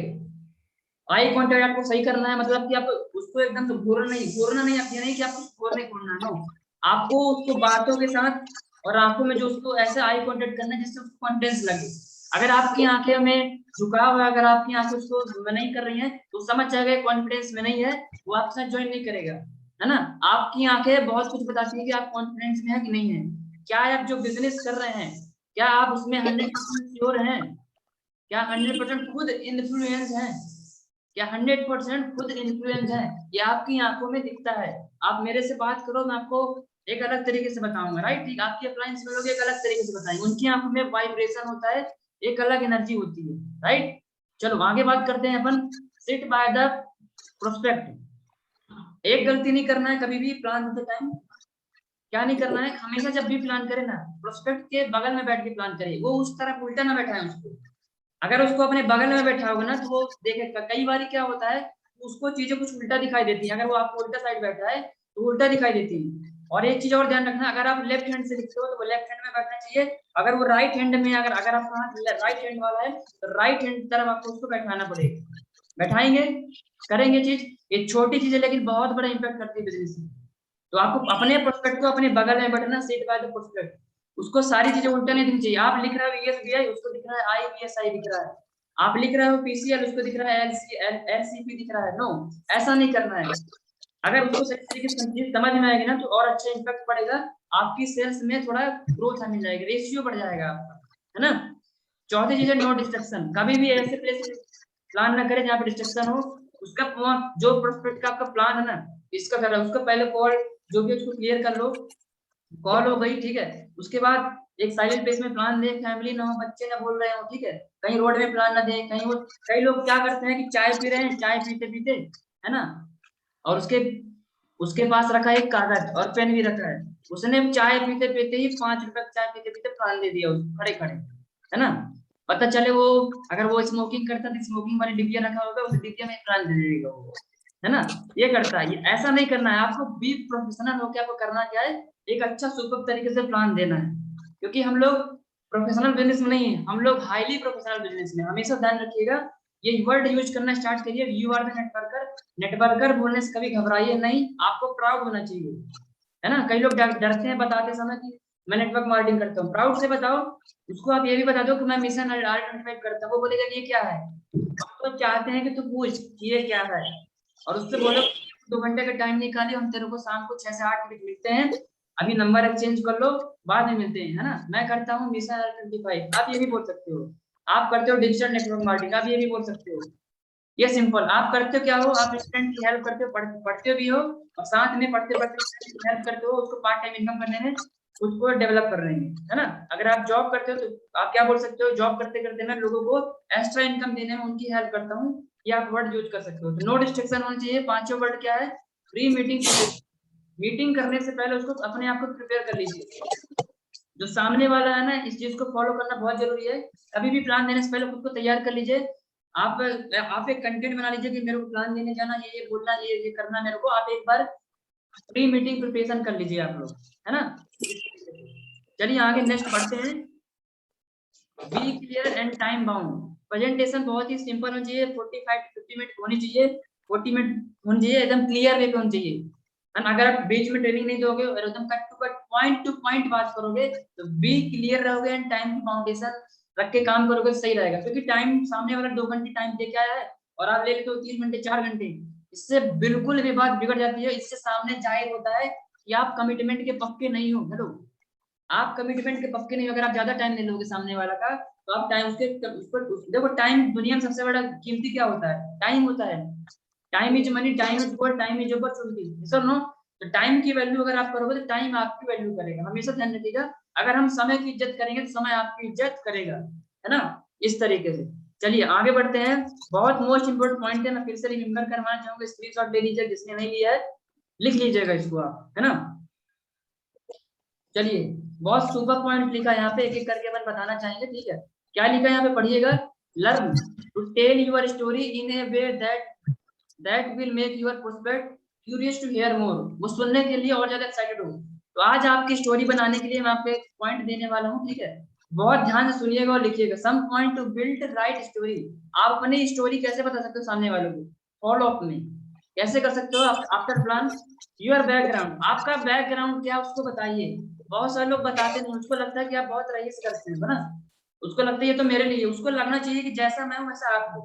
Speaker 4: आई कांटेक्ट आपको सही करना है, मतलब कि आप उसको एकदम से घूरना नहीं, आप ये नहीं कि आपको घूर नहीं घूरना, नो, आपको उसको बातों के साथ और आंखों में जो उसको ऐसे आई कांटेक्ट करना है जिससे उसको कॉन्फिडेंस लगे। अगर आपकी आंखें में झुकाव है, अगर आपकी आंखें उसको नहीं कर रही हैं, तो समझ जाएगा कॉन्फिडेंस में नहीं है, वो आपके साथ ज्वाइन नहीं करेगा, है ना। आपकी आंखें बहुत कुछ बताती है कि आप कॉन्फिडेंस में है कि नहीं है, क्या आप जो बिजनेस कर रहे हैं क्या आप उसमें 100% श्योर हैं, क्या 100% खुद इन्फ्लुएंस है, क्या 100% खुद इन्फ्लुएंस है, ये आपकी आंखों में दिखता है। आप मेरे से बात करो, मैं आपको एक अलग तरीके से बताऊंगा, राइट। ठीक, आपकी अप्लायंस में लोग एक अलग तरीके से बताएंगे, उनकी आंखों में वाइब्रेशन होता है, एक अलग एनर्जी होती है, राइट। चलो आगे बात करते हैं अपन, सिट बाय द प्रोस्पेक्ट। एक गलती नहीं करना है कभी भी प्लान देते टाइम, क्या नहीं करना है, हमेशा जब भी प्लान करें ना, प्रोस्पेक्ट के बगल में बैठ के प्लान करें, वो उस तरफ उल्टा ना बैठाए उसको। अगर उसको अपने बगल में बैठा होगा ना, तो वो देखेगा, कई बार क्या होता है उसको चीजें कुछ उल्टा दिखाई देती है, अगर वो आपको उल्टा साइड बैठा है तो उल्टा दिखाई देती है। और एक चीज और ध्यान रखना, अगर आप लेफ्ट हैंड से लिखते हो तो वो लेफ्ट हैंड में बैठना चाहिए, अगर वो राइट हैंड में, अगर आपका हाथ राइट हैंड वाला है तो राइट हैंड की तरफ आपको उसको बैठाना पड़ेगा। बैठाएंगे, करेंगे चीज, ये छोटी चीज है लेकिन बहुत बड़ा इंपैक्ट करती है बिजनेस में। तो आपको अपने प्रोस्पेक्ट को अपने बगल में बैठना, सीट बाय द प्रोस्पेक्ट, उसको सारी चीजें उल्टा नहीं दिखनी चाहिए। आप लिख रहे हो ESBI, उसको दिख रहा है IBSI दिख रहा है, आप लिख रहे हो PCL, उसको दिख रहा है LCP दिख रहा है, नो, ऐसा नहीं करना है। अगर उसको सही तरीके से समझ में आएगी ना तो और अच्छा इम्पैक्ट पड़ेगा, आपकी सेल्स में थोड़ा ग्रोथ आने जाएगी, रेशियो बढ़ जाएगा आपका, है ना। चौथी चीज है नो डिस्ट्रक्शन। कभी भी ऐसे प्लेस प्लान ना करें जहाँ पे डिस्ट्रक्शन हो। उसका जो प्रोस्पेक्ट का आपका प्लान है ना, इसका कर रहा है, उसका पहले कॉल जो भी उसको क्लियर कर लो, कॉल हो गई, ठीक है। उसके बाद एक साइलेंट प्लेस में प्लान दे, फैमिली ना हो, बच्चे ना बोल रहे हो, ठीक है, कहीं रोड में प्लान ना दे, कहीं वो, कई लोग क्या करते हैं कि चाय पी रहे हैं, चाय पीते पीते, है ना, और उसके पास रखा है एक कागज और पेन भी रखा है, उसने चाय पीते पीते ही 5 रुपए चाय पीते पीते प्लान दे दिया उसको, खड़े खड़े, है ना। पता चले वो, अगर वो स्मोकिंग करता तो स्मोकिंग वाली डिब्बिया रखा होगा, उस डिब्बिया में प्लान दे देगा वो, है ना। ये करता है, ये ऐसा नहीं करना है आपको, बी प्रोफेशनल होकर आपको करना क्या है, एक अच्छा सुपर तरीके से प्लान देना है, क्योंकि हम लोग प्रोफेशनल बिजनेस में नहीं है, हम लोग हाईली प्रोफेशनल बिजनेस में। हमेशा ध्यान रखिएगा, ये वर्ड यूज करना स्टार्ट करिए, you are the networker. Networker बोलने से कभी घबराइए नहीं, आपको प्राउड होना चाहिए, है ना। कई लोग डरते हैं बताते समय कि मैं नेटवर्क मार्केटिंग करता हूँ, प्राउड से बताओ उसको। आप ये भी बता दो कि मैं मिशन R25 करता हूँ, वो बोलेगा ये क्या है, तो चाहते हैं कि तू पूछ ये क्या है, और उससे बोलो 2 घंटे का टाइम निकालिए, हम तेरे को शाम को 6 से 8 बजे मिलते हैं, अभी नंबर एक्सचेंज कर लो, बाद में मिलते हैं, है ना। मैं करता हूँ मिशन R25, आप ये भी बोल सकते हो। आप करते हो डिजिटल नेटवर्क मार्केटिंग, आप ये भी बोल सकते हो। ये सिंपल। आप करते हो क्या हो, आप स्टूडेंट की हेल्प करते हो, पढ़ते भी हो, और साथ में पढ़ते पढ़ते हेल्प करते हो उसको पार्ट टाइम इनकम करने में, उसको डेवलप कर रहे हैं, है ना। अगर आप जॉब करते हो तो आप क्या बोल सकते हो, जॉब करते करते मैं लोगों को एक्स्ट्रा इनकम देने में उनकी हेल्प करता हूँ, ये आप वर्ड यूज कर सकते हो। तो नो डिस्ट्रक्शन होना चाहिए। 5वां वर्ड क्या है, प्री मीटिंग। मीटिंग करने से पहले उसको अपने आप को प्रिपेयर कर लीजिए, जो सामने वाला है ना, इस चीज को फॉलो करना बहुत जरूरी है। कभी भी प्लान देने से पहले खुद को तैयार कर लीजिए। आप एक कंटेंट बना लीजिए कि मेरे को प्लान देने जाना, ये बोलना, ये करना मेरे को। आप एक बार प्री मीटिंग प्रिपरेशन कर लीजिए आप लोग, है ना। चलिए आगे नेक्स्ट पढ़ते हैं, be clear and time bound. Presentation बहुत ही सिंपल होनी चाहिए, 45 to 50 मिनट होनी चाहिए, 40 मिनट होनी चाहिए, एकदम क्लियर वे पे होनी चाहिए। एंड अगर आप बीच में ट्रेनिंग नहीं दोगे और एकदम कट टू पॉइंट बात करोगे तो बी क्लियर रहोगे एंड टाइम की फाउंडेशन रख के काम करोगे तो सही रहेगा। क्योंकि टाइम सामने वाला 2 घंटे टाइम दे के आया है और आप ले लेते हो 3 घंटे 4 घंटे, इससे बिल्कुल भी बात बिगड़ जाती है। इससे सामने जाहिर होता है कि आप कमिटमेंट के पक्के नहीं हो। हेलो, आप कमिटमेंट के पक्के नहीं हो। अगर आप ज्यादा टाइम ले लोगे सामने वाला का तो आप टाइम उसके देखो, टाइम दुनिया में सबसे बड़ा कीमती क्या होता है? टाइम होता है। Time is money, time is gold, time is opportunity. Sir no, तो टाइम की वैल्यू अगर आप करोगे तो टाइम आपकी वैल्यू करेगा। हमेशा ध्यान रखिएगा, अगर हम समय की इज्जत करेंगे तो समय आपकी इज्जत करेगा, है ना, इस तरीके से। चलिए आगे बढ़ते हैं। बहुत मोस्ट इंपोर्टेंट पॉइंट है, मैं फिर से रिमेंबर करवाना चाहूंगा, स्क्रीनशॉट ले लीजिए, जिसने नहीं लिया है लिख लीजिएगा इसको आप, है ना। चलिए बहुत सुपर पॉइंट लिखा है यहाँ पे, एक एक करके अपन बताना चाहेंगे, ठीक है। क्या लिखा है यहाँ पे पढ़िएगा, learn to tell your story in a way that will make your prospect curious to hear more. वो सुनने के लिए और ज्यादा एक्साइटेड हो। तो आज आपकी स्टोरी बनाने के लिए मैं आपको एक पॉइंट देने वाला हूँ, ठीक है। बहुत ध्यान से सुनिएगा और लिखिएगा। Some point to build right story. आप अपनी स्टोरी कैसे बता सकते हो सामने वालों को? फॉलो अप में कैसे कर सकते हो? After plan your background. आपका बैकग्राउंड क्या उसको बताइए। बहुत सारे लोग बताते नहीं, उसको लगता है कि आप बहुत रईस करते हो ना, उसको लगता है ये तो मेरे लिए। उसको लगना चाहिए कि जैसा मैं हूं वैसा आप हो।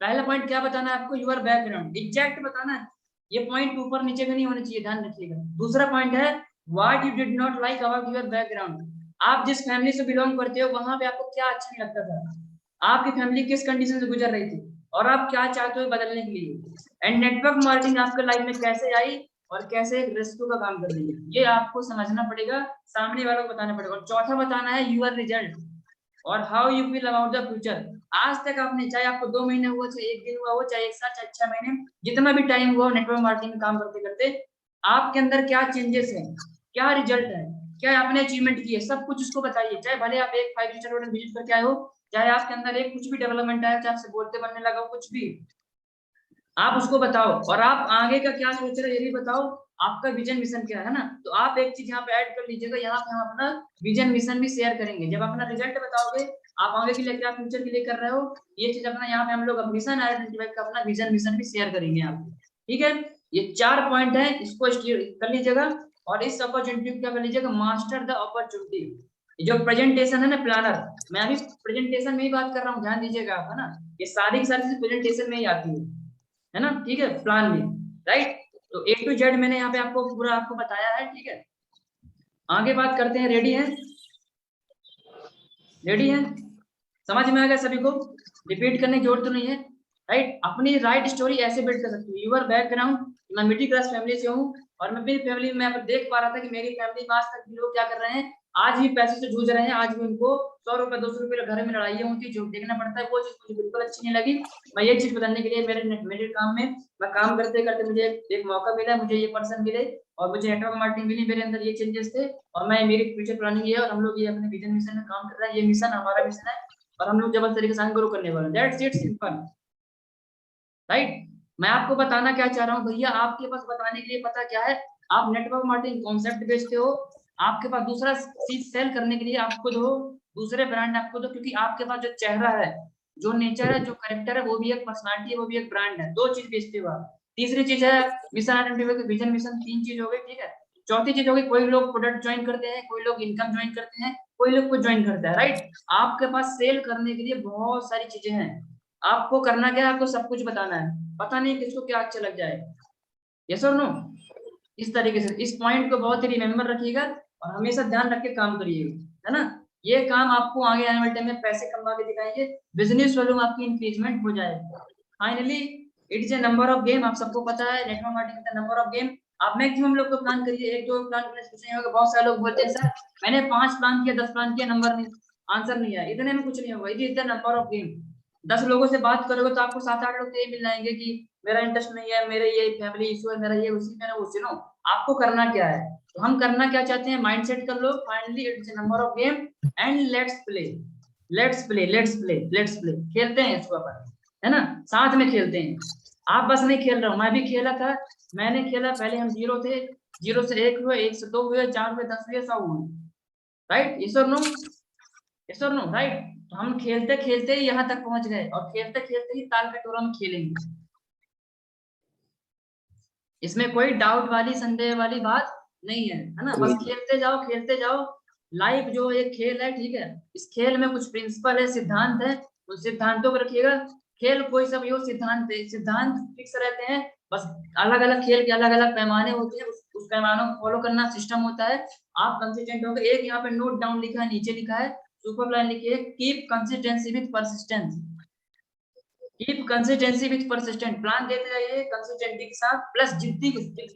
Speaker 4: पहला पॉइंट क्या बताना है आपको? योर बैकग्राउंड, एग्जैक्ट बताना है। ये पॉइंट ऊपर नीचे का नहीं होना चाहिए, ध्यान रखिएगा। दूसरा पॉइंट है what you did not like about your background. आप जिस फैमिली से बिलोंग करते हो वहां पे आपको क्या अच्छा नहीं लगता था, आपकी फैमिली किस कंडीशन से गुजर रही थी और आप क्या चाहते हो बदलने के लिए। एंड नेटवर्क मार्केटिंग आपके लाइफ में कैसे आई और कैसे एक रेस्क्यू का काम कर रही है, ये आपको समझना पड़ेगा, सामने वालों को बताना पड़ेगा। और चौथा बताना है यूर रिजल्ट और how you feel about the future. आज तक आपने, चाहे आपको 2 महीने हुआ, चाहे 1 दिन हुआ हो, चाहे 1 साल, चाहे 6 महीने, जितना भी टाइम हुआ नेटवर्क मार्केटिंग में काम करते करते, आपके अंदर क्या चेंजेस है, क्या रिजल्ट है, क्या आपने अचीवमेंट की है, सब कुछ उसको बताइए। चाहे भले आप एक 5 स्टार होटल विजिट करके आए हो, चाहे आपके अंदर एक कुछ भी डेवलपमेंट आया, चाहे आपसे बोलते बनने लगा हो, कुछ भी आप उसको बताओ। और आप आगे का क्या सोच रहे हो ये भी बताओ, आपका विजन मिशन क्या है ना। तो आप एक चीज यहाँ पे ऐड कर लीजिएगा, यहाँ पे हम अपना विजन मिशन भी शेयर करेंगे। जब अपना रिजल्ट बताओगे, आप आगे के लिए क्या फ्यूचर के लिए कर रहे हो, ये चीज अपना यहाँ पे हम लोग मिशन आइडेंटिफाई कर अपना विजन मिशन भी शेयर करेंगे आपको, ठीक है। ये 4 पॉइंट है, इसको कर लीजिएगा। और इस अपॉर्चुनिटी को क्या कर लीजिएगा, मास्टर द अपॉर्चुनिटी। जो प्रेजेंटेशन है ना, प्लानर, मैं अभी प्रेजेंटेशन में ही बात कर रहा हूँ, ध्यान दीजिएगा आप, है ना। ये सारी की सारी प्रेजेंटेशन में ही आती है ना, ठीक है, प्लान में, राइट। तो A to Z मैंने यहाँ पे आपको पूरा आपको बताया है, ठीक है। आगे बात करते हैं, रेडी हैं? रेडी हैं? समझ में आ गया सभी को? रिपीट करने की जरूरत तो नहीं है, राइट। अपनी राइट स्टोरी ऐसे बिल्ड कर सकते हो। यूर बैकग्राउंड, मैं मिडिल क्लास फैमिली से हूँ और मैं भी फैमिली में देख पा रहा था कि मेरी फैमिली में आज तक भी लोग क्या कर रहे हैं, आज भी पैसे से जूझ रहे हैं। आज भी उनको 100 रुपए 200 रुपए घर में लड़ाइयाँ होती है, जो देखना पड़ता है। वो चीज मुझे बिल्कुल अच्छी नहीं लगी। मैं ये चीज बताने के लिए मेरे काम में मैं काम करते करते मुझे एक मौका मिला, मुझे ये पर्सन मिले और मुझे नेटवर्क मार्केटिंग मिली। मेरे अंदर ये चेंजेस थे और मैं मेरी फ्यूचर प्लानिंग ये है और हम लोग ये अपने विजन मिशन में काम कर रहे हैं। ये मिशन हमारा मिशन है और हम लोग जबरदस्त तरीके से ग्रो करने वाले हैं। That's it, simple, right. मैं आपको बताना क्या चाह रहा हूँ भैया, आपके पास बताने के लिए पता क्या है, आप नेटवर्क मार्केटिंग कॉन्सेप्ट बेचते हो, आपके पास दूसरा चीज सेल करने के लिए आप खुद हो, दूसरे ब्रांड आपको दो, क्योंकि आपके पास जो चेहरा है, जो नेचर है, जो कैरेक्टर है, वो भी एक पर्सनालिटी है, वो भी एक ब्रांड है। 2 चीज बेचते हो आप। तीसरी चीज है मिशन आइडेंटिफाई, विजन मिशन, 3 चीज हो गई, ठीक है। चौथी चीज हो गई, कोई लोग प्रोडक्ट ज्वाइन करते हैं, कोई लोग इनकम ज्वाइन करते हैं, कोई लोग कुछ ज्वाइन करता है, राइट। आपके पास सेल करने के लिए बहुत सारी चीजें हैं। आपको करना क्या है, आपको सब कुछ बताना है, पता नहीं किसको क्या अच्छा लग जाए, यस और नो। इस तरीके से इस पॉइंट को बहुत ही रिमेम्बर रखिएगा और हमेशा ध्यान रख के काम करिएगा, है ना। ये काम आपको आगे आने वाले टाइम में पैसे कमा के दिखाएंगे, बिजनेस वॉल्यूम आपकी इंक्रीजमेंट हो जाएगा। Finally it is a number of game, आप सबको पता है नेटवर्क मार्केटिंग का नंबर ऑफ गेम। आप मैक्सिमम लोग को प्लान करिए, 1-2 प्लान करने से कुछ नहीं होगा। बहुत सारे लोग बोलते हैं सर मैंने 5 प्लान किया, 10 प्लान किया, नंबर नहीं, आंसर नहीं आया। इतने में कुछ नहीं होगा, it is the number of game. 10 लोगों से बात करोगे तो आपको 7-8 लोग ये मिल जाएंगे कि मेरा इंटरेस्ट नहीं है, मेरे ये फैमिली इशू है, मेरा ये उसी में वो सुनो। आपको करना क्या है, तो हम करना क्या चाहते हैं, माइंडसेट कर लो। Finally it's a number of game and let's play, let's play, let's play, let's play. खेलते हैं इसको अपन, है ना, साथ में खेलते हैं। आप बस नहीं खेल रहे हो, मैं भी खेला था, मैंने खेला। पहले हम 0 थे, 0 से 1 हुए, 1 से 2 हुए, 4 हुए, 10 हुए, 100 हुए, राइट। यस और नो, यस और नो, राइट। तो हम खेलते खेलते ही यहाँ तक पहुंच गए और खेलते खेलते ही ताल कटोरा में खेलेंगे। इसमें कोई डाउट वाली संदेह वाली बात नहीं है ना। बस खेलते जाओ खेलते जाओ। लाइफ जो एक खेल है, ठीक है, इस खेल में कुछ प्रिंसिपल है, सिद्धांत है, उन सिद्धांतों को रखिएगा। खेल कोई सब यो सिद्धांत सिद्धांत फिक्स रहते हैं, बस अलग अलग खेल के अलग अलग पैमाने होते हैं, उस पैमानों को फॉलो करना सिस्टम होता है। आप कंसिस्टेंट होंगे। एक यहाँ पे नोट डाउन लिखा है, नीचे लिखा है, सुपर लाइन लिखी है, keep consistency with persistence. Keep consistency with persistent, plan देते जाइए कंसिस्टेंसी के साथ, प्लस जिद्दी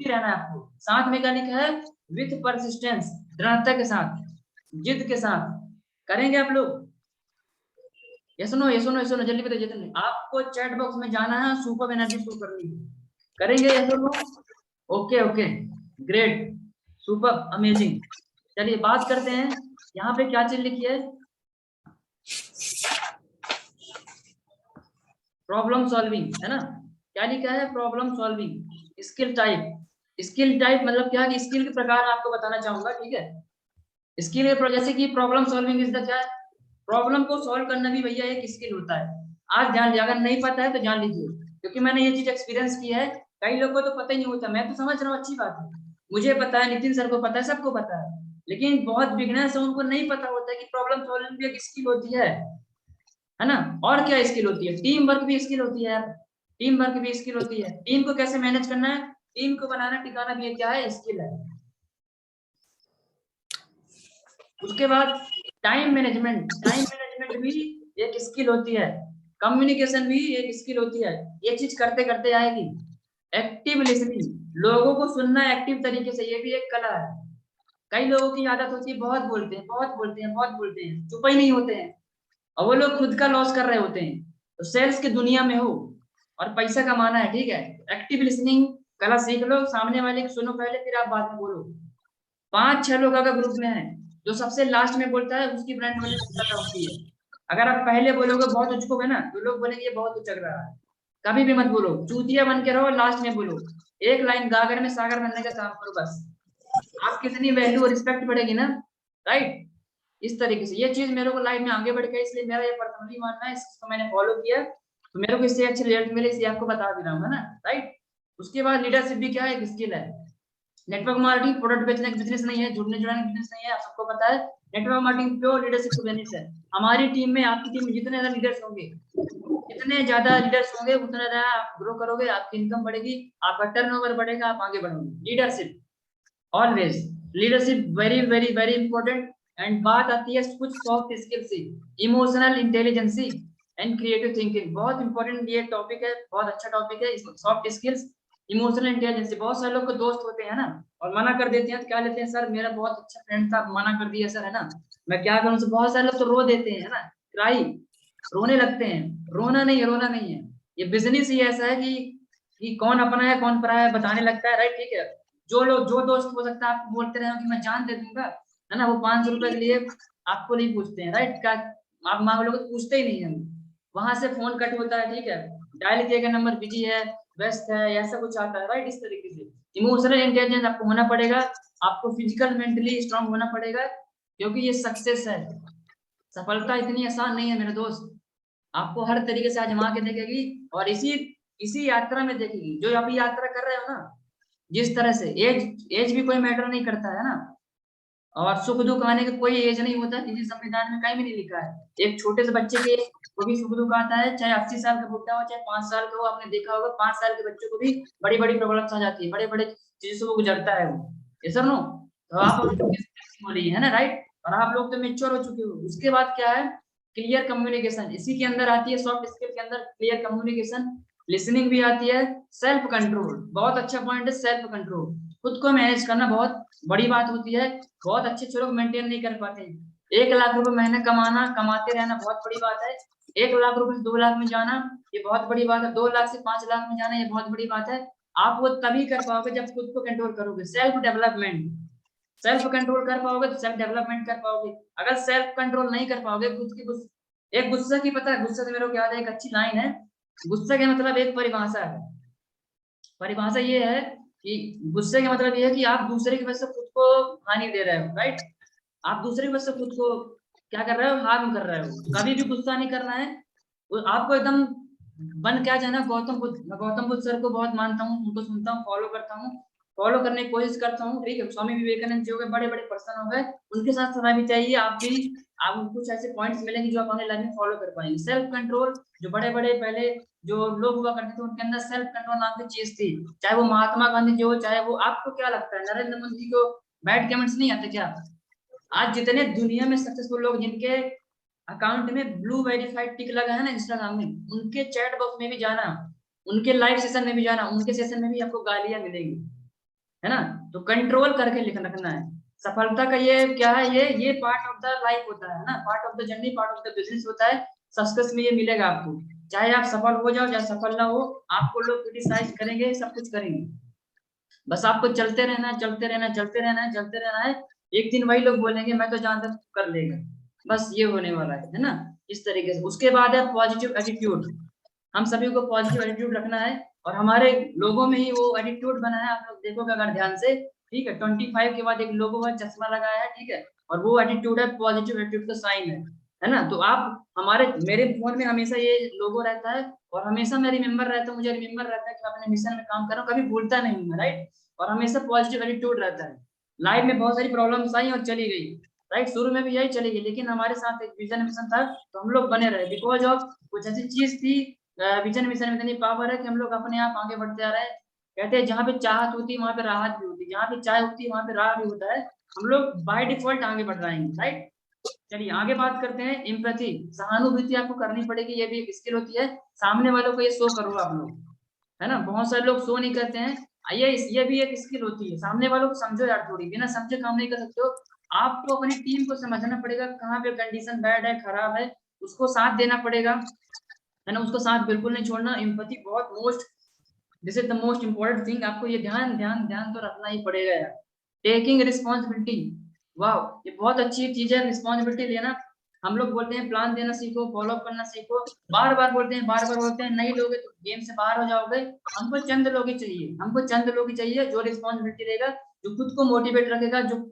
Speaker 4: रहना है आपको। साथ में क्या लिखा है, विथ परसिस्टेंस, दृढ़ता के साथ, जिद के साथ। करेंगे आप लोग? ये सुनो ये सुनो ये सुनो, जल्दी बताइए जितने आपको चैट बॉक्स में जाना है, सुपर एनर्जी शो करनी है। करेंगे ये सुनो? Okay okay, great, super, amazing. चलिए बात करते हैं, यहाँ पे क्या चीज लिखी है, प्रॉब्लम सॉल्विंग, है ना? क्या लिखा है, problem solving. Skill type, skill type मतलब क्या है, स्किल के प्रकार आपको बताना चाहूंगा, ठीक है। स्किल के जैसे कि प्रॉब्लम सॉल्विंग इज द क्या है, प्रॉब्लम को सॉल्व करना भी भैया एक स्किल होता है। आज जान लिया, अगर नहीं पता है तो जान लीजिए, क्योंकि मैंने ये चीज एक्सपीरियंस की है। कई लोगों को तो पता ही नहीं होता, मैं तो समझ रहा हूँ अच्छी बात है, मुझे पता है, नितिन सर को पता है, सबको पता है, लेकिन बहुत बिगनर्स हैं, उनको नहीं पता होता है कि प्रॉब्लम सॉल्विंग भी एक स्किल होती है ना। और क्या स्किल होती है, टीम वर्क भी स्किल होती है यार, टीम वर्क भी स्किल होती है। टीम को कैसे मैनेज करना है, टीम को बनाना टिकाना भी क्या है, स्किल है। उसके बाद टाइम मैनेजमेंट भी एक स्किल होती है। कम्युनिकेशन भी एक स्किल होती है। ये चीज करते करते आएगी। एक्टिव लिसनिंग, लोगों को सुनना एक्टिव तरीके से, ये भी एक कला है। कई लोगों की आदत होती है बहुत बोलते हैं बहुत बोलते हैं बहुत बोलते हैं, चुप ही नहीं होते हैं, और वो लोग खुद का लॉस कर रहे होते हैं। तो सेल्स की दुनिया में हो और पैसा कमाना है, ठीक है, एक्टिव लिसनिंग कला सीख लो, सामने वाले की सुनो पहले, फिर आप बाद में बोलो। 5-6 लोग अगर ग्रुप में है, जो सबसे लास्ट में बोलता है उसकी ब्रांड वैल्यू ज्यादा होती है। अगर आप पहले बोलोगे, बहुत उचकोगे ना, तो लोग बोलेंगे ये बहुत उचक रहा है। कभी भी मत बोलो, चूतिया बन के रहो, लास्ट में बोलो। एक लाइन गागर में सागर बनने का काम करो बस, आप कितनी वैल्यू और रिस्पेक्ट बढ़ेगी ना, राइट। इस तरीके से ये चीज मेरे को लाइफ में आगे बढ़ गई, इसलिए मेरा ये पर्सनली मानना है, इसको मैंने फॉलो किया, तो मेरे को इससे अच्छे रिजल्ट मिले, इसलिए आपको बता भी रहा हूँ, है ना, राइट। उसके बाद लीडरशिप भी क्या है, एक स्किल है। नेटवर्क मार्केटिंग प्रोडक्ट बेचने का बिजनेस नहीं है, जुड़ने जुड़ाने का बिजनेस नहीं है, आप सबको पता है। नेटवर्क मार्केटिंग प्योर लीडरशिप का बिजनेस है। हमारी टीम में, आपकी टीम में जितने ज्यादा लीडर्स होंगे, जितने ज्यादा लीडर्स होंगे, उतना ज्यादा आप ग्रो करोगे, आपकी इनकम बढ़ेगी, आपका टर्नओवर बढ़ेगा, आप आगे बढ़ोगे। Leadership always, leadership very very very important. And बात आती है कुछ सॉफ्ट स्किल से, emotional intelligence and creative thinking, बहुत इंपॉर्टेंट ये टॉपिक है, बहुत अच्छा टॉपिक है। सॉफ्ट स्किल्स, इमोशनल इंटेलिजेंसी, बहुत सारे लोग को दोस्त होते हैं ना, और मना कर देते हैं, तो क्या लेते हैं, सर मेरा बहुत अच्छा फ्रेंड था, मना कर दिया सर, है ना, मैं क्या करूं। तो बहुत सारे लोग तो रो देते हैं, है ना, क्राई, रोने लगते हैं। रोना नहीं है, ये बिजनेस ही ऐसा है कि कौन अपना है कौन पराया है बताने लगता है, राइट, ठीक है। जो दोस्त हो सकता है आपको बोलते रहे कि मैं जान दे दूंगा, है ना, वो 500 रुपए के लिए आपको नहीं पूछते हैं, राइट, क्या आप मांग लोगे तो पूछते ही नहीं है। वहां से फोन कट होता है, ठीक है, डायल किया गया नंबर बिजी है, व्यस्त है, ऐसा कुछ आता है, राइट। इस तरीके से इमोशनल इंटेलिजेंस आपको होना पड़ेगा, आपको फिजिकल मेंटली स्ट्रांग होना पड़ेगा, क्योंकि ये सक्सेस है। सफलता इतनी आसान नहीं है मेरे दोस्त, आपको हर तरीके से आजमा के देखेगी, और इसी यात्रा में देखेगी। जो अभी यात्रा कर रहे हो ना, जिस तरह से एज भी कोई मैटर नहीं करता है ना, और सुख दुख आने का कोई एज नहीं होता, किसी संविधान में कहीं भी नहीं लिखा है। एक छोटे से बच्चे के को भी सुख दुख आता है, चाहे 80 साल का बुढ़ा हो, चाहे 5 साल का हो। आपने देखा होगा 5 साल के बच्चों को भी बड़ी बड़ी प्रॉब्लम्स आ जाती है, बड़े बड़े चीजों से वो गुजरता है वो, ये सर नो। तो आप बोलिए, है ना, राइट, और आप लोग तो मेच्योर हो चुके हो। उसके बाद क्या है, क्लियर कम्युनिकेशन, इसी के अंदर आती है, सॉफ्ट स्किल के अंदर क्लियर कम्युनिकेशन, लिसनिंग भी आती है, सेल्फ कंट्रोल, बहुत अच्छा पॉइंट है, सेल्फ कंट्रोल, खुद को मैनेज करना बहुत बड़ी बात होती है। बहुत अच्छे लोग मेंटेन नहीं कर पाते। 1 लाख रुपए महीने कमाना, कमाते रहना बहुत बड़ी बात है। 1 लाख रुपए से 2 लाख में जाना ये बहुत बड़ी बात है, 2 लाख से 5 लाख में जाना ये बहुत बड़ी बात है। आप वो तभी कर पाओगे जब खुद को कंट्रोल करोगे। सेल्फ डेवलपमेंट, सेल्फ कंट्रोल कर पाओगे तो सेल्फ डेवलपमेंट कर पाओगे। अगर सेल्फ कंट्रोल नहीं कर पाओगे, खुद की एक गुस्सा की, पता है, गुस्सा से मेरे को याद है, एक अच्छी लाइन है, गुस्सा का मतलब एक परिभाषा है, परिभाषा ये है कि गुस्से का मतलब ये है कि आप दूसरे की वजह से खुद को हानि दे रहे हो, राइट। आप दूसरे की वजह से खुद को क्या कर रहे हो, हार्म कर रहे हो। कभी भी गुस्सा नहीं करना है, आपको एकदम बन क्या जाना। गौतम बुद्ध, मैं गौतम बुद्ध सर को बहुत मानता हूँ, उनको सुनता हूँ, फॉलो करता हूँ, फॉलो करने की कोशिश करता हूँ, ठीक है। स्वामी विवेकानंद जी हो गए, बड़े बड़े पर्सन हो गए, उनके साथ समय भी चाहिए। आप भी, आपको कुछ ऐसे पॉइंट्स मिलेंगे जो आप अपने लाइफ में फॉलो कर पाएंगे। सेल्फ कंट्रोल, जो बड़े बड़े पहले जो लोग हुआ करते थे उनके अंदर सेल्फ कंट्रोल नाम की चीज थी, चाहे वो महात्मा गांधी जी हो, चाहे वो, आपको क्या लगता है नरेंद्र मोदी को बैड कमेंट्स नहीं आते क्या? आज जितने दुनिया में सक्सेसफुल लोग जिनके अकाउंट में ब्लू वेरीफाइड टिक लगा है ना इंस्टाग्राम में, उनके चैट बॉक्स में भी जाना, उनके लाइव सेशन में भी जाना, उनके सेशन में भी आपको गालियां मिलेंगी, है ना। तो कंट्रोल करके लिख रखना है। सफलता का ये क्या है, ये पार्ट ऑफ द लाइफ होता है ना, part of the journey, part of the business होता है। सक्सेस में ये मिलेगा आपको, चाहे आप सफल हो जाओ चाहे सफल ना हो, आपको लोग क्रिटिसाइज करेंगे, सब कुछ करेंगे, बस आपको चलते रहना है, चलते रहना है, चलते रहना है, चलते रहना है। एक दिन वही लोग बोलेंगे मैं तो जानता हूं, कर लेगा, बस ये होने वाला है ना, इस तरीके से। उसके बाद है पॉजिटिव एटीट्यूड। हम सभी को पॉजिटिव एटीट्यूड रखना है, और हमारे लोगों में ही वो एटीट्यूड बना है, आप लोग देखोगे अगर ध्यान से, ठीक है। 25 के बाद एक लोगो है, चश्मा लगाया है, ठीक है, और वो एटीट्यूड है, पॉजिटिव एटीट्यूड का साइन है ना। तो आप, हमारे, मेरे फोन में हमेशा ये लोगो रहता है, और हमेशा मैं रिमेम्बर रहता हूँ, मुझे रिमेम्बर रहता है कि अपने मिशन में काम कर रहा हूँ, कभी भूलता नहीं हूँ, राइट। और हमेशा पॉजिटिव एटीट्यूड रहता है। लाइफ में बहुत सारी प्रॉब्लम्स आई और चली गई, राइट, शुरू में भी यही चली गई, लेकिन हमारे साथ एक विजन मिशन था, तो हम लोग बने रहे, बिकॉज ऑफ कुछ ऐसी चीज थी। विजन मिशन में इतनी पावर है कि हम लोग अपने आप आगे बढ़ते आ रहे हैं। कहते हैं जहाँ पे चाहत होती है वहां पे राहत भी होती है, जहाँ पे चाय होती है वहां पे राह भी होता है। हम लोग बाय डिफॉल्ट आगे बढ़ रहे हैं, राइट। चलिए आगे बात करते हैं। एम्पैथी, सहानुभूति आपको करनी पड़ेगी, ये भी एक स्किल होती है। सामने वालों को ये शो करो आप लोग, है ना, बहुत सारे लोग शो नहीं करते हैं। ये भी एक स्किल होती है। सामने वालों को समझो यार, थोड़ी बिना समझे काम नहीं कर सकते हो। आपको अपनी टीम को समझना पड़ेगा, कहाँ पे कंडीशन बैड है, खराब है, उसको साथ देना पड़ेगा, है ना, उसको साथ बिल्कुल नहीं छोड़ना। एम्पैथी बहुत most, this is the most important thing. आपको ये ध्यान ध्यान ध्यान तो रखना ही पड़ेगा यार। टेकिंग रिस्पॉन्सिबिलिटी, वाह, ये बहुत अच्छी चीज है, रिस्पॉन्सिबिलिटी लेना। हम लोग बोलते हैं प्लान देना सीखो, फॉलो अप करना सीखो, बार बार बोलते हैं, बार बार बोलते हैं, नहीं लोगे तो गेम से बाहर हो जाओगे। हमको चंद लोग ही चाहिए, हमको चंद लोग ही चाहिए जो रिस्पॉन्सिबिलिटी लेगा, जो खुद को मोटिवेट रखेगा, जो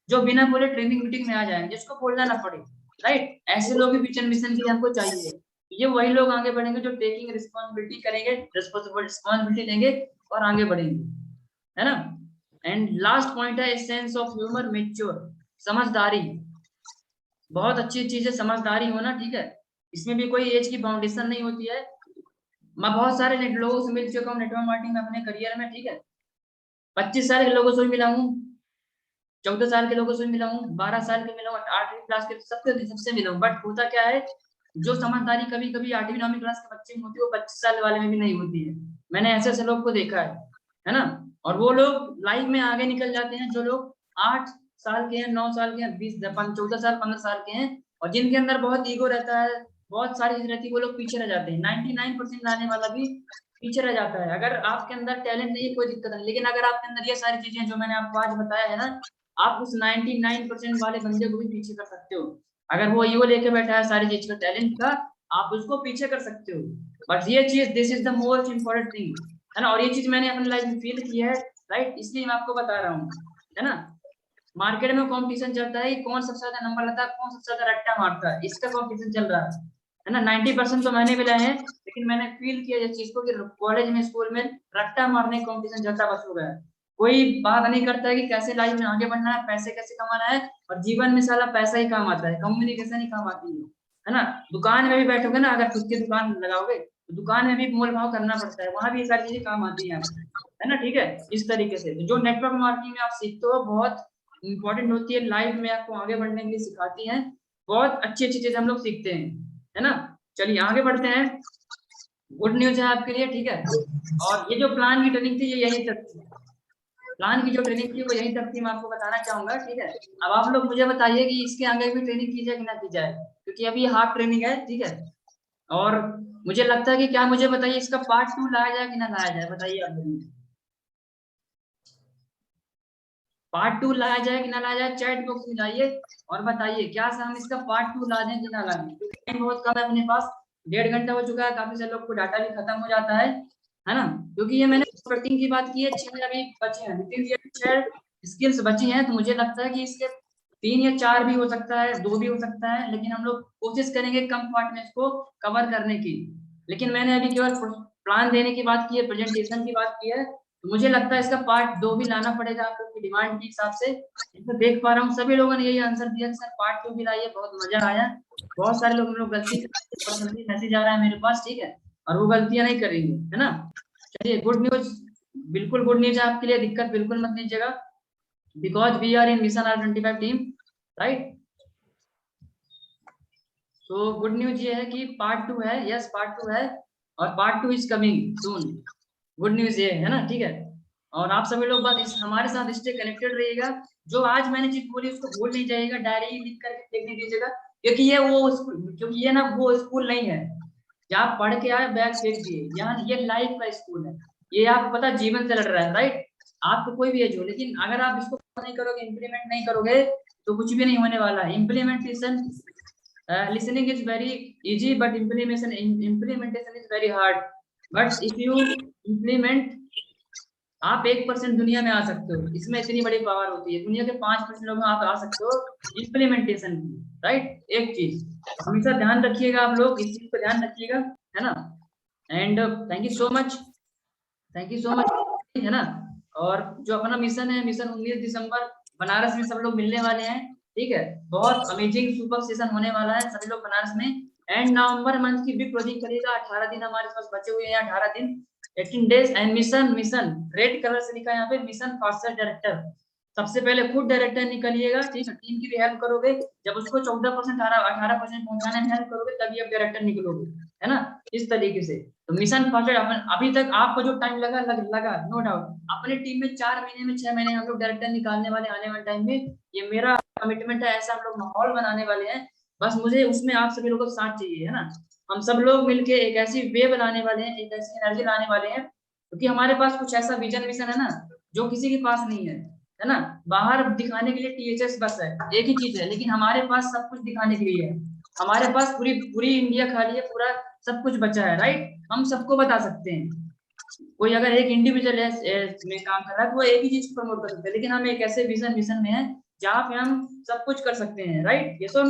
Speaker 4: जो बिना बोले ट्रेनिंग मीटिंग में आ जाए, जिसको बोलना ना पड़े, राइट। ऐसे लोग भी विजन मिशन के लिए हमको चाहिए। ये वही लोग आगे बढ़ेंगे जो टेकिंग रिस्पॉन्सिबिलिटी करेंगे, रिस्पॉन्सिबिलिटी लेंगे और आगे बढ़ेंगे, है ना। एंड लास्ट पॉइंट है सेंस ऑफ ह्यूमर, मेच्योर, समझदारी, बहुत अच्छी चीज है समझदारी होना, ठीक है। इसमें भी कोई एज की बाउंडेशन नहीं होती है। मैं बहुत सारे लोगों से मिल चुका हूँ नेटवर्क मार्केटिंग में अपने करियर में, ठीक है। 25 साल के लोगों से भी मिला हूँ, 14 साल के लोगों से भी मिला हूँ, 12 साल के मिला हूँ, 8वीं क्लास के, सबसे मिला हूँ। बट होता क्या है, जो समझदारी कभी कभी 8वीं 9वीं क्लास के बच्चे में होती है, वो 25 साल वाले में भी नहीं होती है। मैंने ऐसे ऐसे लोग को देखा है ना। और वो लोग लाइफ में आगे निकल जाते हैं जो लोग 8 साल के हैं, 9 साल के हैं, 20 14 साल 15 साल के हैं, और जिनके अंदर बहुत ईगो रहता है, बहुत सारी चीज रहती है, वो लोग पीछे रह जाते हैं। 99% लाने वाला भी पीछे रह जाता है। अगर आपके अंदर टैलेंट नहीं है कोई दिक्कत नहीं, लेकिन अगर आपके अंदर ये सारी चीजें जो मैंने आपको आज बताया है ना, आप उस 99% वाले बंदे को भी पीछे कर सकते हो। अगर वो ईगो लेके बैठा है सारी चीज का, टैलेंट का, आप उसको पीछे कर सकते हो। बट ये चीज, this is the most important thing, है ना। और ये चीज मैंने अपनी लाइफ में फील की है, राइट, इसलिए मैं आपको बता रहा हूँ, है ना। मार्केट में कंपटीशन चलता है कि कौन सबसे ज्यादा नंबर लाता है, कौन सबसे ज्यादा रट्टा मारता है, इसका कंपटीशन चल रहा है ना। 90% तो मैंने भी लाए हैं, लेकिन मैंने फील किया इस चीज को कि कॉलेज में, स्कूल में रट्टा मारने कंपटीशन चलता बस हो गया। कोई बात नहीं करता है कि कैसे लाइफ में आगे बढ़ना है, पैसे कैसे कमाना है, और जीवन में साला पैसा ही काम आता है, कम्युनिकेशन ही काम आती है ना। दुकान में भी बैठोगे ना, अगर खुद की दुकान लगाओगे तो दुकान में भी मोल भाव करना पड़ता है, वहां भी ये सारी चीजें काम आती है, है ना, ठीक है। इस तरीके से जो नेटवर्क मार्केटिंग में आप सीखते हो बहुत इंपॉर्टेंट होती है, लाइफ में आपको आगे बढ़ने के लिए सिखाती है। बहुत अच्छी अच्छी चीजें हम लोग सीखते हैं, है ना। चलिए आगे बढ़ते हैं। गुड न्यूज है आपके लिए, ठीक है। और ये जो प्लान की ट्रेनिंग थी, ये यही तक थी, प्लान की जो ट्रेनिंग थी वो यही तक थी, मैं आपको बताना चाहूंगा, ठीक है। अब आप लोग मुझे बताइए कि इसके आगे भी ट्रेनिंग की जाए कि ना की जाए, क्योंकि अभी हाफ ट्रेनिंग है, ठीक है। और मुझे लगता है कि, क्या मुझे बताइए, इसका पार्ट 2 लाया जाए कि ना लाया जाए, बताइए आप लोग। पार्ट 2 लाया जाए कि ना लाया जाए, चैट बॉक्स में जाइए और बताइए, क्या हम इसका पार्ट 2 ला दें कि ना ला दें। टाइम बहुत कम है अपने पास, 1.5 घंटा हो चुका है, काफी सारे लोग को डाटा भी खत्म हो जाता है ना। क्योंकि ये मैंने प्रोटीन की बात की है, 6 अभी बचे हैं, 6 स्किल्स बची हैं, तो मुझे लगता है कि इसके 3 या 4 भी हो सकता है, 2 भी हो सकता है, लेकिन हम लोग कोशिश करेंगे कम पार्ट में इसको कवर करने की। लेकिन मैंने अभी केवल प्लान देने की बात की है, प्रेजेंटेशन की बात की है, तो मुझे लगता है इसका पार्ट 2 भी लाना पड़ेगा आप लोग की डिमांड के हिसाब से। तो देख पा रहा हूँ सभी लोगों ने यही आंसर दिया कि सर पार्ट 2 भी लाइए, बहुत मजा आया। बहुत सारे लोग गलती पर्सनली मैसेज आ रहा है मेरे पास, ठीक है, और वो गलतियां नहीं करेंगे, है ना। चलिए, गुड न्यूज, बिल्कुल गुड न्यूज है आपके लिए, दिक्कत बिल्कुल मत लीजिएगा, because we are in mission R25 team, right. तो गुड न्यूज ये है कि पार्ट 2 है, यस पार्ट 2 है, और part 2 is coming soon. Good news ये है ना, ठीक है। और आप सभी लोग बस हमारे साथ स्टे कनेक्टेड रहिएगा। जो आज मैंने चीज बोली उसको भूल नहीं जाइएगा, डायरी लिख करके देखने दीजिएगा, क्योंकि ये वो क्योंकि ये ना वो स्कूल नहीं है जहाँ पढ़ के आए बैग फेंक दिए, यहाँ ये लाइफ का स्कूल है। ये आपको पता जीवन से लड़ रहा है, राइट। आपको कोई भी एज हो, लेकिन अगर आप इसको नहीं करोगे, इम्प्लीमेंट नहीं करोगे, तो कुछ भी नहीं होने वाला है। Implementation, listening is very easy, but implementation is very hard. But if you implement, आप 1% दुनिया में आ सकते हो, इसमें इतनी बड़ी पावर होती है। दुनिया के 5% लोगों में आप आ सकते हो इम्प्लीमेंटेशन की, राइट। एक चीज हमेशा ध्यान रखिएगा, आप लोग इस चीज को ध्यान रखिएगा, है ना। And thank you so much, thank you so much, है ना। और जो अपना मिशन है, मिशन 19 दिसंबर बनारस में सब लोग मिलने वाले हैं, ठीक है। बहुत अमेजिंग सुपर सेशन होने वाला है, सभी लोग बनारस में। एंड नवंबर मंथ की बिग प्रोजेक्ट करेगा, 18 दिन हमारे पास बचे हुए हैं, 18 दिन, 18 days. And mission red colour से लिखा है यहाँ पे, मिशन फास्टर डायरेक्टर। सबसे पहले खुद डायरेक्टर निकलिएगा, ठीक है, टीम की भी हेल्प करोगे। जब उसको 14% 18% पहुंचाने में हेल्प करोगे, तभी आप डायरेक्टर निकलोगे, है ना, इस तरीके से। तो मिशन फास्टर अभी तक आपको जो टाइम लगा नो डाउट, अपने टीम में 4 महीने में 6 महीने हम लोग डायरेक्टर निकालने वाले आने वाले टाइम में। ये मेरा कमिटमेंट है, ऐसा हम लोग माहौल बनाने वाले हैं। बस मुझे उसमें आप सभी लोगों का साथ चाहिए, है ना। हम सब लोग मिलके एक ऐसी वेव लाने वाले हैं, एक ऐसी एनर्जी लाने वाले हैं, क्योंकि हमारे पास कुछ ऐसा विजन मिशन है ना जो किसी के पास नहीं है ना। बाहर दिखाने के लिए THS बस है, एक ही चीज है, लेकिन हमारे पास सब कुछ दिखाने के लिए है। हमारे पास पूरी पूरी इंडिया खाली है, पूरा सब कुछ बचा है, राइट। हम सबको बता सकते हैं। कोई अगर एक इंडिविजुअल में काम कर रहा है तो वो एक ही चीज प्रमोट कर सकते हैं, लेकिन हम एक ऐसे विजन मिशन में है जहाँ पे हम सब कुछ कर सकते हैं, राइट। ये तो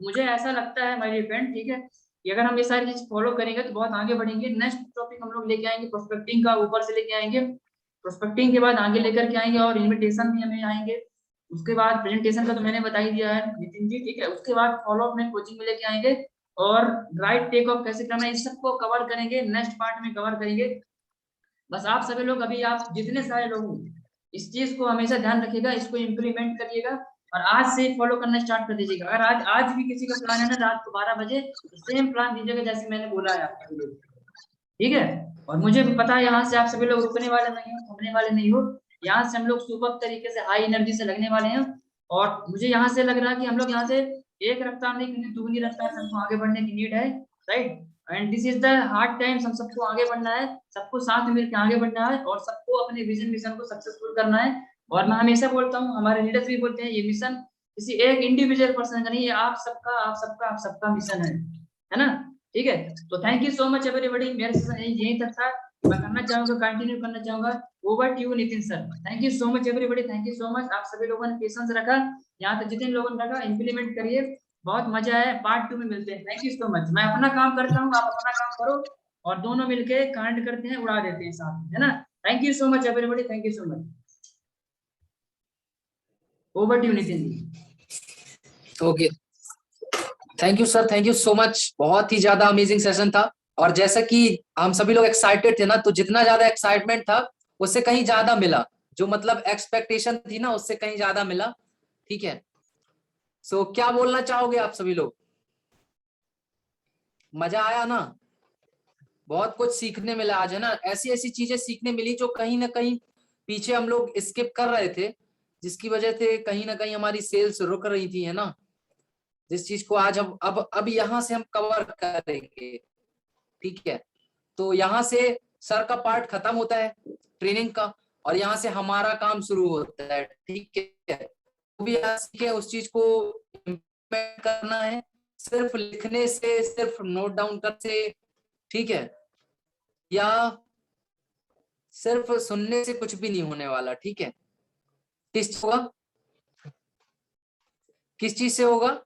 Speaker 4: मुझे ऐसा लगता है माय फ्रेंड, ठीक है, कि अगर हम ये सारी चीज फॉलो करेंगे तो बहुत आगे बढ़ेंगे। नेक्स्ट टॉपिक हम लोग लेके आएंगे प्रोस्पेक्टिंग का, ऊपर से लेके आएंगे। प्रोस्पेक्टिंग के बाद आगे लेकर के आएंगे और इन्विटेशन भी हमें आएंगे। उसके बाद प्रेजेंटेशन का तो मैंने बता ही दिया है नितिन जी, ठीक है। उसके बाद फॉलो अप में कोचिंग में लेके आएंगे, और राइट टेक ऑफ कैसे करना है, इस सबको कवर करेंगे, नेक्स्ट पार्ट में कवर करेंगे। बस आप सभी लोग, अभी आप जितने सारे लोग हो, इस चीज को हमेशा ध्यान रखिएगा, इसको इम्प्लीमेंट करिएगा, और आज से फॉलो करना स्टार्ट कर दीजिएगा। अगर आज भी किसी का प्लान है ना रात को 12 बजे, तो सेम प्लान दीजिएगा जैसे मैंने बोला है आप सभी लोग, ठीक है। और मुझे भी पता है यहाँ से आप सभी लोग रुकने वाले नहीं हो, थमने वाले नहीं हो। यहाँ से हम लोग सुपर तरीके से हाई एनर्जी से लगने वाले हैं, और मुझे यहाँ से लग रहा है कि हम लोग यहाँ से एक रफ्तार नहीं, क्योंकि दुगनी रफ्तार से हमको आगे बढ़ने की नीड है, right. And this is the hard times, हम सबको आगे बढ़ना है, सबको साथ में मिलकर आगे बढ़ना है, और सबको अपने विजन मिशन को सक्सेसफुल करना है। और मैं हमेशा बोलता हूँ, हमारे लीडर्स भी बोलते हैं, ये मिशन किसी एक इंडिविजुअल पर्सन का नहीं, ये आप सबका आप सबका आप सबका मिशन है ना, ठीक है। तो thank you so much everybody, मेरा सेशन यहीं तक था। मैं करना चाहूंगा, कंटिन्यू करना चाहूंगा। Over to you Nitin sir. Thank you so much everybody, thank you so much. आप सभी लोगों ने पेशेंस रखा, यहाँ तक जितने लोगों ने रखा, इंप्लीमेंट करिए, बहुत मजा है। पार्ट 2 में मिलते हैं, थैंक यू सो मच। मैं अपना काम करता हूँ, आप अपना काम करो, और दोनों मिलके कांड करते हैं, उड़ा देते हैं साथ में, है ना। Thank you so much everybody, thank you so much. Over to you Nitin ji.
Speaker 3: Okay, thank you sir, thank you so much. बहुत ही ज्यादा अमेजिंग सेशन था, और जैसा कि हम सभी लोग एक्साइटेड थे ना, तो जितना ज्यादा एक्साइटमेंट था उससे कहीं ज्यादा मिला, जो मतलब एक्सपेक्टेशन थी ना उससे कहीं ज्यादा मिला, ठीक है। सो क्या बोलना चाहोगे आप सभी लोग? मजा आया ना? बहुत कुछ सीखने मिला आज, है ना। ऐसी ऐसी चीजें सीखने मिली जो कहीं ना कहीं पीछे हम लोग स्किप कर रहे थे, जिसकी वजह से कहीं ना कहीं हमारी सेल्स रुक रही थी, है ना। जिस चीज को आज हम अब यहाँ से हम कवर करेंगे, ठीक है। तो यहाँ से सर का पार्ट खत्म होता है ट्रेनिंग का, और यहाँ से हमारा काम शुरू होता है, ठीक है। तो भी यहाँ सीखे उस चीज को इम्प्लीमेंट करना है, सिर्फ लिखने से, सिर्फ नोट डाउन कर से, ठीक है, या सिर्फ सुनने से कुछ भी नहीं होने वाला, ठीक है। टेस्ट होगा, किस चीज से होगा?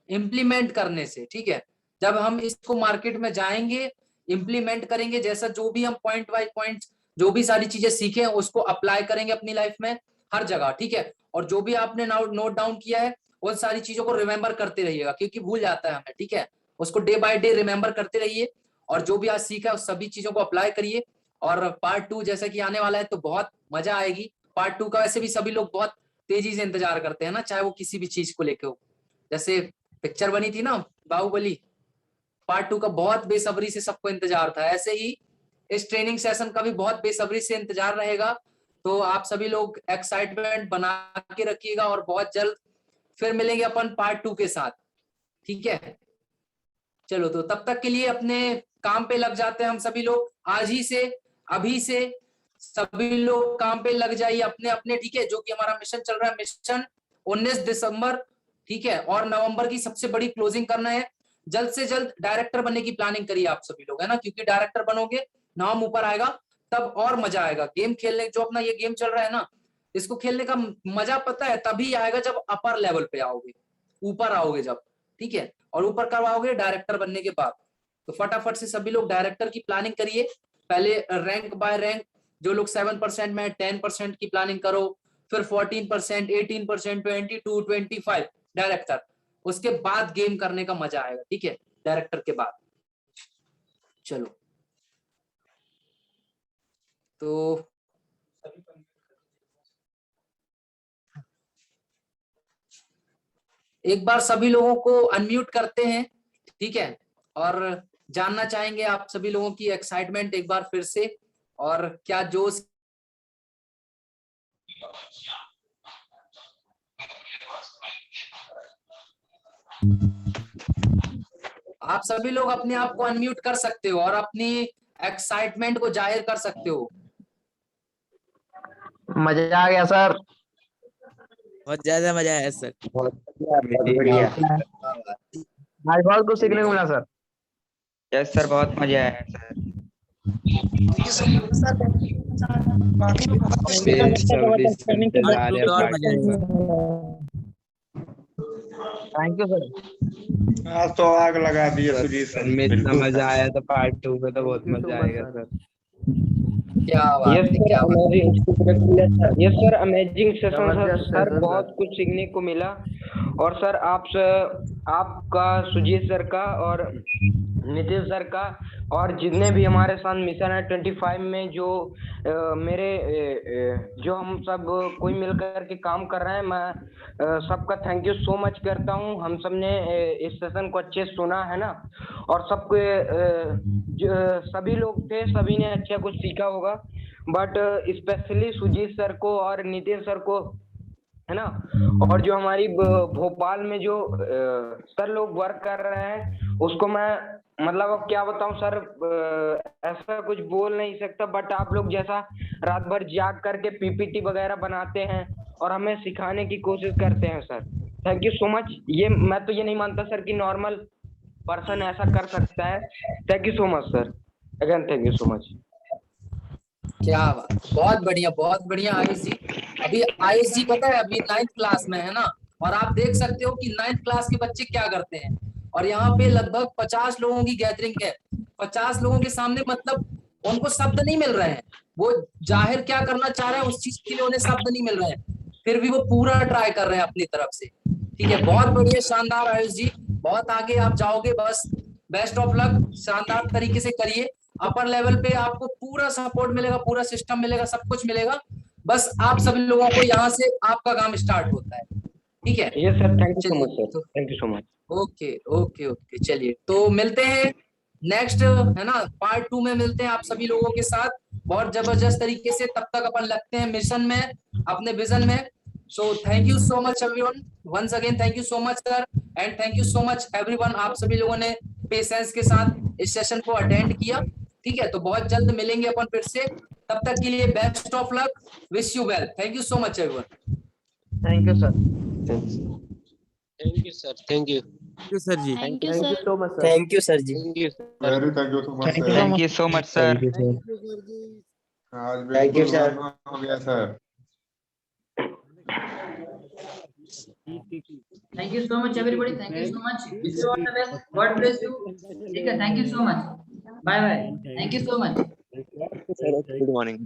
Speaker 3: इम्प्लीमेंट करने से। ठीक है, जब हम इसको मार्केट में जाएंगे, इम्प्लीमेंट करेंगे, जैसा जो भी हम पॉइंट बाय पॉइंट जो भी सारी चीजें सीखे उसको अप्लाई करेंगे अपनी लाइफ में हर जगह। ठीक है, और जो भी आपने नोट डाउन किया है उन सारी चीजों को रिमेम्बर करते रहिएगा, क्योंकि भूल जाता है हमें। ठीक है, उसको डे बाय डे रिमेम्बर करते रहिए, और जो भी आज सीखा है उस सभी चीजों को अप्लाई करिए। और पार्ट 2 जैसा कि आने वाला है तो बहुत मजा आएगी। पार्ट 2 का वैसे भी सभी लोग बहुत तेजी से इंतजार करते हैं ना, चाहे वो किसी भी चीज को लेके हो। जैसे पिक्चर बनी थी ना बाहुबली, पार्ट 2 का बहुत बेसब्री से सबको इंतजार था, ऐसे ही इस ट्रेनिंग सेशन का भी बहुत बेसब्री से इंतजार रहेगा। तो आप सभी लोग एक्साइटमेंट बना के रखिएगा, और बहुत जल्द फिर मिलेंगे अपन पार्ट 2 के साथ। ठीक है, चलो तो तब तक के लिए अपने काम पे लग जाते हैं हम सभी लोग। आज ही से, अभी से सभी लोग काम पे लग जाइए अपने अपने। ठीक है, जो कि हमारा मिशन चल रहा है, मिशन 19 दिसंबर। ठीक है, और नवंबर की सबसे बड़ी क्लोजिंग करना है। जल्द से जल्द डायरेक्टर बनने की प्लानिंग करिए आप सभी लोग, है ना, क्योंकि डायरेक्टर बनोगे, नाम ऊपर आएगा, तब और मजा आएगा गेम खेलने। जो अपना ये गेम चल रहा है ना, इसको खेलने का मजा पता है तभी आएगा जब अपर लेवल पे आओगे, ऊपर आओगे जब। ठीक है, और ऊपर कब आओगे? डायरेक्टर बनने के बाद। तो फटाफट से सभी लोग डायरेक्टर की प्लानिंग करिए। पहले रैंक बाय रैंक, जो लोग 7% में 10% की प्लानिंग करो, फिर 14%, 18%, 22, 25 डायरेक्टर। उसके बाद गेम करने का मजा आएगा। ठीक है, डायरेक्टर के बाद। चलो तो एक बार सभी लोगों को अनम्यूट करते हैं। ठीक है, और जानना चाहेंगे आप सभी लोगों की एक्साइटमेंट एक बार फिर से, और क्या जोश। आप सभी लोग अपने आप को अनम्यूट कर सकते हो और अपनी एक्साइटमेंट को जाहिर कर सकते हो।
Speaker 5: मजा आ गया सर।
Speaker 6: बहुत ज्यादा मजा आया सर।
Speaker 5: बहुत बढ़िया। आज बहुत कुछ सीखने को मिला सर।
Speaker 7: यस सर, बहुत मजा आया सर।
Speaker 5: Thank you sir.
Speaker 8: आज तो आग लगा दिए सुजीत सर
Speaker 7: में इतना मजा आया था, पार्ट 2 में तो बहुत मजा आएगा सर।
Speaker 3: क्या बात है, क्या बात है।
Speaker 7: Yes sir, amazing session sir, बहुत कुछ सीखने को मिला। और सर आपका, सुजीत सर का और नीतीश सर का, और जितने भी हमारे साथ मिशन है 25 में जो जो हम सब कोई मिलकर के काम कर रहे हैं, मैं सबका थैंक यू सो मच करता हूं। हम सब ने इस सेशन को अच्छे से सुना है ना, और सभी लोग थे, सभी ने अच्छा कुछ सीखा होगा, बट स्पेशली सुजीत सर को और नीतीश सर को, है ना, और जो हमारी भोपाल में जो सर लोग वर्क कर रहे हैं उसको मैं मतलब अब क्या बताऊं सर, ऐसा कुछ बोल नहीं सकता, बट आप लोग जैसा रात भर जाग करके पीपीटी वगैरह बनाते हैं और हमें सिखाने की कोशिश करते हैं sir, thank you so much. ये मैं तो ये नहीं मानता सर कि नॉर्मल पर्सन ऐसा कर सकता है। Thank you so much sir, again thank you so much.
Speaker 3: क्या बात, बहुत बढ़िया, बहुत बढ़िया आयुष जी। अभी आयुष जी पता है अभी 9th क्लास में है ना, और आप देख सकते हो कि 9th क्लास के बच्चे क्या करते हैं। और यहाँ पे लगभग 50 लोगों की गैदरिंग है, 50 लोगों के सामने, मतलब उनको शब्द नहीं मिल रहे हैं, वो जाहिर क्या करना चाह रहे हैं उस चीज के लिए उन्हें शब्द नहीं मिल रहे हैं, फिर भी वो पूरा ट्राई कर रहे हैं अपनी तरफ से। ठीक है, बहुत बढ़िया, शानदार आयुष जी, बहुत आगे आप जाओगे, बस बेस्ट ऑफ लक, शानदार तरीके से करिए। अपर लेवल पे आपको पूरा सपोर्ट मिलेगा, पूरा सिस्टम मिलेगा, सब कुछ मिलेगा, बस आप सभी लोगों को यहाँ से आपका काम स्टार्ट होता है। ठीक है,
Speaker 7: yes sir, thank you so much sir, thank you so much.
Speaker 3: Okay okay okay, चलिए तो मिलते हैं नेक्स्ट, है ना, पार्ट 2 में मिलते हैं आप सभी लोगों के साथ बहुत जबरदस्त तरीके से। तब तक अपन लगते हैं मिशन में, अपने विजन में। So thank you so much everyone, once again thank you so much sir, and thank you so much everyone, आप सभी लोगों ने पेशेंस के साथ इस सेशन को अटेंड किया। ठीक है, तो बहुत जल्द मिलेंगे अपन फिर से, तब तक के लिए best of luck, wish you well, thank you so much everyone.
Speaker 5: Thank you sir.
Speaker 6: Thank you sir, thank you sir ji,
Speaker 2: Thank you, sir.
Speaker 5: So much
Speaker 6: thank you sir ji,
Speaker 8: very thank you so much sir.
Speaker 7: Thank you so much sir.
Speaker 8: आज बिल्कुल मजा हो गया सर।
Speaker 4: Thank you so much everybody, thank you so much, wish you all the best, God bless you. ठीक है, thank you so much, bye bye, thank you so much.
Speaker 5: Good morning.